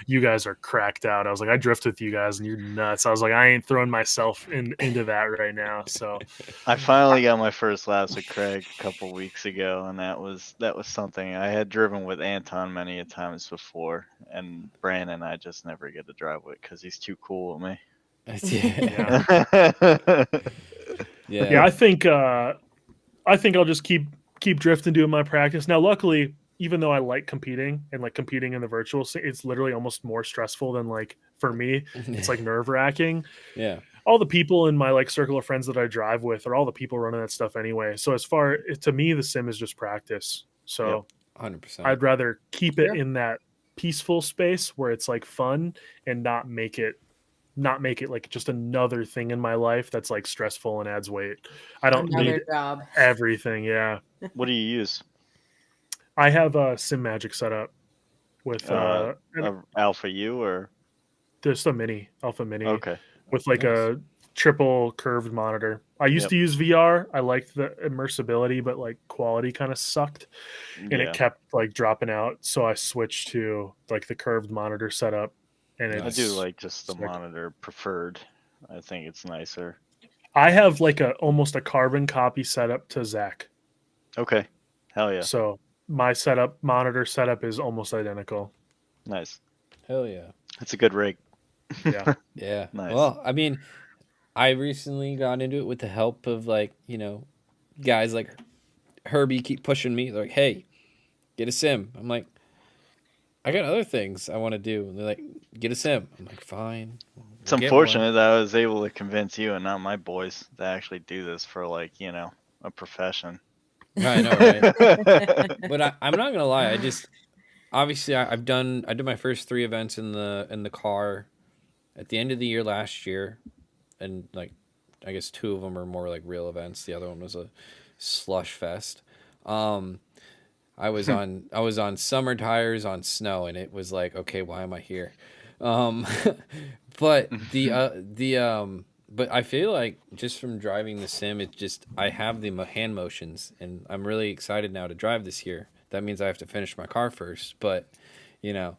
you guys are cracked out. I was like, I drift with you guys and you're nuts. I was like, I ain't throwing myself into that right now. So
I finally got my first laps with Craig a couple weeks ago, and that was something. I had driven with Anton many a times before, and Brandon I just never get to drive with because he's too cool with me.
Yeah.
Yeah, I think I'll just keep drifting doing my practice. Now, luckily, even though I like competing and like competing in the virtual, it's literally almost more stressful than like for me. It's like nerve wracking.
Yeah.
All the people in my like circle of friends that I drive with are all the people running that stuff anyway. So as far to me, the sim is just practice. So
100%.
I'd rather keep it
Sure.
in that peaceful space where it's like fun and not make it like just another thing in my life that's like stressful and adds weight. I don't
Another
need
job.
everything. Yeah.
What do you use?
I have a Sim Magic setup with
Alpha U or
just a mini Alpha Mini
okay?
with like
Nice.
a triple curved monitor. I used
Yep.
to use VR. I liked the immersibility, but like quality kind of sucked and it
Yeah,
kept like dropping out. So I switched to like the curved monitor setup, and
I
it's
do like just the
sick.
monitor preferred. I think it's nicer.
I have like a almost a carbon copy setup to Zach.
Okay, hell yeah,
So my monitor setup is almost identical.
nice.
Hell yeah.
It's a good rig.
Yeah.
Yeah.
Nice.
Well, I mean, I recently got into it with the help of like, guys like Herbie keep pushing me. They're like, hey, get a sim. I'm like, I got other things I want to do. And they're like, get a sim. I'm like, fine.
It's
We'll get one.
unfortunate that I was able to convince you and not my boys to actually do this for like a profession.
I know, right? But I'm not gonna lie. I just obviously I did my first 3 events in the car at the end of the year last year, and like I guess 2 of them are more like real events. The other one was a slush fest. I was on summer tires on snow, and it was like, okay, why am I here? Um, but but I feel like just from driving the sim, it's just I have the hand motions, and I'm really excited now to drive this year. That means I have to finish my car first, but you know,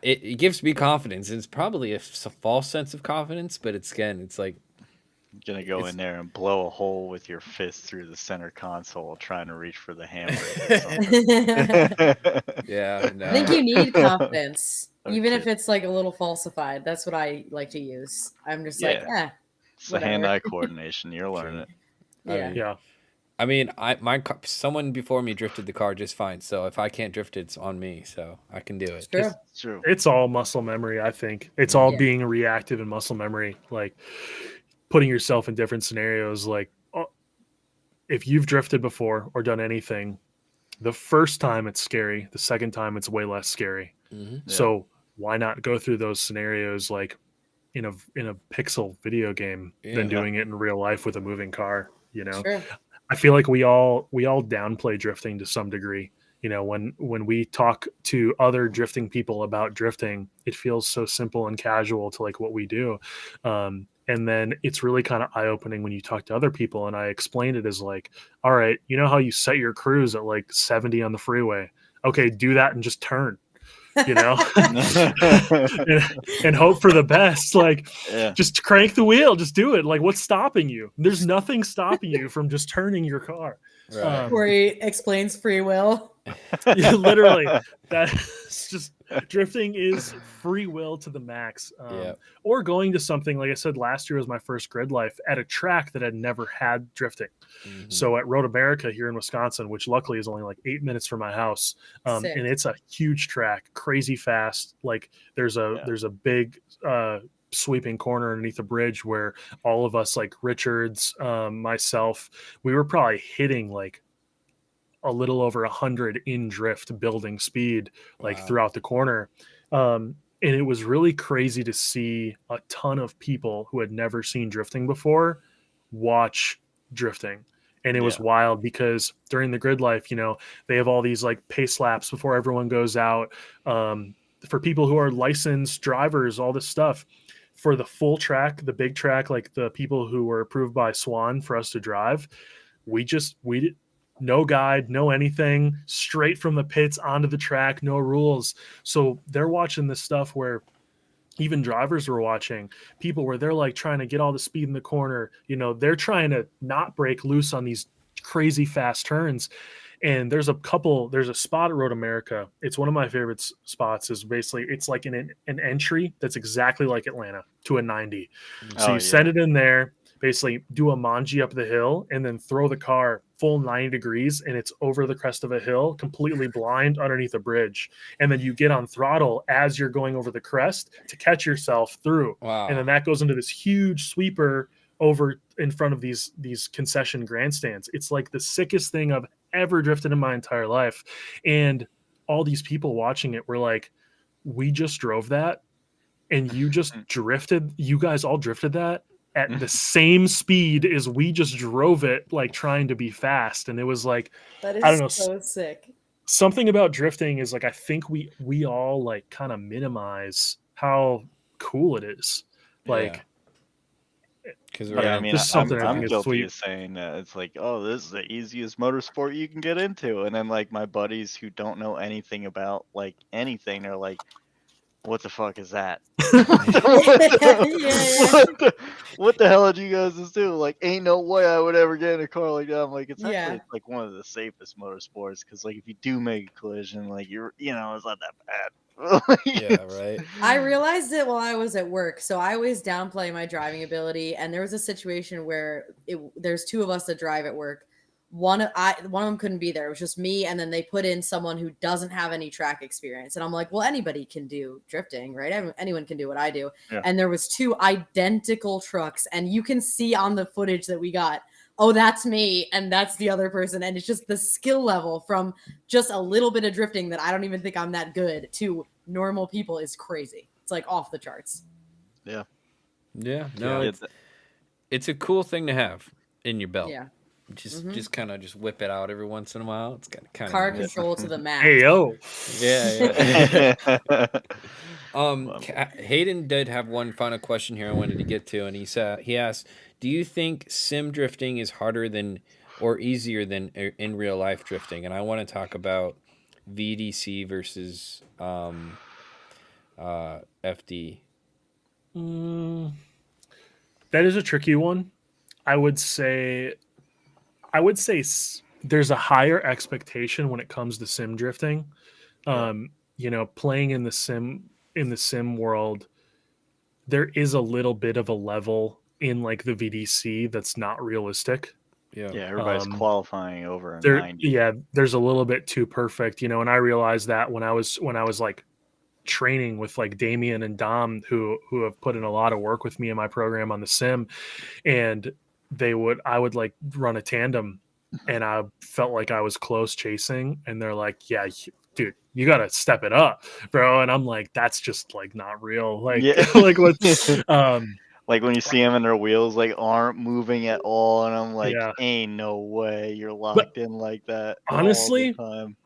it gives me confidence. It's probably a false sense of confidence, but it's like
Gonna go in there and blow a hole with your fist through the center console trying to reach for the handbrake or something.
yeah.
I think you need confidence, even if
Okay.
it's like a little falsified. That's what I like to use. I'm just like,
Yeah. It's the
whatever.
hand-eye coordination. You're learning it.
Yeah.
Yeah.
I mean, someone before me drifted the car just fine. So if I can't drift it, it's on me. So I can do it.
True.
It's true.
It's all muscle memory, I think. It's all
Yeah.
being reactive and muscle memory, like putting yourself in different scenarios. Like if you've drifted before or done anything, the first time it's scary, the second time it's way less scary.
Mm-hmm.
Yeah.
So why not go through those scenarios like in a pixel video game than doing it in real life with a moving car,
Sure.
I feel like we all downplay drifting to some degree. When we talk to other drifting people about drifting, it feels so simple and casual to like what we do. And then it's really kind of eye-opening when you talk to other people. And I explained it as like, all right, you know how you set your cruise at like 70 on the freeway? Okay, do that and just turn. and hope for the best. Like, just crank the wheel, just do it. Like, what's stopping you? There's nothing stopping you from just turning your car.
Right.
Cory explains free will.
Yeah, literally, that's just drifting is free will to the max. Or going to something, like I said, last year was my first grid life at a track that had never had drifting.
Mm-hmm.
So at Road America here in Wisconsin, which luckily is only like 8 minutes from my house, and it's a huge track, crazy fast. Like there's a big sweeping corner underneath a bridge where all of us, like Richards, myself, we were probably hitting like a little over 100 in drift building speed, like throughout the corner. And it was really crazy to see a ton of people who had never seen drifting before watch drifting. And it was wild because during the grid life, they have all these like pace laps before everyone goes out. For people who are licensed drivers, all this stuff. For the full track, the big track, like the people who were approved by Swan for us to drive, we did no guide, no anything, straight from the pits onto the track, no rules. So they're watching this stuff where even drivers were watching, people where they're like trying to get all the speed in the corner. They're trying to not break loose on these crazy fast turns. And there's a spot at Road America. It's one of my favorite spots. Is basically it's like an entry that's exactly like Atlanta to a 90. So
Oh,
you send it in there, basically do a manji up the hill, and then throw the car full 90 degrees, and it's over the crest of a hill, completely blind underneath a bridge. And then you get on throttle as you're going over the crest to catch yourself through.
Wow.
And then that goes into this huge sweeper over in front of these concession grandstands. It's like the sickest thing I've ever drifted in my entire life. And all these people watching it were like, we just drove that, and you just drifted, you guys all drifted that at the same speed as we just drove it, like trying to be fast. And it was like,
That
I don't
is
know,
so sick.
something about drifting is like, I think we all like kind of minimize how cool it is. Like,
because
Yeah, I mean,
this is something I
I'm
think is
guilty
sweet.
of saying that it's like, oh, this is the easiest motorsport you can get into, and then like my buddies who don't know anything about like anything, they're like, what the fuck is that? What the hell did you guys just do? Like, ain't no way I would ever get in a car like that. I'm like, it's actually like one of the safest motorsports, because like if you do make a collision, like it's not that bad.
Yeah, right.
I realized it while I was at work. So I always downplay my driving ability. And there was a situation where there's two of us that drive at work. One of them couldn't be there. It was just me. And then they put in someone who doesn't have any track experience. And I'm like, well, anybody can do drifting, right? Anyone can do what I do.
Yeah.
And there was two identical trucks. And you can see on the footage that we got, oh, that's me and that's the other person. And it's just the skill level from just a little bit of drifting that I don't even think I'm that good to normal people is crazy. It's like off the charts.
Yeah.
Yeah. No, it's a cool thing to have in your belt.
Yeah.
Just kind of just whip it out every once in a while. It's kind of
car control to the max.
Hey, yo.
Yeah. Hayden did have one final question here I wanted to get to, and he asked, do you think sim drifting is harder than or easier than in real life drifting? And I want to talk about VDC versus FD.
That is a tricky one. I would say there's a higher expectation when it comes to sim drifting. Playing in the sim world, there is a little bit of a level in like the VDC that's not realistic.
Yeah, everybody's qualifying over a 90.
Yeah, there's a little bit too perfect, and I realized that when I was like training with like Damien and Dom, who have put in a lot of work with me in my program on the sim, and I would like run a tandem, and I felt like I was close chasing, and they're like, yeah, dude, you got to step it up, bro. And I'm like, that's just like not real. Like, like what,
like when you see them and their wheels like aren't moving at all, and I'm like, ain't no way you're locked in like that.
Honestly,
all the time.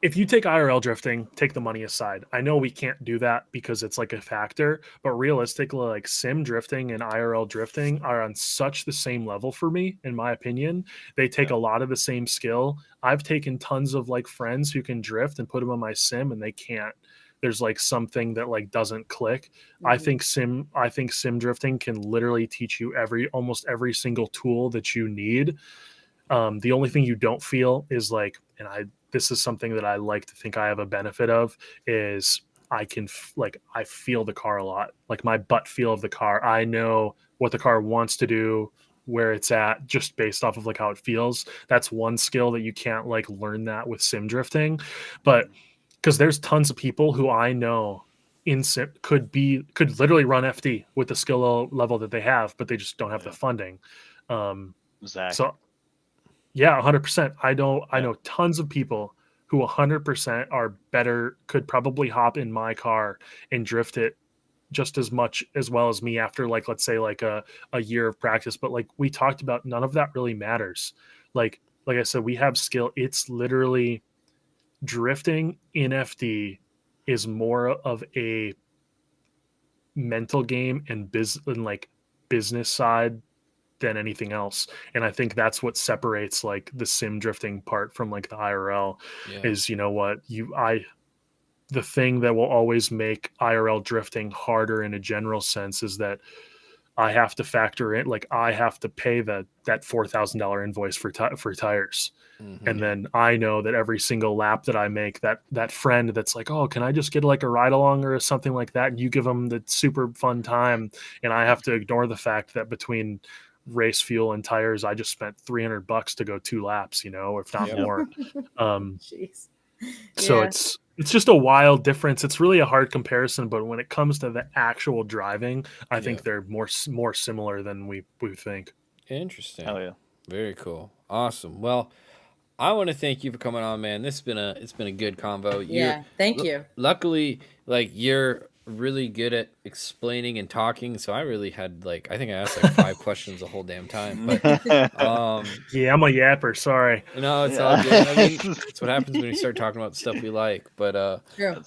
If you take IRL drifting, take the money aside. I know we can't do that because it's like a factor, but realistically, like sim drifting and IRL drifting are on such the same level for me, in my opinion. They take a lot of the same skill. I've taken tons of like friends who can drift and put them on my sim, and they can't. There's like something that like doesn't click. I think sim drifting can literally teach you almost every single tool that you need. The only thing you don't feel is like, this is something that I like to think I have a benefit of, is I feel the car a lot, like my butt feel of the car. I know what the car wants to do, where it's at, just based off of like how it feels. That's one skill that you can't like learn that with sim drifting, but because there's tons of people who I know in sim could literally run FD with the skill level that they have, but they just don't have the funding.
Zach.
So yeah, 100%. I know tons of people who 100% are better, could probably hop in my car and drift it just as well as me after like, let's say like a year of practice. But like we talked about, none of that really matters. Like I said, we have skill. It's literally drifting in FD is more of a mental game and business side than anything else. And I think that's what separates like the sim drifting part from like the IRL is, the thing that will always make IRL drifting harder in a general sense is that I have to factor in, like, I have to pay that $4,000 invoice for tires.
Mhm.
And then I know that every single lap that I make, that friend that's like, oh, can I just get like a ride along or something like that? And you give them the super fun time. And I have to ignore the fact that between race fuel and tires, I just spent $300 to go 2 laps, if not
Yep.
more.
Jeez.
So
Yeah.
it's just a wild difference. It's really a hard comparison, but when it comes to the actual driving, I think they're more similar than we think.
Interesting.
Oh yeah.
Very cool. Awesome. Well, I want to thank you for coming on, man. It's been a good convo.
Yeah. Thank you.
Luckily, like, you're really good at explaining and talking, so I really had I think I asked like 5 questions the whole damn time. But
Yeah, I'm a yapper. Sorry.
no, it's all good. I mean, it's what happens when you start talking about stuff we like. But
True.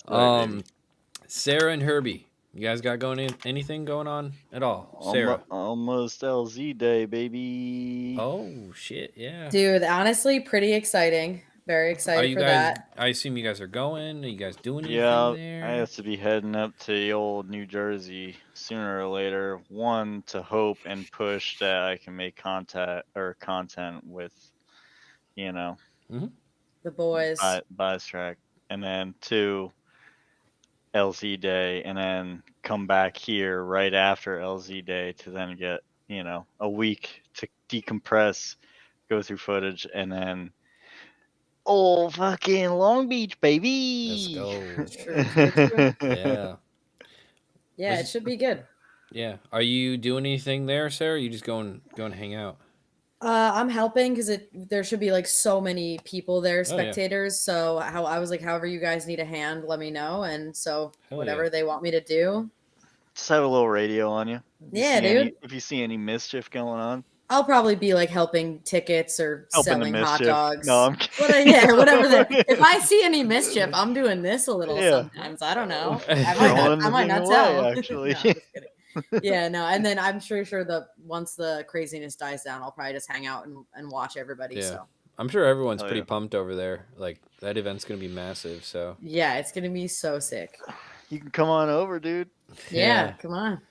Sara and Herbie, you guys got anything going on at all? Sara.
Almost LZ day, baby.
Oh shit, yeah.
Dude, honestly, pretty exciting. Very
Are
excited
you
for
guys?
that.
I assume you guys are going. Are you guys doing anything
Yeah,
there?
I have to be heading up to the old New Jersey sooner or later. One, to hope and push that I can make content with,
The boys.
Bias track, and then 2, LZ day, and then come back here right after LZ day to then get a week to decompress, go through footage, and then fucking Long Beach, baby.
Let's go.
True.
Yeah.
Yeah, it should be good.
Yeah. Are you doing anything there, Sara? Or you just going to hang out?
I'm helping because there should be like so many people there,
Oh, yeah.
spectators. So I was like, however you guys need a hand, let me know. And so
Hell
whatever
yeah.
they want me to do,
Just have a little radio on you.
Yeah, dude.
If you see any mischief going on,
I'll probably be like helping tickets or
helping the
selling hot
mischief.
dogs.
No, I'm kidding.
Yeah, whatever. If I see any mischief, I'm doing this a little
Yeah.
sometimes. I don't know.
Throwing
I
the
might
thing
not
away,
tell.
actually.
No, I'm just kidding. Yeah, no. And then I'm sure once the craziness dies down, I'll probably just hang out and watch everybody.
Yeah.
So
I'm sure everyone's
Oh,
pretty
yeah.
pumped over there. Like, that event's gonna be massive. So
yeah, it's gonna be so sick.
You can come on over, dude.
Yeah, come on.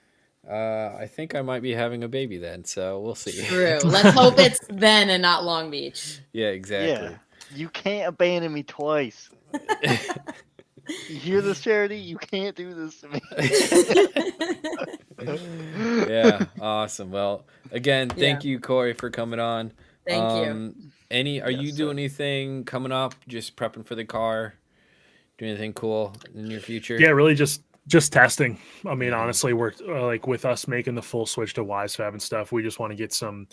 I think I might be having a baby then, so we'll see.
True. Let's hope it's then and not Long Beach.
Yeah, exactly.
Yeah. You can't abandon me twice. You hear this, Charity? You can't do this to me.
Yeah, awesome. Well, again, thank you, Cory, for coming on.
Thank you.
Are you
Yes,
doing anything coming up? Just prepping for the car? Do anything cool in the near future?
Yeah, really just testing. I mean, honestly, we're like, with us making the full switch to WiseFab and stuff, we just want to get some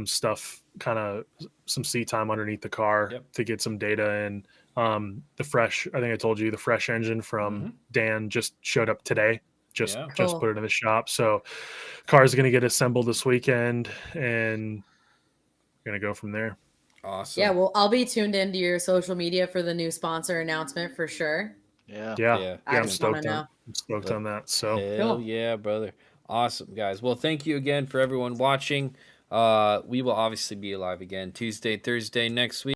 stuff, kind of some seat time underneath the car to get some data. And the fresh, I think I told you, the fresh engine from Dan just showed up today. Just put it in the shop. So car's going to get assembled this weekend, and we're going to go from there.
Awesome.
Yeah, well, I'll be tuned into your social media for the new sponsor announcement for sure.
Yeah.
I'm stoked on that. So
hell yeah, brother. Awesome, guys. Well, thank you again for everyone watching. We will obviously be live again Tuesday, Thursday next week.